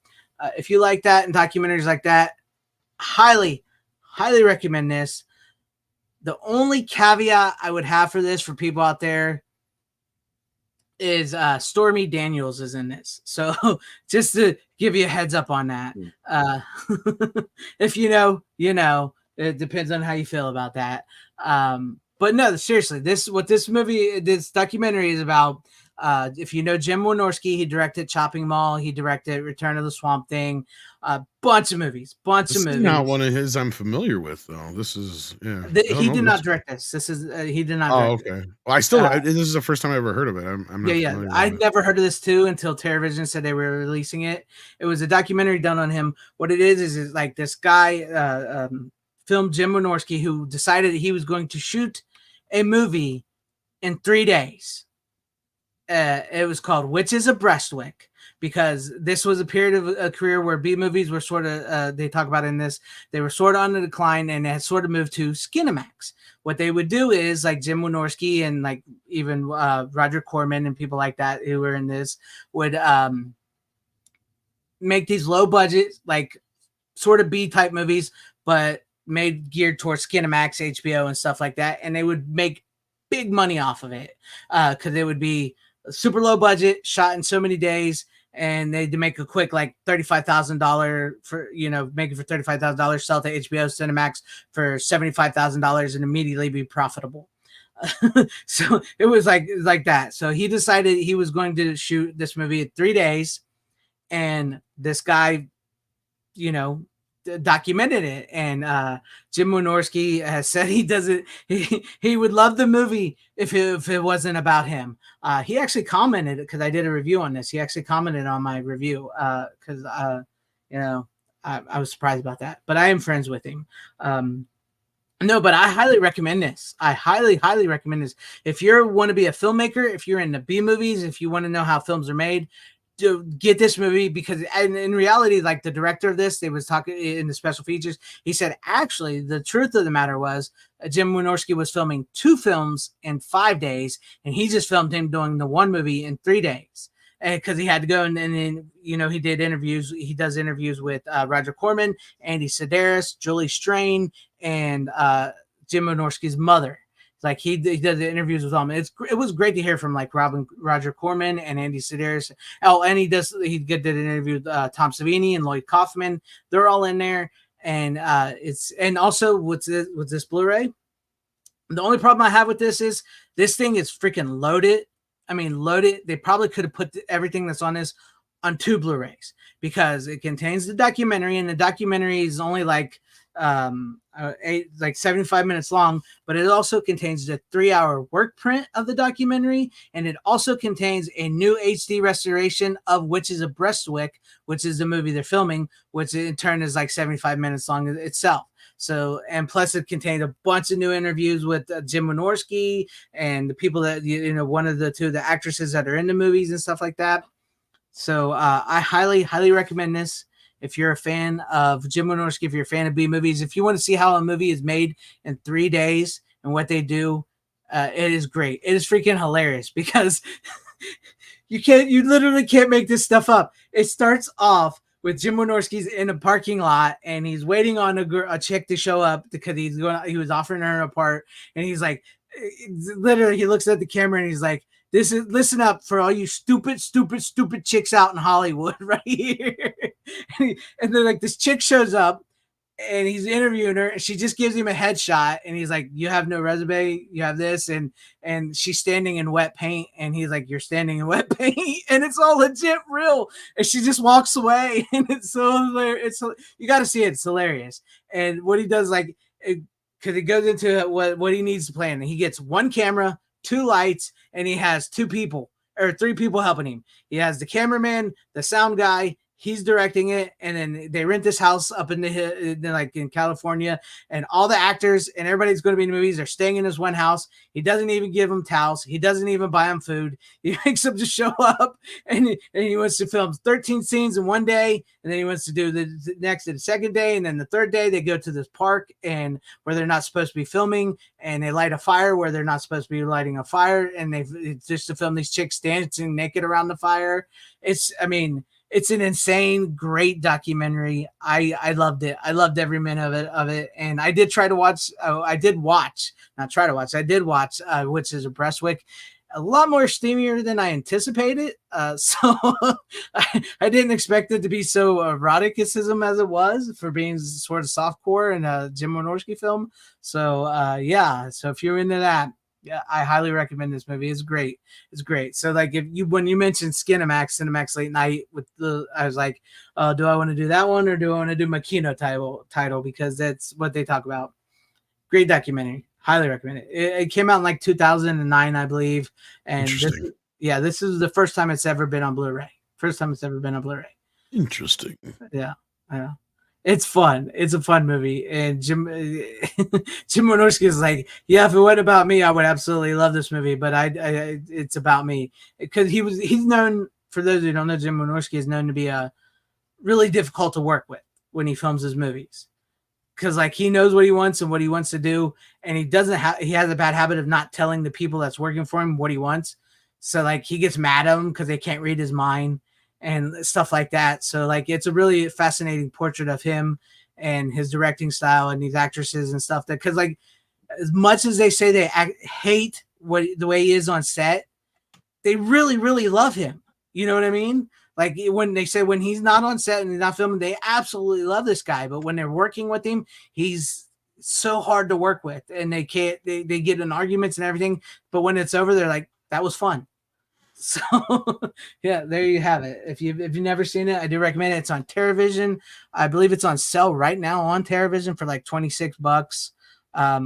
S3: If you like that and documentaries like that, highly recommend this. The only caveat I would have for this for people out there is Stormy Daniels is in this. So just to give you a heads up on that. If you know, you know. It depends on how you feel about that. But no, seriously, this documentary is about If you know Jim Wynorski, he directed Chopping Mall. He directed Return of the Swamp Thing. Bunch of movies.
S5: This is not one of his I'm familiar with, though. This is, yeah. I don't
S3: He
S5: know
S3: did
S5: this
S3: not
S5: one.
S3: direct this. This is he did not
S5: Oh,
S3: direct it.
S5: okay. Well, I still, this is the first time I ever heard of it. I'm not
S3: Yeah.
S5: familiar with
S3: I'd
S5: it.
S3: never heard of this too until Terrorvision said they were releasing it. It was a documentary done on him. What it is like this guy filmed Jim Wynorski, who decided he was going to shoot a movie in 3 days. It was called Witches of Brestwick, because this was a period of a career where B movies were sort of, they talk about in this, they were sort of on the decline, and it had sort of moved to Skinamax. What they would do is, like Jim Wynorski and like even Roger Corman and people like that who were in this would make these low budget, like sort of B type movies, but made geared towards Skinamax, HBO, and stuff like that. And they would make big money off of it because it would be super low budget, shot in so many days, and they'd make a quick like $35,000 for, make it for $35,000, sell it to HBO Cinemax for $75,000 and immediately be profitable. So it was like that. So he decided he was going to shoot this movie in 3 days, and this guy, documented it. And Jim Wynorski has said he doesn't. He would love the movie if it wasn't about him. He actually commented, because I did a review on this. He actually commented on my review because I was surprised about that. But I am friends with him. No, but I highly recommend this. I highly, highly recommend this. If you want to be a filmmaker, if you're into B movies, if you want to know how films are made, to get this movie, because in reality, like the director of this, they was talking in the special features. He said, actually, the truth of the matter was Jim Wynorski was filming 2 films in 5 days, and he just filmed him doing the one movie in 3 days. Because he had to go and then he did interviews. He does interviews with Roger Corman, Andy Sedaris, Julie Strain, and Jim Wynorski's mother. Like he does the interviews with them. It was great to hear from like Roger Corman and Andy Sedaris. Oh, and he did an interview with Tom Savini and Lloyd Kaufman. They're all in there, and and also with this Blu-ray. The only problem I have with this is this thing is freaking loaded. I mean, loaded. They probably could have put everything that's on this on 2 Blu-rays, because it contains the documentary, and the documentary is only like 75 minutes long, but it also contains the 3-hour work print of the documentary, and it also contains a new HD restoration of Witches of Brestwick, which is the movie they're filming, which in turn is like 75 minutes long itself. So, and plus it contained a bunch of new interviews with Jim Wynorski and the people that, one of the 2 the actresses that are in the movies and stuff like that. So I highly, highly recommend this. If you're a fan of Jim Wynorski, if you're a fan of B movies, if you want to see how a movie is made in 3 days and what they do, it is great. It is freaking hilarious, because you literally can't make this stuff up. It starts off with Jim Wynorski's in a parking lot, and he's waiting on a chick to show up because he was offering her an apart, and he's like, literally, he looks at the camera and he's like, listen up for all you stupid chicks out in Hollywood right here. And then like this chick shows up, and he's interviewing her, and she just gives him a headshot, and he's like, you have no resume, you have this, and she's standing in wet paint, and he's like, you're standing in wet paint, and it's all legit real, and she just walks away, and it's so you got to see it. It's hilarious. And what he does, like, because he goes into what he needs to plan, and he gets 1 camera, 2 lights, and he has 2 people or 3 people helping him. He has the cameraman, the sound guy, he's directing it, and then they rent this house up in in California, and all the actors and everybody's going to be in the movies are staying in this one house. He doesn't even give them towels. He doesn't even buy them food. He makes them just show up, and he wants to film 13 scenes in 1 day, and then he wants to do the second day, and then the third day they go to this park and where they're not supposed to be filming, and they light a fire where they're not supposed to be lighting a fire, and it's just to film these chicks dancing naked around the fire. It's an insane, great documentary. I loved it. I loved every minute of it. And I did watch Witches of Brestwick. A lot more steamier than I anticipated. So I didn't expect it to be so eroticism as it was, for being sort of softcore in a Jim Wynorski film. So yeah. So if you're into that, Yeah, I highly recommend this movie. It's great. It's great. So like when you mentioned Cinemax Late Night I was like, do I want to do that one or do I want to do my Kino title because that's what they talk about. Great documentary. Highly recommend it. It came out in like 2009, I believe. And this is the first time it's ever been on Blu-ray. First time it's ever been on Blu-ray.
S5: Interesting.
S3: Yeah. It's fun. It's a fun movie. And Jim Wynorski is like, yeah, if it wasn't about me, I would absolutely love this movie. But it's about me because he's known, for those who don't know, Jim Wynorski is known to be really difficult to work with when he films his movies. Because like he knows what he wants and what he wants to do, and he has a bad habit of not telling the people that's working for him what he wants. So like he gets mad at them because they can't read his mind and stuff like that. So like it's a really fascinating portrait of him and his directing style and these actresses and stuff. That because like as much as they say they hate the way he is on set, they really really love him. You know what I mean? Like when they say when he's not on set and he's not filming, they absolutely love this guy. But when they're working with him, he's so hard to work with, and they can't. They get in arguments and everything. But when it's over, they're like, "That was fun." So yeah, there you have it. If you've never seen it, I do recommend it. It's on TerraVision. I believe it's on sale right now on TerraVision for like $26. I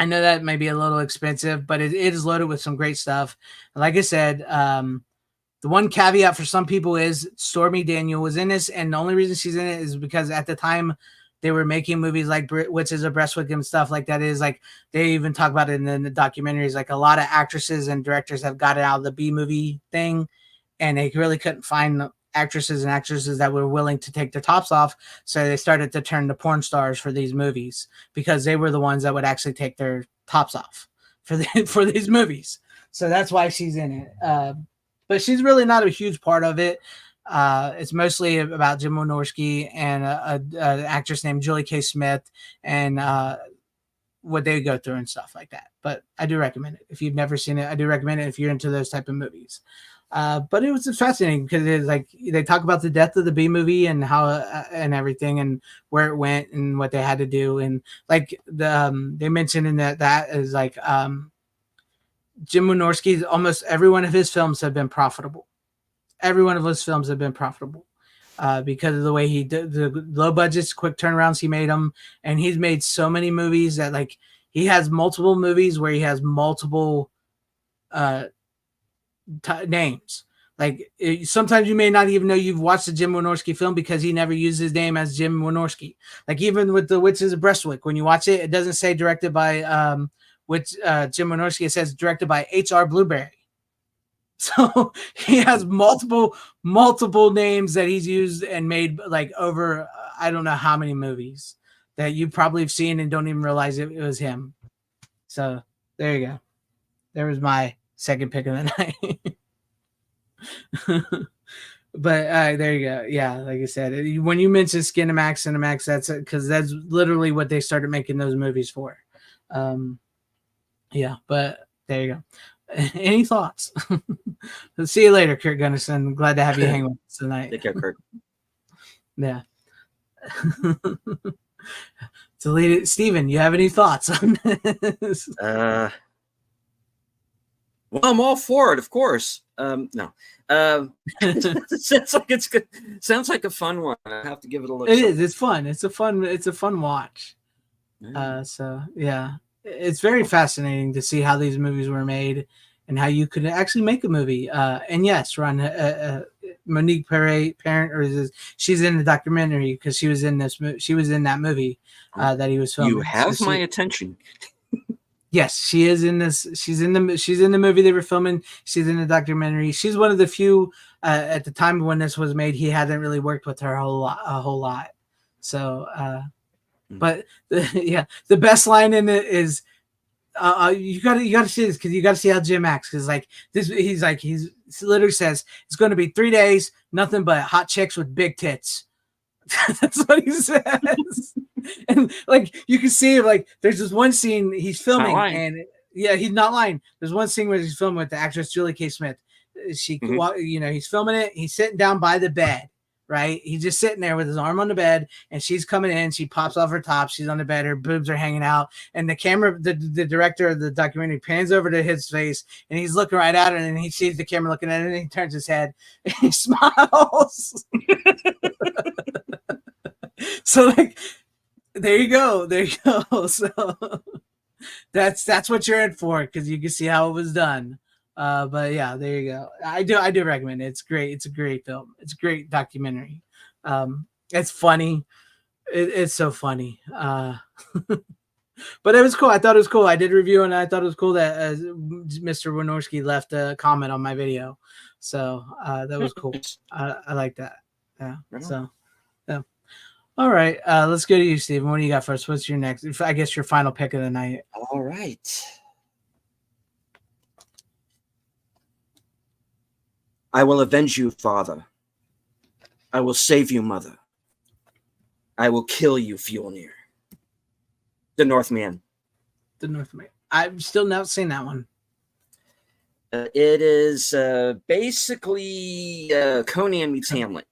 S3: know that may be a little expensive, but it is loaded with some great stuff. Like I said, the one caveat for some people is Stormy Daniel was in this, and the only reason she's in it is because at the time they were making movies like Witches of Breastwick and stuff like that. Is like they even talk about it in the documentaries. Like a lot of actresses and directors have gotten out of the B movie thing, and they really couldn't find actresses and actresses that were willing to take their tops off. So they started to turn to porn stars for these movies because they were the ones that would actually take their tops off for these movies. So that's why she's in it. But she's really not a huge part of it. It's mostly about Jim Wynorski and an actress named Julie K. Smith and what they go through and stuff like that. But I do recommend it. If you've never seen it, I do recommend it if you're into those type of movies. But it was fascinating because it's like they talk about the death of the B movie and how and everything and where it went and what they had to do. And like they mentioned in that is like Jim Wynorski, almost every one of his films have been profitable. Every one of his films have been profitable because of the way he did the low budgets, quick turnarounds he made them. And he's made so many movies that like he has multiple movies where he has multiple names. Like sometimes you may not even know you've watched a Jim Wynorski film because he never used his name as Jim Wynorski. Like even with the Witches of Breastwick, when you watch it, it doesn't say directed by Jim Wynorski. It says directed by H.R. Blueberry. So he has multiple names that he's used and made like over I don't know how many movies that you probably have seen and don't even realize it was him. So there you go. There was my second pick of the night. But there you go. Yeah, like I said, when you mentioned Cinemax, that's because that's literally what they started making those movies for. Yeah, but there you go. Any thoughts? See you later, Kurt Gunnarsson. Glad to have you hang with us tonight.
S6: Take care, Kurt.
S3: Yeah. Steven, you have any thoughts on this?
S6: Well, I'm all for it, of course. No. Sounds like it's good. Sounds like a fun one. I have to give it a look.
S3: It is. It's fun. It's a fun watch. So yeah. It's very fascinating to see how these movies were made and how you could actually make a movie. And yes, Ron, Monique Parent, she's in the documentary because she was in this. She was in that movie that he was filming.
S6: You have my attention.
S3: Yes, she is in this. She's in the movie they were filming. She's in the documentary. She's one of the few at the time when this was made. He hadn't really worked with her a whole lot. So. But the best line in it is you gotta see this because you gotta see how Jim acts because like this he literally says it's going to be 3 days, nothing but hot chicks with big tits. That's what he says. And like you can see like there's this one scene he's filming and yeah, he's not lying. There's one scene where he's filming with the actress Julie K. Smith. He's filming it. He's sitting down by the bed, right? He's just sitting there with his arm on the bed, and she's coming in. She pops off her top. She's on the bed. Her boobs are hanging out. And the camera, the director of the documentary pans over to his face, and he's looking right at her, and he sees the camera looking at him, and he turns his head, and he smiles. So, like, there you go. There you go. So that's what you're in for, because you can see how it was done. But yeah, there you go. I do recommend it. It's great. It's a great film. It's a great documentary. It's funny. It's so funny. But it was cool. I thought it was cool. I did review, and I thought it was cool that Mr. Wynorski left a comment on my video. So that was cool. I like that. Yeah. So yeah. All right. Let's go to you, Steven. What do you got first? What's your next? I guess your final pick of the night.
S6: All right. I will avenge you, father. I will save you, mother. I will kill you, Fjolnir. The Northman.
S3: The Northman. I've still not seen that one.
S6: It is basically Conan meets Hamlet.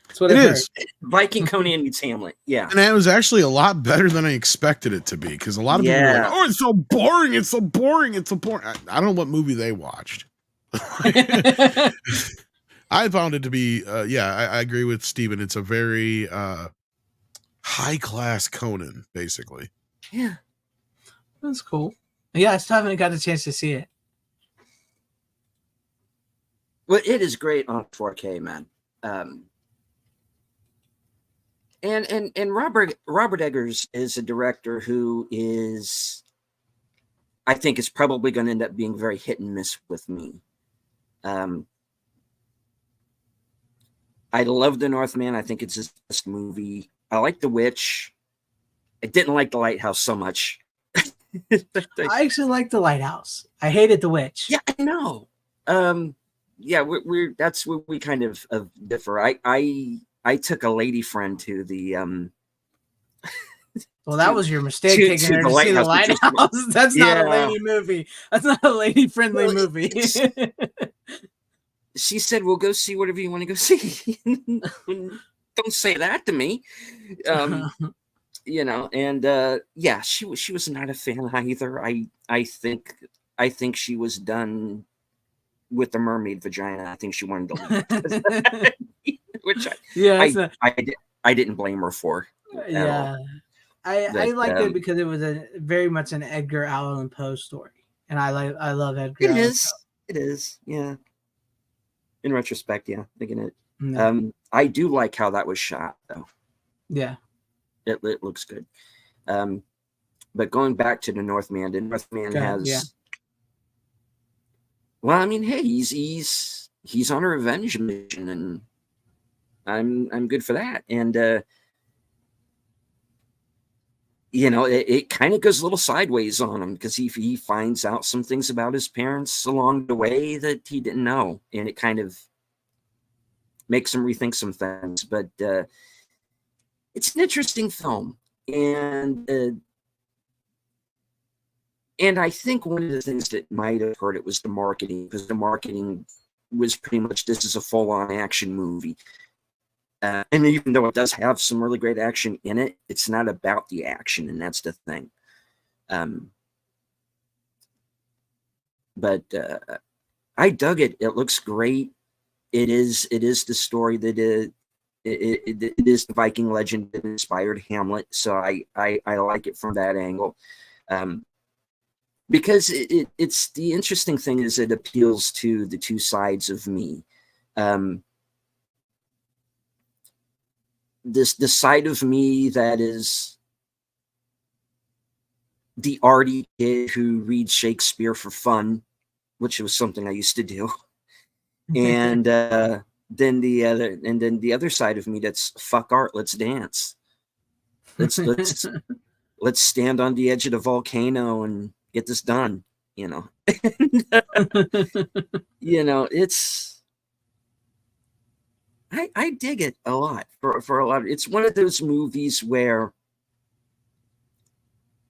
S3: That's what
S5: It
S3: I heard.
S5: is.
S6: Viking Conan meets Hamlet. Yeah.
S5: And it was actually a lot better than I expected it to be, because a lot of people were like, oh, it's so boring. It's so boring. It's so boring. I don't know what movie they watched. I found it to be, I agree with Steven. It's a very high-class Conan, basically.
S6: Yeah.
S3: That's cool. Yeah, I still haven't got a chance to see it.
S6: Well, it is great on 4K, man. And Robert Eggers is a director who is, I think, is probably going to end up being very hit and miss with me. I love The Northman. I think it's his best movie. I like The Witch. I didn't like The Lighthouse so much.
S3: I actually like The Lighthouse. I hated The Witch.
S6: Yeah, I know. Yeah, we're that's where we kind of differ. I took a lady friend to the
S3: Well, that was your mistake,
S6: to
S3: taking her to see The Lighthouse. That's not a lady movie. That's not a lady-friendly movie.
S6: She said, "We'll go see whatever you want to go see." Don't say that to me. You know, and yeah, she was not a fan either. I think she was done with the mermaid vagina. I think she wanted to leave. Which I didn't blame her for.
S3: Yeah. I liked it because it was very much an Edgar Allan Poe story, and I love Edgar.
S6: It is, yeah. In retrospect, yeah, thinking it.
S3: No.
S6: I do like how that was shot, though.
S3: Yeah,
S6: it looks good. But going back to the Northman has.
S3: Yeah.
S6: Well, I mean, hey, he's on a revenge mission, and I'm good for that. And you know, it kind of goes a little sideways on him, because he finds out some things about his parents along the way that he didn't know, and it kind of makes him rethink some things. But it's an interesting film, and I think one of the things that might have hurt it was the marketing, because the marketing was pretty much, this is a full-on action movie. And even though it does have some really great action in it, it's not about the action, and that's the thing. But I dug it. It looks great. It is the story that it is the Viking legend that inspired Hamlet. So I like it from that angle. Because it's the interesting thing is it appeals to the two sides of me. The side of me that is the arty kid who reads Shakespeare for fun, which was something I used to do, and then the other side of me that's fuck art, let's dance, let's stand on the edge of the volcano and get this done, you know. You know, it's. I dig it a lot for a lot. It's one of those movies where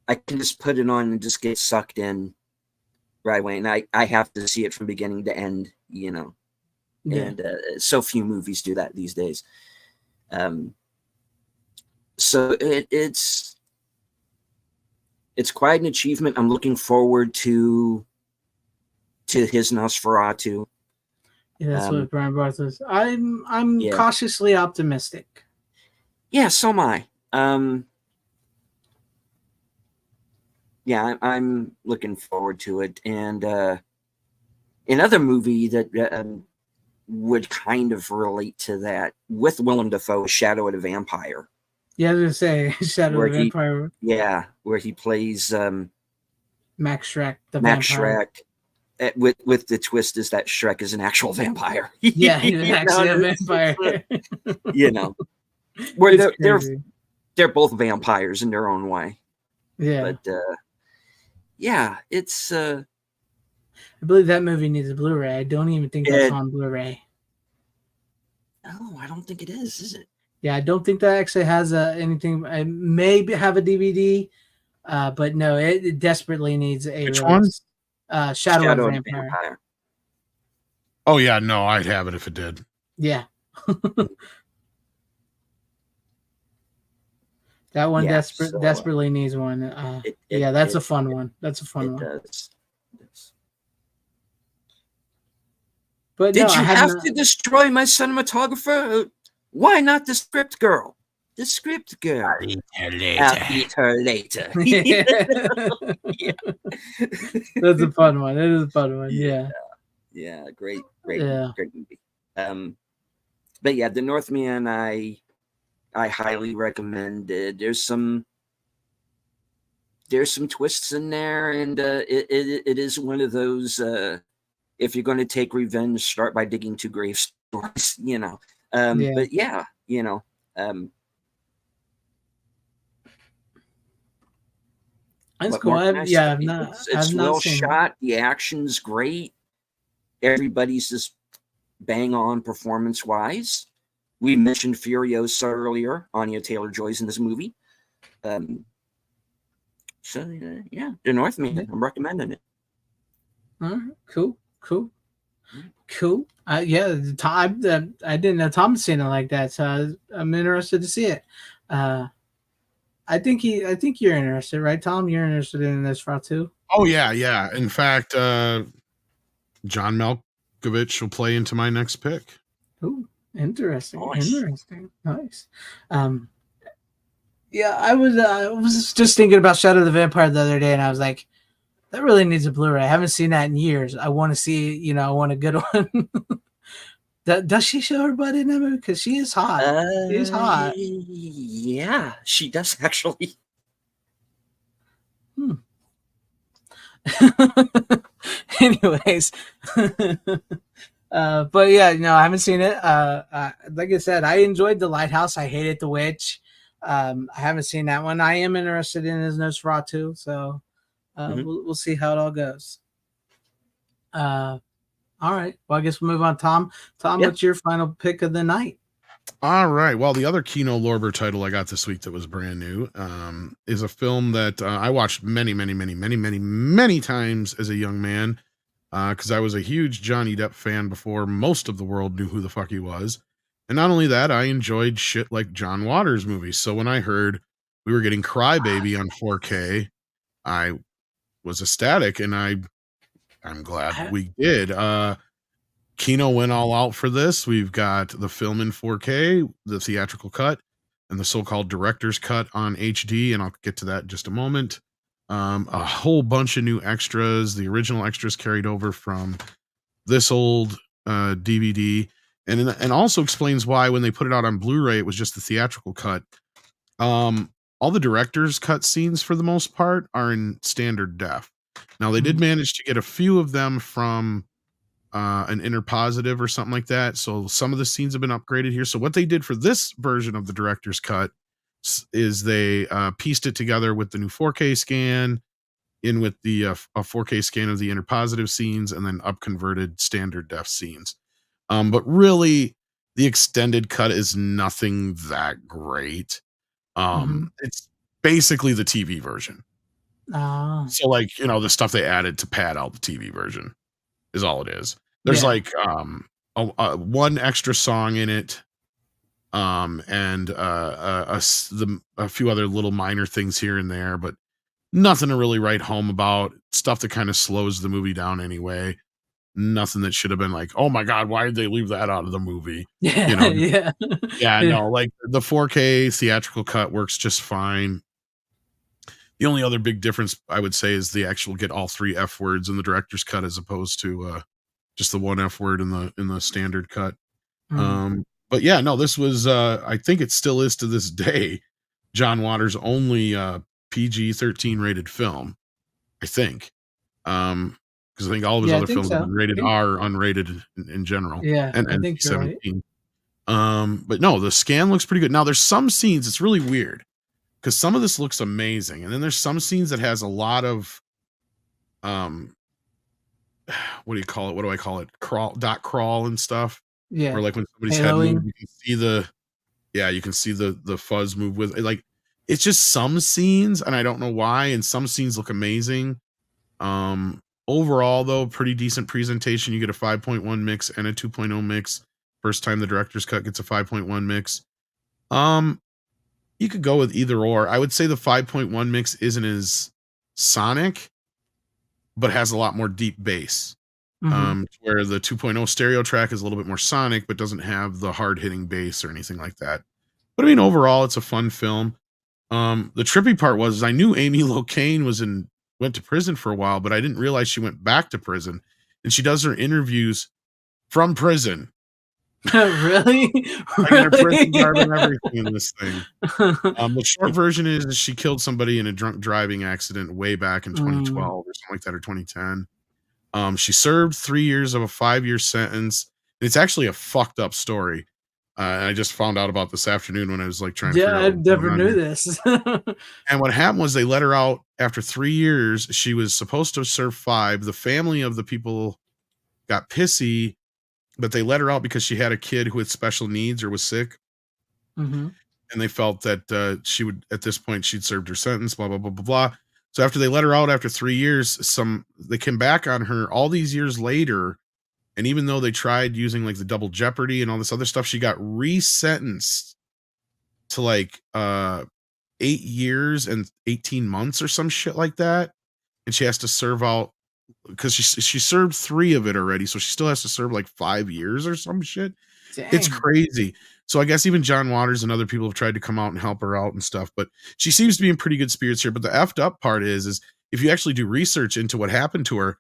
S6: I can just put it on and just get sucked in right away. And I have to see it from beginning to end, you know.
S3: Yeah.
S6: and so few movies do that these days. So it's quite an achievement. I'm looking forward to his Nosferatu.
S3: Yeah, that's what Brian Barth is. I'm
S6: Yeah.
S3: cautiously optimistic.
S6: Yeah, so am I. Yeah, I'm looking forward to it. And another movie that would kind of relate to that with Willem Dafoe is Shadow of the Vampire.
S3: Yeah, I was gonna say Shadow of the Vampire.
S6: Yeah, where he plays
S3: Max Shrek, the
S6: Max
S3: vampire.
S6: Shrek. With the twist is that Shrek is an actual vampire.
S3: Yeah, he's actually a vampire.
S6: You know, where they're both vampires in their own way.
S3: Yeah,
S6: but yeah, it's.
S3: I believe that movie needs a Blu-ray. I don't even think that's on Blu-ray.
S6: No, I don't think it is it?
S3: Yeah, I don't think that actually has anything. I may have a DVD, but no, it desperately needs a
S5: Which
S3: release.
S5: one?
S3: Shadow of the Vampire.
S5: Oh yeah, no, I'd have it if it did.
S3: Yeah. That one desperately needs one. That's a fun one. That's a fun one.
S6: It does.
S3: But
S6: did you have to destroy my cinematographer? Why not the script girl? The script girl. I'll eat her later.
S3: Yeah. That's a fun one. It is a fun one. Yeah.
S6: Yeah. Great movie. But yeah, The Northman, I highly recommend it. There's some twists in there, and it is one of those. If you're going to take revenge, start by digging 2 grave stories. But yeah,
S3: that's cool.
S6: It's well shot. The action's great. Everybody's just bang on performance wise. We mentioned Furiosa earlier. Anya Taylor-Joy's in this movie. The Northman. Yeah. I'm recommending it.
S3: All right, cool. I didn't know Tom had seen it like that, so I'm interested to see it. I think you're interested, right, Tom? You're interested in this route too?
S5: Oh yeah. In fact, John Malkovich will play into my next pick.
S3: Ooh, interesting. Nice. Yeah, I was just thinking about Shadow of the Vampire the other day, and I was like, that really needs a Blu-ray. I haven't seen that in years. I want to see, I want a good one. Does she show her butt in that movie? Because she is hot. She is hot.
S6: Yeah, she does actually.
S3: Anyways, but yeah, no, I haven't seen it. Like I said, I enjoyed The Lighthouse. I hated The Witch. I haven't seen that one. I am interested in his Nosferatu, so we'll see how it all goes. All right. Well, I guess we'll move on. Tom, what's your final pick of the night?
S5: All right. Well, the other Kino Lorber title I got this week that was brand new is a film that I watched many times as a young man because I was a huge Johnny Depp fan before most of the world knew who the fuck he was. And not only that, I enjoyed shit like John Waters movies. So when I heard we were getting Crybaby on 4K, I was ecstatic, and I'm glad we did. Kino went all out for this. We've got the film in 4K, the theatrical cut, and the so-called director's cut on HD, and I'll get to that in just a moment. A whole bunch of new extras. The original extras carried over from this old DVD, and also explains why when they put it out on Blu-ray, it was just the theatrical cut. All the director's cut scenes, for the most part, are in standard def. Now, they did manage to get a few of them from an interpositive or something like that. So some of the scenes have been upgraded here. So what they did for this version of the director's cut is they pieced it together with the new 4K scan, in with the a 4K scan of the interpositive scenes, and then upconverted standard def scenes. But really, the extended cut is nothing that great. It's basically the TV version. So like, the stuff they added to pad out the TV version is all it is. There's like a one extra song in it, and a few other little minor things here and there, but nothing to really write home about. Stuff that kind of slows the movie down anyway. Nothing that should have been like, oh my god, why did they leave that out of the movie?
S3: Yeah,
S5: You know,
S3: yeah,
S5: yeah, no, like the 4K theatrical cut works just fine. The only other big difference I would say is the actual get all 3 F words in the director's cut as opposed to just the one F word in the standard cut. But yeah, no, this was I think it still is to this day John Waters' only PG-13 rated film, I think. Because I think all of his
S3: Yeah, I
S5: other
S3: think
S5: films have
S3: so.
S5: been rated R, unrated in general,
S3: Yeah,
S5: and
S3: I think you're right.
S5: NC-17. But no, the scan looks pretty good. Now there's some scenes, it's really weird because some of this looks amazing, and then there's some scenes that has a lot of what do you call it? What do I call it? Crawl and stuff. Where
S3: Yeah,
S5: like when somebody's head moves,
S3: haloing.
S5: you can see you can see the fuzz move with it. Like it's just some scenes, and I don't know why, and some scenes look amazing. Overall though, pretty decent presentation. You get a 5.1 mix and a 2.0 mix. First time the director's cut gets a 5.1 mix. You could go with either or. I would say the 5.1 mix isn't as sonic, but has a lot more deep bass. Where the 2.0 stereo track is a little bit more sonic, but doesn't have the hard hitting bass or anything like that. But I mean, overall, it's a fun film. The trippy part was I knew Amy Locane went to prison for a while, but I didn't realize she went back to prison, and she does her interviews from prison.
S3: Really?
S5: Like in her prison garb and
S3: Really?
S5: everything in this thing. The short version is she killed somebody in a drunk driving accident way back in 2012 or something like that, or 2010. She served 3 years of a 5-year sentence. It's actually a fucked up story. I just found out about this afternoon when I was like trying to figure
S3: Yeah,
S5: out
S3: I
S5: what's
S3: never
S5: going on
S3: knew
S5: here.
S3: this.
S5: And what happened was they let her out after 3 years. She was supposed to serve 5. The family of the people got pissy, but they let her out because she had a kid who had special needs or was sick.
S3: Mhm.
S5: And they felt that she would, at this point, she'd served her sentence, blah, blah, blah, blah, blah. So after they let her out after 3 years, they came back on her all these years later. And even though they tried using like the double jeopardy and all this other stuff, she got resentenced to like 8 years and 18 months or some shit like that. And she has to serve out because she served 3 of it already. So she still has to serve like 5 years or some shit. It's
S3: Dang.
S5: crazy. So I guess even John Waters and other people have tried to come out and help her out and stuff, but she seems to be in pretty good spirits here. But the effed up part is if you actually do research into what happened to her,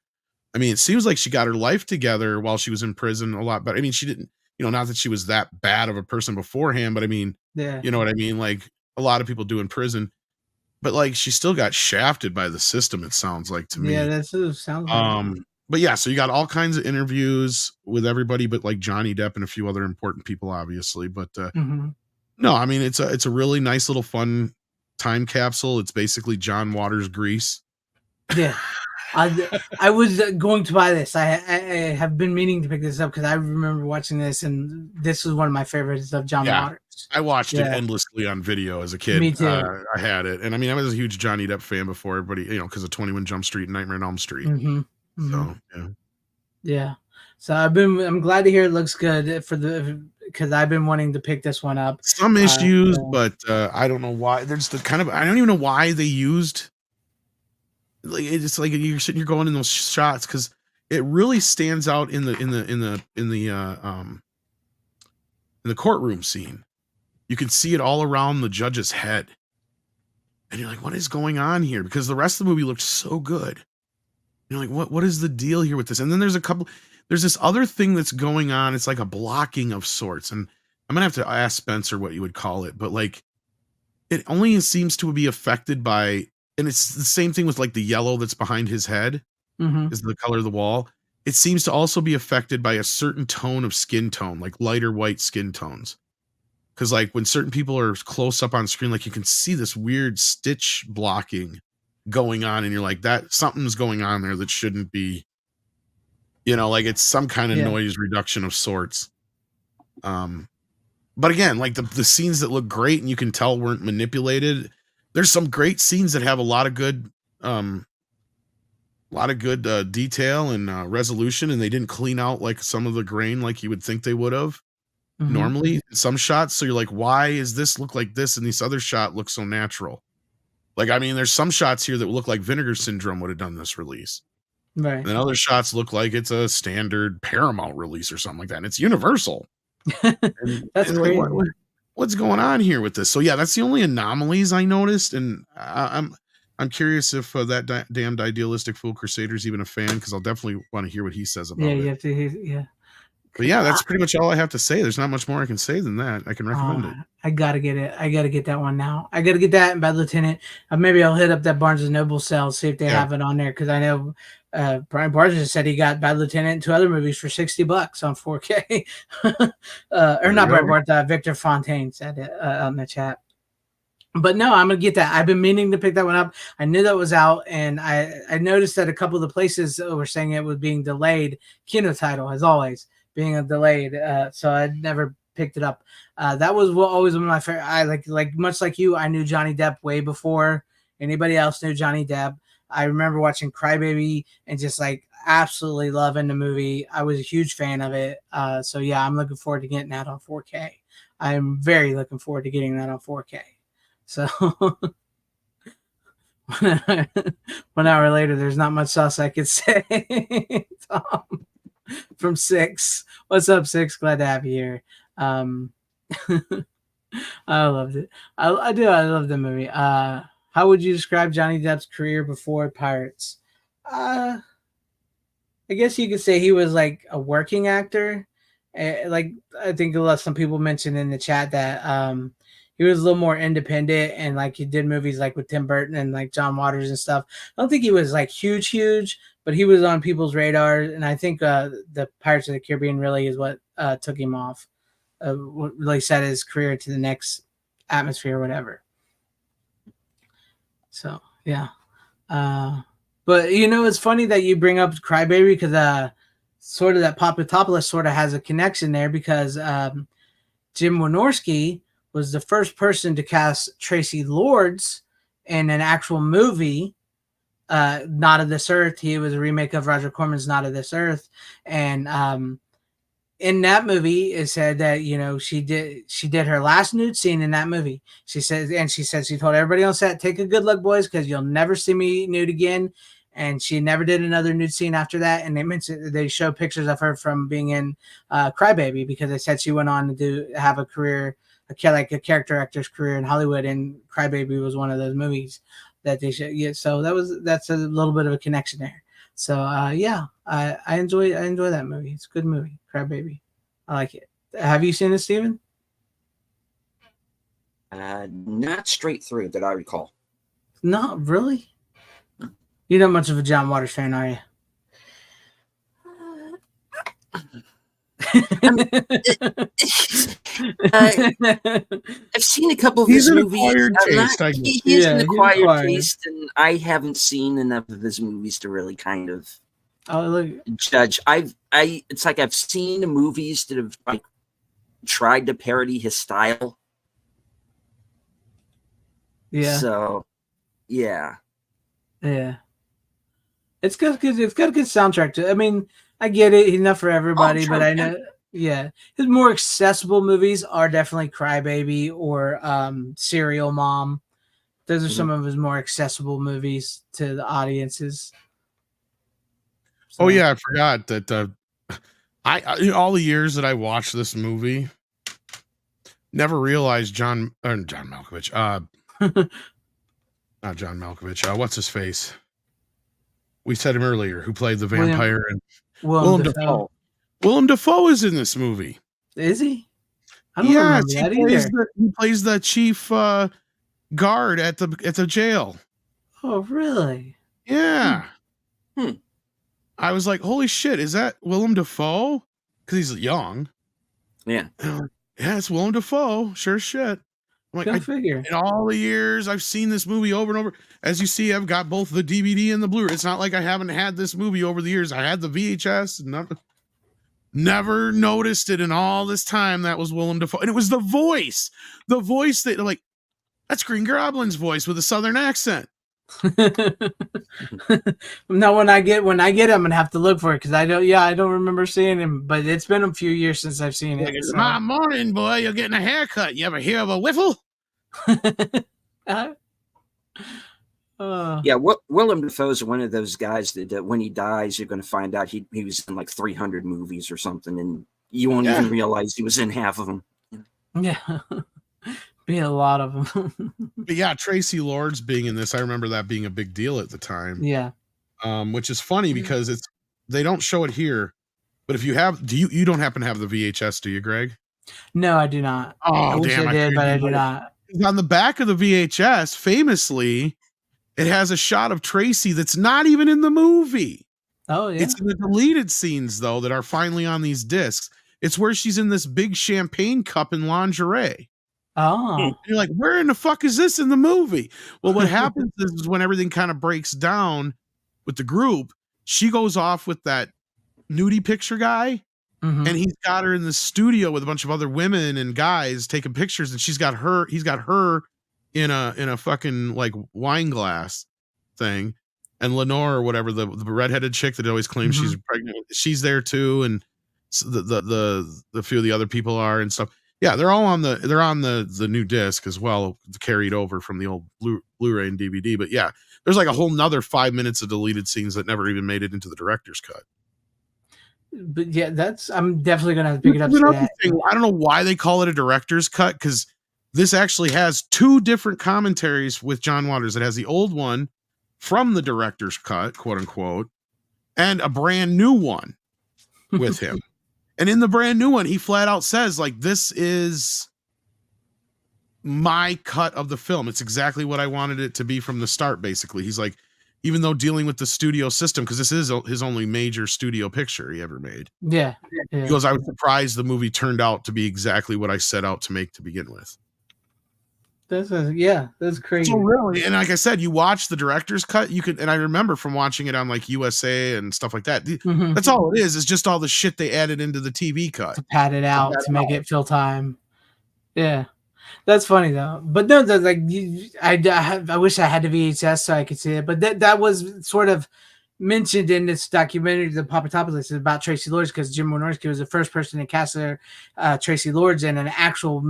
S5: I mean, it seems like she got her life together while she was in prison a lot better. I mean, she didn't, not that she was that bad of a person beforehand, but I mean,
S3: Yeah.
S5: you know what I mean? Like a lot of people do in prison, but like she still got shafted by the system, it sounds like to
S3: Yeah,
S5: me.
S3: that's what it sounds like.
S5: But yeah, so you got all kinds of interviews with everybody, but like Johnny Depp and a few other important people, obviously. But
S3: Mhm.
S5: no, I mean it's a really nice little fun time capsule. It's basically John Waters Grease.
S3: Yeah. I was going to buy this. I have been meaning to pick this up because I remember watching this, and this was one of my favorites of John
S5: Yeah,
S3: Waters.
S5: I watched it
S3: Yeah.
S5: endlessly on video as a kid.
S3: Me too.
S5: I had it, and I mean I was a huge Johnny Depp fan before everybody, because of 21 Jump Street and Nightmare on Elm Street.
S3: Mhm. Mhm.
S5: So yeah.
S3: Yeah. So I'm glad to hear it looks good because I've been wanting to pick this one up.
S5: Some issues,
S3: Yeah.
S5: but I don't know why. There's the kind of I don't even know why they used. Like it's like you're going in those shots because it really stands out in the courtroom scene. You can see it all around the judge's head, and you're like, "What is going on here?" Because the rest of the movie looked so good. You're like, "What is the deal here with this?" And then there's this other thing that's going on. It's like a blocking of sorts, and I'm gonna have to ask Spencer what you would call it, but like it only seems to be affected by. And it's the same thing with like the yellow that's behind his head
S3: Mhm.
S5: is the color of the wall. It seems to also be affected by a certain tone of skin tone, like lighter white skin tones. Cause like when certain people are close up on screen, like you can see this weird stitch blocking going on. And you're like, that something's going on there that shouldn't be, like it's some kind of
S3: Yeah.
S5: noise reduction of sorts. But again, like the scenes that look great and you can tell weren't manipulated. There's some great scenes that have a lot of good A lot of good detail and resolution, and they didn't clean out like some of the grain like you would think they would have normally in some shots. So you're like, why is this look like this and this other shot looks so natural? Like, I mean, there's some shots here that look like Vinegar Syndrome would have done this release.
S3: Right.
S5: And then other shots look like it's a standard Paramount release or something like that. And it's Universal.
S3: That's
S5: like,
S3: crazy.
S5: what's going on here with this? So yeah, that's the only anomalies I noticed. And I'm curious if that damned idealistic fool Crusader is even a fan, because I'll definitely want to hear what he says about
S3: Yeah,
S5: it.
S3: you have to. Yeah.
S5: But yeah, that's pretty much all I have to say. There's not much more I can say than that. I can recommend it.
S3: I gotta get it. I gotta get that one now. I gotta get that and Bad Lieutenant. Maybe I'll hit up that Barnes and Noble sale, see if they have it on there, because I know Brian Barnes just said he got Bad Lieutenant and 2 other movies for $60 on 4K. Or not Brian Barnes, Victor Fontaine said it on the chat. But no, I'm gonna get that. I've been meaning to pick that one up. I knew that was out, and I noticed that a couple of the places were saying it was being delayed. Kino title, as always, being delayed. So I never picked it up. That was always one of my favorite. I like much like you. I knew Johnny Depp way before anybody else knew Johnny Depp. I remember watching Crybaby and just like absolutely loving the movie. I was a huge fan of it. So yeah, I'm looking forward to getting that on 4K. I'm very looking forward to getting that on 4K. So 1 hour later, there's not much else I could say. Tom from 6. What's up, 6? Glad to have you here. I loved it. I do. I love the movie. How would you describe Johnny Depp's career before Pirates? I guess you could say he was like a working actor. Like I think some people mentioned in the chat that he was a little more independent, and like he did movies like with Tim Burton and like John Waters and stuff. I don't think he was like huge, but he was on people's radar. And I think the Pirates of the Caribbean really is what took him off, what really set his career to the next atmosphere or whatever. So yeah. But you know, it's funny that you bring up Crybaby, because sort of that Papadopoulos sort of has a connection there, because Jim Wynorski was the first person to cast Tracy Lords in an actual movie, Not of This Earth. He was a remake of Roger Corman's Not of This Earth. And in that movie, it said that, you know, she did her last nude scene in that movie. She said she told everybody on set, take a good look, boys, because you'll never see me nude again. And she never did another nude scene after that. And they show pictures of her from being in Crybaby, because they said she went on to have a career, like a character actor's career in Hollywood, and Crybaby was one of those movies that they should. Yeah, so that's a little bit of a connection there. So yeah, I enjoy that movie. It's a good movie, Crybaby. I like it. Have you seen it, Steven?
S6: Not straight through that I recall.
S3: Not really. You're not much of a John Waters fan, are you?
S6: I've seen a couple of his movies. He's an acquired taste, and I haven't seen enough of his movies to really kind of judge. It's like I've seen the movies that have like tried to parody his style.
S3: Yeah.
S6: So, yeah.
S3: Yeah. It's good because it's got a good soundtrack too. I mean, I get it; he's not for everybody, but I know, yeah, his more accessible movies are definitely Crybaby or Serial Mom. Those are some of his more accessible movies to the audiences.
S5: So. Oh yeah, I forgot that. I all the years that I watched this movie, never realized John Malkovich. Not John Malkovich. What's his face? We said him earlier, who played the vampire, and Willem Dafoe. Willem Dafoe is in this movie.
S3: Is he? I don't remember that either.
S5: He plays the chief guard at the jail.
S3: Oh, really?
S5: Yeah. I was like, holy shit, is that Willem Dafoe? Because he's young.
S6: Yeah.
S5: Yeah, it's Willem Dafoe. Sure as shit. I'm like,
S3: I figure.
S5: In all the years I've seen this movie over and over. As you see, I've got both the DVD and the Blu-ray. It's not like I haven't had this movie over the years. I had the VHS. Never noticed it in all this time. That was Willem Dafoe. And it was the voice that, like, that's Green Goblin's voice with a Southern accent.
S3: No, when I get it, I'm gonna have to look for it because I don't remember seeing him, but it's been a few years since I've seen it. So.
S5: My morning, boy, you're getting a haircut. You ever hear of a whiffle?
S6: Yeah, Willem Dafoe's one of those guys that when he dies, you're going to find out he was in like 300 movies or something, and you won't even realize he was in half of them.
S3: Yeah, be a lot of them.
S5: But yeah, Tracy Lords being in this, I remember that being a big deal at the time.
S3: Yeah,
S5: which is funny because they don't show it here. But if you have, you don't happen to have the VHS, do you, Greg?
S3: no, I do not.
S5: Oh,
S3: I wish
S5: damn,
S3: I did, but I do not.
S5: On the back of the VHS, famously, it has a shot of Tracy that's not even in the movie.
S3: Oh, yeah.
S5: It's in the deleted scenes, though, that are finally on these discs. It's where she's in this big champagne cup in lingerie.
S3: Oh.
S5: And you're like, where in the fuck is this in the movie? Well, what happens is when everything kind of breaks down with the group, she goes off with that nudie picture guy, and he's got her in the studio with a bunch of other women and guys taking pictures, and he's got her in a fucking like wine glass thing, and Lenore or whatever, the redheaded chick that always claims she's pregnant, she's there too, and the few of the other people are and stuff. Yeah, they're on the new disc as well, carried over from the old Blu-ray and DVD. But yeah, there's like a whole nother 5 minutes of deleted scenes that never even made it into the director's cut.
S3: But yeah, I'm definitely gonna have to pick it up.
S5: I don't know why they call it a director's cut, because this actually has two different commentaries with John Waters. It has the old one from the director's cut, quote unquote, and a brand new one with him. And in the brand new one, he flat out says, like, this is my cut of the film. It's exactly what I wanted it to be from the start, basically. He's like, even though dealing with the studio system, because this is his only major studio picture he ever made.
S3: Yeah.
S5: He goes, I was surprised the movie turned out to be exactly what I set out to make to begin with.
S3: That's crazy.
S5: So really, and like I said, you watch the director's cut, you could, and I remember from watching it on like USA and stuff like that. That's all it is just all the shit they added into the TV cut
S3: to pad it out to make it fill time. Yeah, that's funny though. But no, like I wish I had the VHS so I could see it. But that was sort of mentioned in this documentary, the Papadopoulos, about Tracy Lords, because Jim Wynorski was the first person to cast Tracy Lords in an actual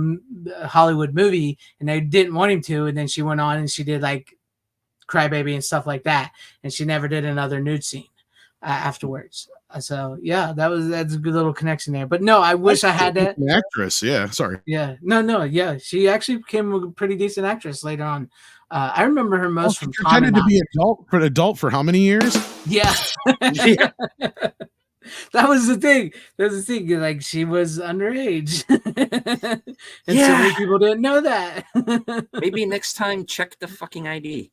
S3: Hollywood movie, and they didn't want him to. And then she went on and she did like Crybaby and stuff like that, and she never did another nude scene afterwards. So yeah, that's a good little connection there. But no, I wish I had that.
S5: An actress, yeah. Sorry.
S3: Yeah, no, yeah. She actually became a pretty decent actress later on. I remember her most from
S5: pretended to be adult for how many years?
S3: Yeah. Yeah. That was the thing. That's the thing. Like, she was underage, and so many people didn't know that.
S6: Maybe next time check the fucking ID.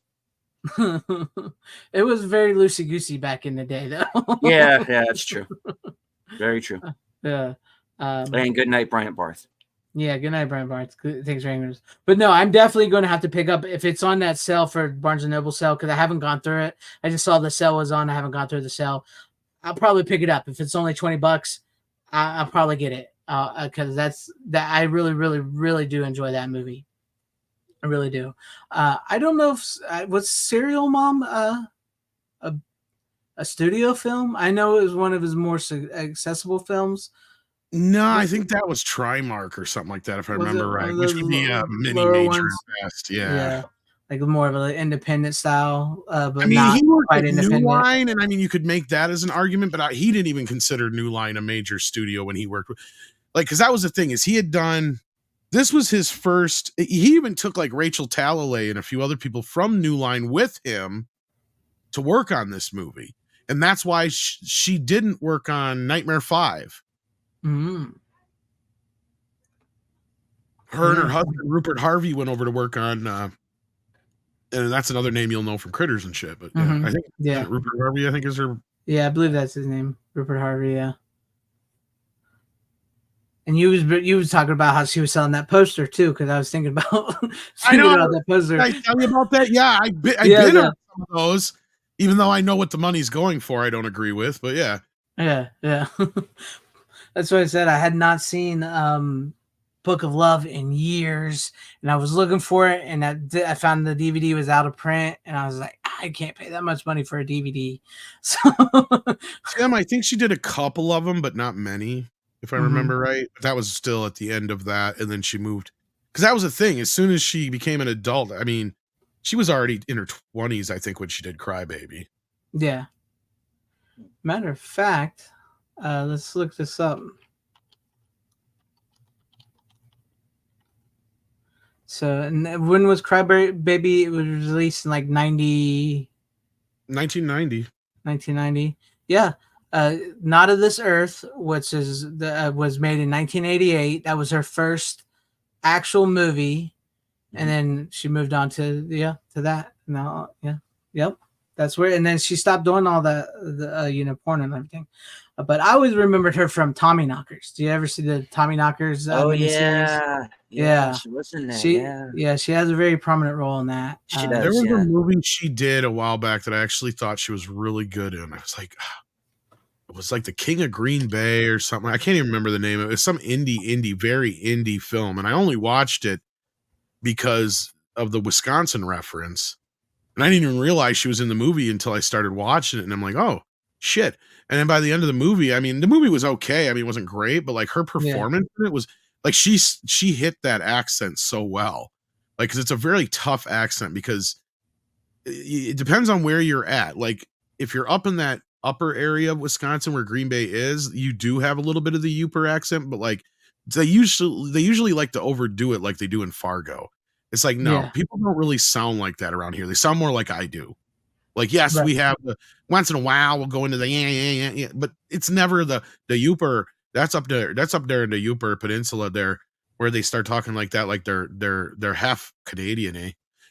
S3: It was very loosey goosey back in the day, though.
S6: Yeah, that's true. Very true.
S3: Yeah.
S6: And good night, Bryant Barth.
S3: Yeah, good night, Brian Barnes. Thanks, Rangers. But no, I'm definitely going to have to pick up if it's on that sale for Barnes & Noble sale, because I haven't gone through it. I just saw the sale was on. I haven't gone through the sale. I'll probably pick it up. If it's only $20, I'll probably get it, because that I really, really, really do enjoy that movie. I really do. I don't know if was Serial Mom a studio film. I know it was one of his more accessible films.
S5: No, I think that was Trimark or something like that, if I remember right. Which would be a mini major best, yeah.
S3: Like more of an independent style, but
S5: I mean,
S3: not
S5: he worked
S3: quite
S5: at
S3: independent.
S5: New Line, and I mean, you could make that as an argument, but he didn't even consider New Line a major studio when he worked with, like, because that was the thing, is he had done, this was his first, he even took like Rachel Talalay and a few other people from New Line with him to work on this movie, and that's why she didn't work on Nightmare 5.
S3: Mm.
S5: Her and her husband Rupert Harvey went over to work on, and that's another name you'll know from Critters and shit. But I think Rupert Harvey, I think, is her. Yeah,
S3: I believe that's his name, Rupert Harvey. Yeah. And you was talking about how she was selling that poster too, because I was thinking about about that poster.
S5: Did I tell you about that? Yeah, I bid on some of those, even though I know what the money's going for. I don't agree with, but yeah.
S3: Yeah. That's what I said. I had not seen Book of Love in years, and I was looking for it, and I found the DVD was out of print, and I was like, I can't pay that much money for a DVD. So
S5: Tim, I think she did a couple of them, but not many, if I remember right. But that was still at the end of that, and then she moved because that was the thing. As soon as she became an adult, I mean, she was already in her 20s, I think, when she did Crybaby.
S3: yeah. Matter of fact, let's look this up. So, and when was Crybaby? It was released in like
S5: 1990.
S3: 1990. Yeah. Not of This Earth, which is was made in 1988. That was her first actual movie, and then she moved on to that. No, yep. That's where, and then she stopped doing all the porn and everything. But I always remembered her from Tommy Knockers. Do you ever see the Tommy Knockers? Miniseries? Yeah.
S6: She was in that.
S3: She has a very prominent role in that.
S6: She
S5: There
S6: does.
S5: was a movie she did a while back that I actually thought she was really good in. I was like, it was like The King of Green Bay or something. I can't even remember the name of it. It's some very indie film. And I only watched it because of the Wisconsin reference. And I didn't even realize she was in the movie until I started watching it. And I'm like, oh, shit. And then by the end of the movie, I mean, the movie was okay. I mean, it wasn't great, but like her performance in it was like she hit that accent so well. Like, because it's a very tough accent because it depends on where you're at. Like, if you're up in that upper area of Wisconsin where Green Bay is, you do have a little bit of the Yooper accent, but like they usually like to overdo it like they do in Fargo. It's like, no, people don't really sound like that around here. They sound more like I do. Like, yes, we have the once in a while we'll go into the yeah, but it's never the Yooper. That's up there in the Yooper Peninsula there where they start talking like that, like they're half Canadian, eh?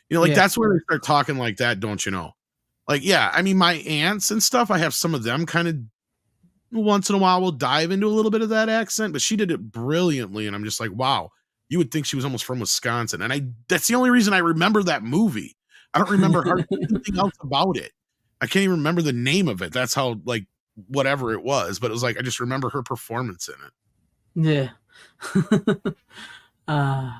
S5: You know, like that's where they start talking like that, don't you know? Like, yeah, I mean, my aunts and stuff, I have some of them kind of once in a while will dive into a little bit of that accent, but she did it brilliantly, and I'm just like, wow, you would think she was almost from Wisconsin. And that's the only reason I remember that movie. I don't remember hardly anything else about it. I can't even remember the name of it. That's how, like, whatever it was, but it was like I just remember her performance in
S3: it. Yeah.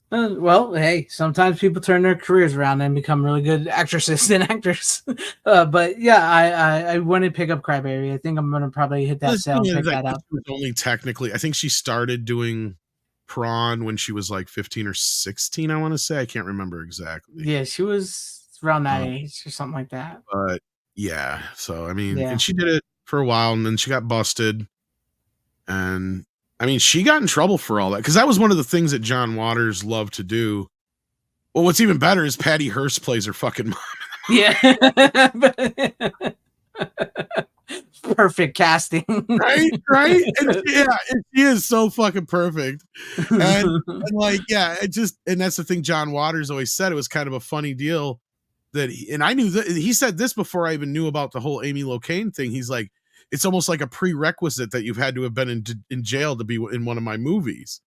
S3: Well, hey, sometimes people turn their careers around and become really good actresses and actors. But yeah, I want to pick up Crybaby. I think I'm gonna probably hit that sale and pick that up.
S5: Only technically, I think she started doing Prawn when she was like 15 or 16. I want to say, I can't remember exactly.
S3: Yeah, she was around that age or something like that.
S5: But yeah, so I mean, and she did it for a while, and then she got busted, and I mean, she got in trouble for all that because that was one of the things that John Waters loved to do. Well, what's even better is Patty Hearst plays her fucking mom.
S3: Yeah. Perfect casting.
S5: Right? And she is so fucking perfect. And like, yeah, and that's the thing John Waters always said. It was kind of a funny deal that, and I knew that he said this before I even knew about the whole Amy Locane thing. He's like, it's almost like a prerequisite that you've had to have been in jail to be in one of my movies.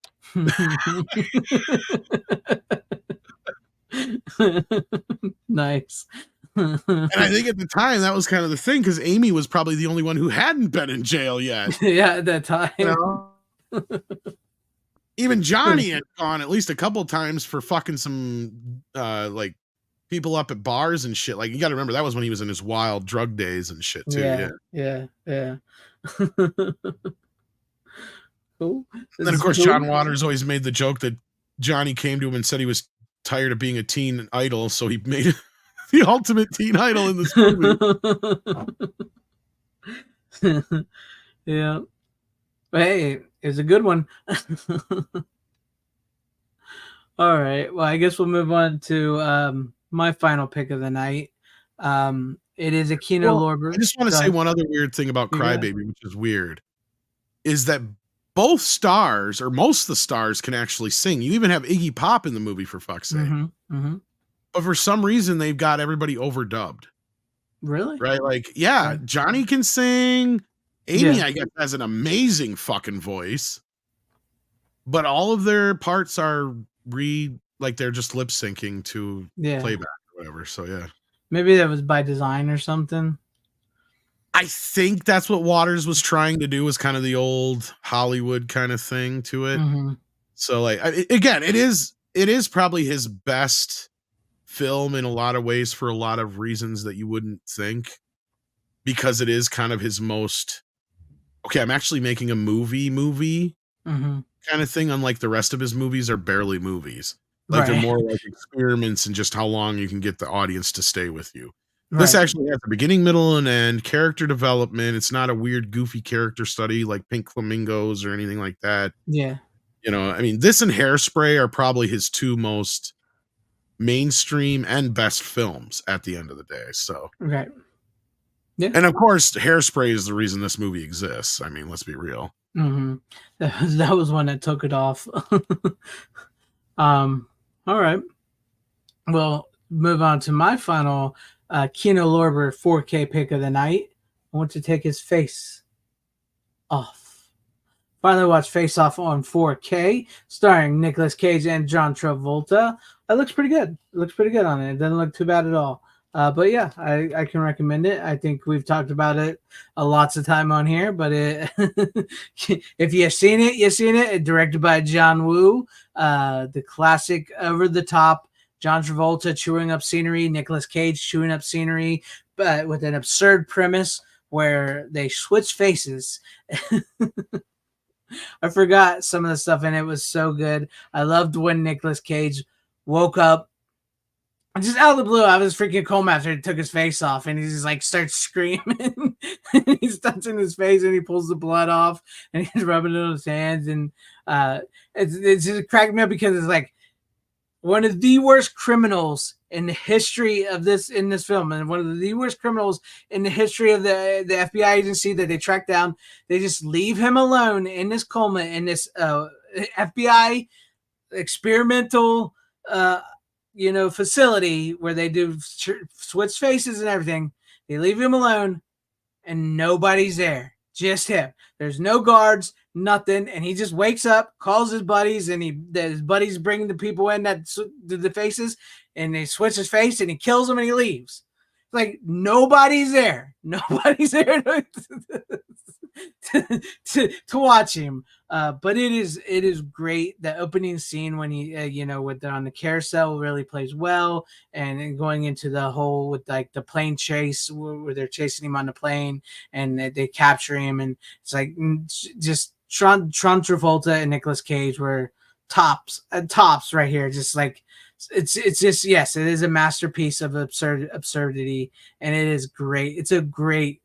S3: Nice.
S5: And I think at the time that was kind of the thing because Amy was probably the only one who hadn't been in jail yet.
S3: Yeah, at that time.
S5: You know? Even Johnny had gone at least a couple times for fucking some like people up at bars and shit. Like, you got to remember that was when he was in his wild drug days and shit too.
S3: Yeah. Cool.
S5: And then of course John Waters always made the joke that Johnny came to him and said he was tired of being a teen idol, so he made the ultimate teen idol in this movie.
S3: Yeah. But hey, it's a good one. All right. Well, I guess we'll move on to my final pick of the night. It is Aquino Lorber.
S5: I just want to say one other weird thing about Crybaby, which is weird, is that both stars, or most of the stars, can actually sing. You even have Iggy Pop in the movie, for fuck's sake. But for some reason, they've got everybody overdubbed.
S3: Really?
S5: Right? Like, yeah, Johnny can sing. Amy, I guess, has an amazing fucking voice. But all of their parts are like they're just lip syncing to playback or whatever. So, yeah.
S3: Maybe that was by design or something.
S5: I think that's what Waters was trying to do, was kind of the old Hollywood kind of thing to it.
S3: Mm-hmm.
S5: So like again, it is probably his best film in a lot of ways for a lot of reasons that you wouldn't think, because it is kind of his most okay, I'm actually making a movie
S3: Mm-hmm.
S5: kind of thing, unlike the rest of his movies are barely movies. Like they're more like experiments in just how long you can get the audience to stay with you. This actually has a beginning, middle, and end, character development. It's not a weird, goofy character study like Pink Flamingos or anything like that.
S3: Yeah.
S5: You know, I mean, this and Hairspray are probably his two most mainstream and best films at the end of the day. So,
S3: Right. Yeah.
S5: and of course, Hairspray is the reason this movie exists. I mean, let's be real.
S3: Mm-hmm. That was one that took it off. All right. Well, move on to my final Kino Lorber 4K pick of the night. I want to take his face off. Finally watched Face Off on 4K, starring Nicolas Cage and John Travolta. It looks pretty good. It looks pretty good on it. It doesn't look too bad at all. But yeah, I can recommend it. I think we've talked about it lots of time on here. But if you've seen it, you've seen it. It's directed by John Woo, the classic over-the-top John Travolta chewing up scenery, Nicolas Cage chewing up scenery, but with an absurd premise where they switch faces. I forgot some of the stuff in it was so good. I loved when Nicolas Cage woke up just out of the blue. I was freaking cold after he took his face off, and he just like starts screaming. He's touching his face, and he pulls the blood off, and he's rubbing it on his hands, and it's just cracked me up because it's like one of the worst criminals in the history of this film, and one of the worst criminals in the history of the FBI agency that they track down. They just leave him alone in this coma in this FBI experimental facility where they do switch faces and everything. They leave him alone, and nobody's there, just him. There's no guards, nothing, and he just wakes up, calls his buddies, and his buddies bring the people in that do the faces, and they switch his face, and he kills them, and he leaves. Like nobody's there. Nobody's there to watch him. But it is great. The opening scene when he with on the carousel really plays well, and going into the whole with like the plane chase where they're chasing him on the plane and they capture him, and it's like just Tron Travolta and Nicolas Cage were tops right here. Just like it's just, yes, it is a masterpiece of absurdity, and it is great. It's a great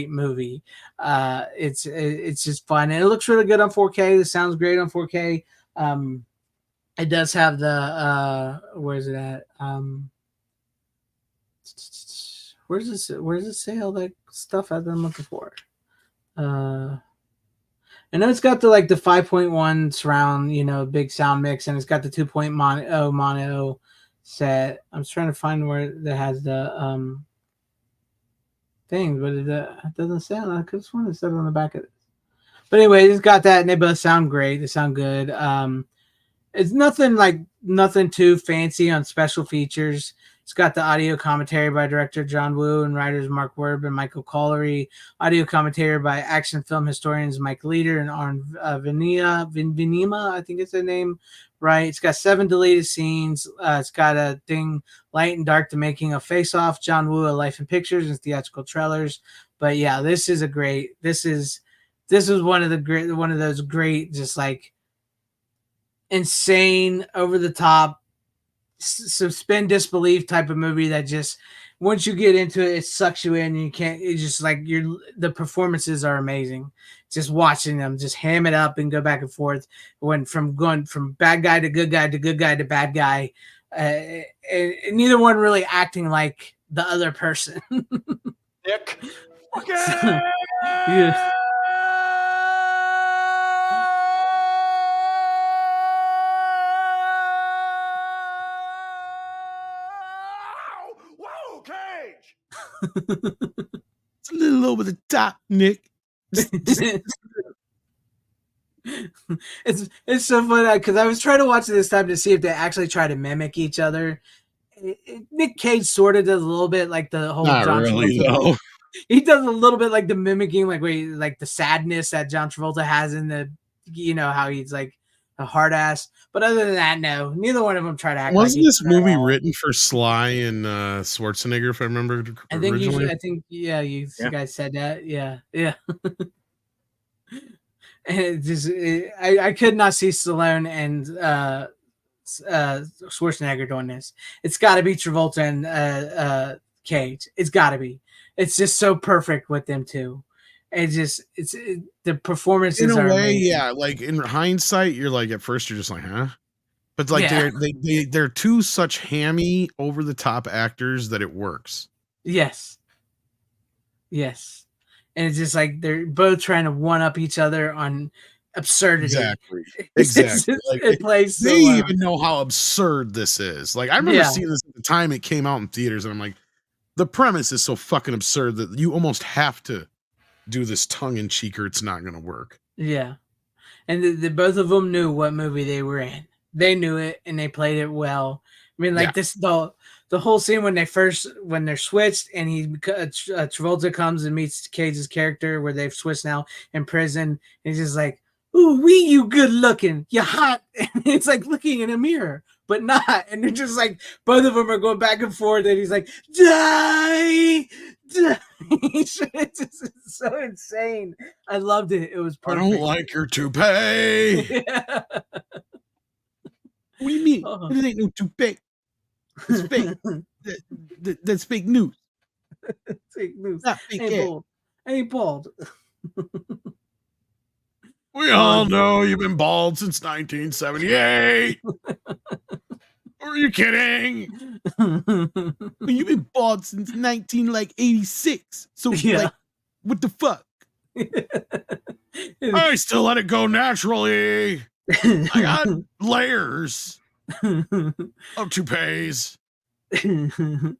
S3: movie. It's just fun, and it looks really good on 4K. It sounds great on 4K. It does have the where is it at? Where's it say all that stuff I've been looking for? I know it's got the 5.1 surround, big sound mix, and it's got the 2.0 mono set. I'm just trying to find where that has the thing, but it doesn't sound. I could have sworn it said on the back of it. But anyway, it's got that, and they both sound great. They sound good. It's nothing too fancy on special features. It's got the audio commentary by director John Woo and writers Mark Werb and Michael Collery. Audio commentary by action film historians Mike Leader and Arn Vinima, I think it's the name, right? It's got 7 deleted scenes. It's got a thing, Light and Dark, the making of Face Off, John Woo, A Life in Pictures, and theatrical trailers. But yeah, this is one of those great, just like insane, over the top, suspend disbelief type of movie that just once you get into it, it sucks you in. And you can't. It's just like the performances are amazing. Just watching them, just ham it up and go back and forth. Going from bad guy to good guy to good guy to bad guy, and neither one really acting like the other person.
S1: Nick.
S3: Okay. Yeah.
S1: Whoa, Cage!
S5: It's a little over the top, Nick.
S3: It's so funny because I was trying to watch it this time to see if they actually try to mimic each other. Nick Cage sort of does a little bit like the whole
S5: Not
S3: John
S5: really,
S3: Travolta.
S5: though.
S3: He does a little bit like the mimicking, like like the sadness that John Travolta has in the, how he's like a hard ass. But other than that, no, neither one of them try to act like
S5: Wasn't
S3: each
S5: this
S3: other at
S5: movie
S3: all.
S5: written for Sly and Schwarzenegger, if I remember originally?
S3: You
S6: Yeah.
S3: guys said that, yeah. And I could not see Stallone and Schwarzenegger doing this. It's got to be Travolta and Cage. It's got to be. It's just so perfect with them two. The performances
S5: In a
S3: are
S5: way,
S3: amazing.
S5: yeah. Like in hindsight, you're like at first you're just like, huh? But like
S3: Yeah.
S5: they're two such hammy, over the top actors that it works.
S3: Yes. And it's just like they're both trying to one up each other on absurdity.
S5: Exactly. Like
S3: It plays
S5: they
S3: so well.
S5: even know how absurd this is. Like I remember seeing this at the time it came out in theaters, and I'm like, the premise is so fucking absurd that you almost have to do this tongue in cheek or it's not going to work.
S3: Yeah. And both of them knew what movie they were in. They knew it and they played it well. I mean, like the whole scene when they're switched and Travolta comes and meets Cage's character where they've switched now in prison. And he's just like, "Ooh, wee, you good looking, you hot." And it's like looking in a mirror, but not. And they're just like both of them are going back and forth. And he's like, "Die, die." It's just so insane. I loved it. It was perfect.
S5: I don't like your toupee.
S3: Yeah.
S5: What do you mean?
S3: Uh-huh.
S5: It ain't no toupee. It's fake. That's fake news.
S3: Fake news.
S5: Not fake
S3: Ain't
S5: hair.
S3: bald. Ain't bald.
S5: We all know you've been bald since 1978. Are you kidding? You've been bald since 1986. So
S3: Yeah.
S5: like, what the fuck? I still let it go naturally. I got layers of toupees.
S3: And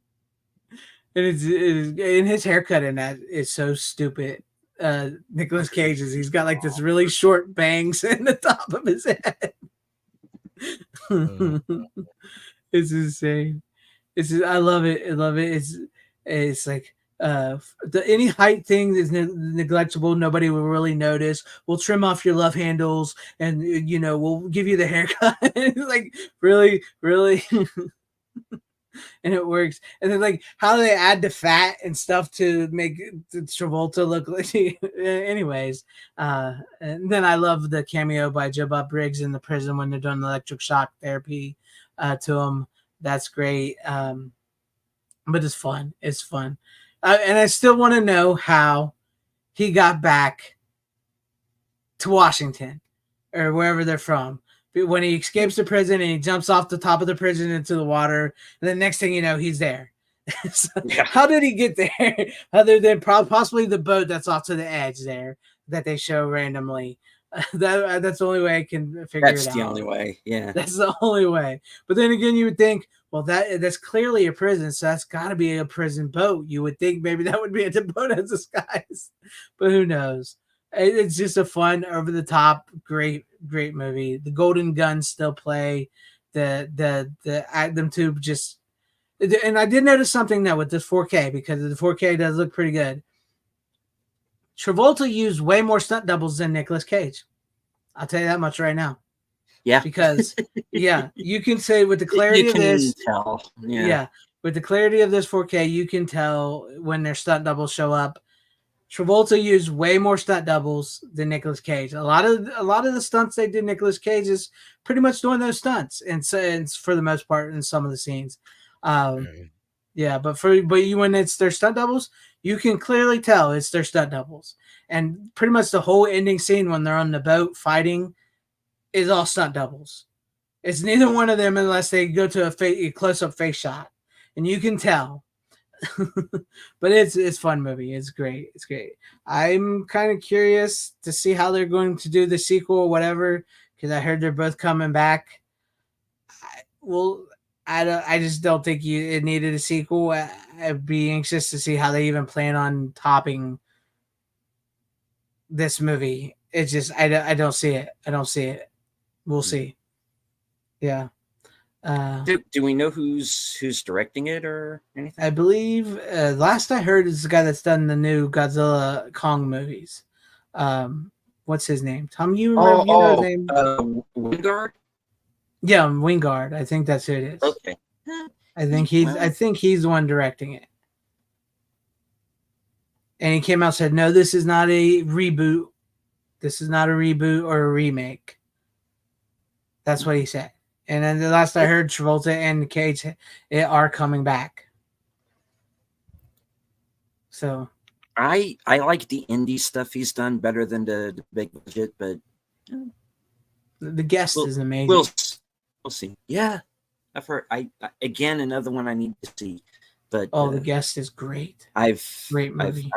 S3: and his haircut in that is so stupid. Nicolas Cage's, he's got like this really short bangs in the top of his head. It's insane. I love it. I love it. It's like any height thing is neglectable. Nobody will really notice. We'll trim off your love handles, and we'll give you the haircut. It's like really, really. And it works. And then like how do they add the fat and stuff to make Travolta look like anyways. And then I love the cameo by Joe Bob Briggs in the prison when they're doing the electric shock therapy to him. That's great. But it's fun. It's fun. And I still want to know how he got back to Washington or wherever they're from. When he escapes the prison and he jumps off the top of the prison into the water, and the next thing you know, he's there. So how did he get there? Other than possibly the boat that's off to the edge there that they show randomly. That's the only way I can figure it out.
S6: That's the only way. Yeah.
S3: That's the only way. But then again, you would think, well, that's clearly a prison, so that's got to be a prison boat. You would think maybe that would be a boat in disguise, but who knows? It's just a fun, over the top, great movie. The Golden Guns still play. Them two just, and I did notice something now with this 4K because the 4K does look pretty good. Travolta used way more stunt doubles than Nicolas Cage. I'll tell you that much right now.
S6: Yeah.
S3: Because you can say with the clarity of this,
S6: tell.
S3: With the clarity of this 4K, you can tell when their stunt doubles show up. Travolta used way more stunt doubles than Nicolas Cage. A lot of the stunts they did, Nicolas Cage is pretty much doing those stunts, and for the most part in some of the scenes. Yeah, but when it's their stunt doubles, you can clearly tell it's their stunt doubles. And pretty much the whole ending scene when they're on the boat fighting is all stunt doubles. It's neither one of them unless they go to a close-up face shot, and you can tell. But it's a fun movie. It's great. It's great. I'm kind of curious to see how they're going to do the sequel or whatever, because I heard they're both coming back. I just don't think it needed a sequel. I'd be anxious to see how they even plan on topping this movie. It's just I don't see it. I don't see it. We'll see. Yeah.
S6: Do we know who's directing it or anything?
S3: I believe last I heard is the guy that's done the new Godzilla Kong movies. What's his name? Tom, you remember? You know his name?
S6: Wingard?
S3: Yeah, Wingard. I think that's who it is.
S6: Okay.
S3: I think he's the one directing it. And he came out and said, "No, this is not a reboot. This is not a reboot or a remake." That's what he said. And then the last I heard, Travolta and Cage are coming back. So
S6: I like the indie stuff he's done better than the big budget, but
S3: the Guest is amazing.
S6: We'll see. Yeah, I've heard. Again, another one I need to see. But
S3: the Guest is great. Great movie.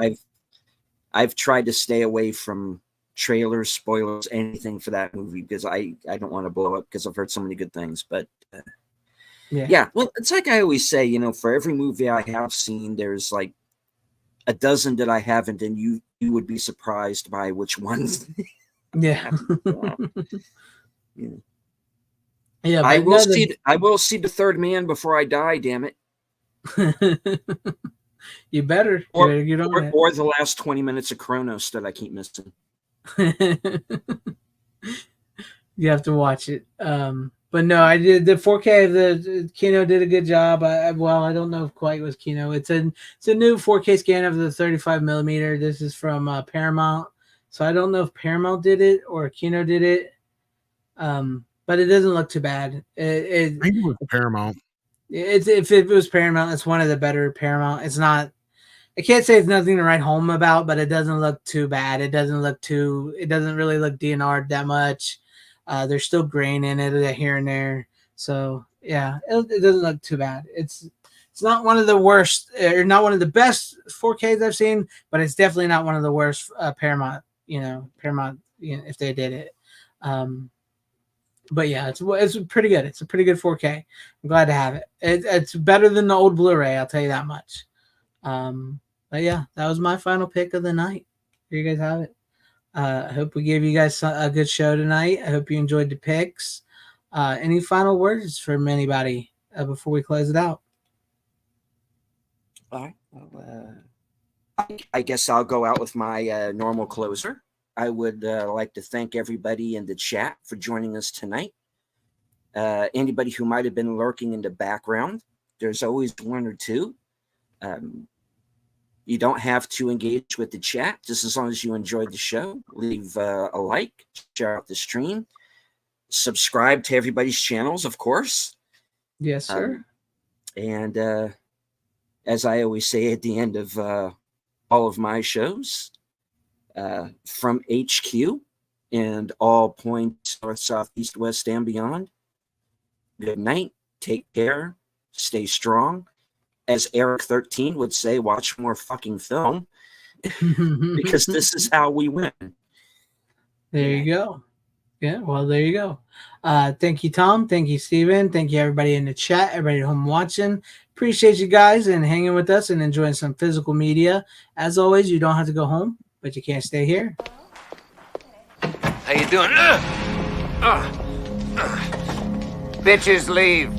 S6: I've tried to stay away from trailers, spoilers, anything for that movie because I don't want to blow up because I've heard so many good things. But yeah, well, it's like I always say, you know, for every movie I have seen, there's like a dozen that I haven't, and you would be surprised by which ones.
S3: Yeah.
S6: Yeah.
S3: Yeah,
S6: I will see the Third Man before I die. Damn it!
S3: You better.
S6: Or
S3: the
S6: last 20 minutes of Kronos that I keep missing.
S3: You have to watch it. But no, I did the 4K. The Kino did a good job. I don't know if quite was Kino. It's a new 4K scan of the 35 millimeter. This is from Paramount. So I don't know if Paramount did it or Kino did it. But it doesn't look too bad.
S5: I think it was Paramount.
S3: If it was Paramount, it's one of the better Paramount. It's not. I can't say it's nothing to write home about, but it doesn't look too bad. It doesn't really look DNR'd that much. There's still grain in it here and there. So yeah, it doesn't look too bad. It's not one of the worst, or not one of the best 4Ks I've seen, but it's definitely not one of the worst Paramount. If they did it. But yeah, it's pretty good. It's a pretty good 4K. I'm glad to have it. It's better than the old Blu-ray. I'll tell you that much. But yeah, that was my final pick of the night. Here you guys have it. I hope we gave you guys a good show tonight. I hope you enjoyed the picks. Any final words from anybody before we close it out?
S6: All right. Well, I guess I'll go out with my normal closer. I would like to thank everybody in the chat for joining us tonight. Anybody who might have been lurking in the background, there's always one or two. You don't have to engage with the chat, just as long as you enjoyed the show. Leave a like, share out the stream, subscribe to everybody's channels, of course.
S3: Yes, sir.
S6: And as I always say at the end of all of my shows, from HQ and all points north, south, east, west, and beyond, good night, take care, stay strong. As Eric 13 would say, watch more fucking film because this is how we win.
S3: There you go. Yeah, well, there you go. Thank you, Tom. Thank you, Steven. Thank you, everybody in the chat, everybody at home watching. Appreciate you guys and hanging with us and enjoying some physical media. As always, you don't have to go home, but you can't stay here.
S7: How you doing? Bitches leave.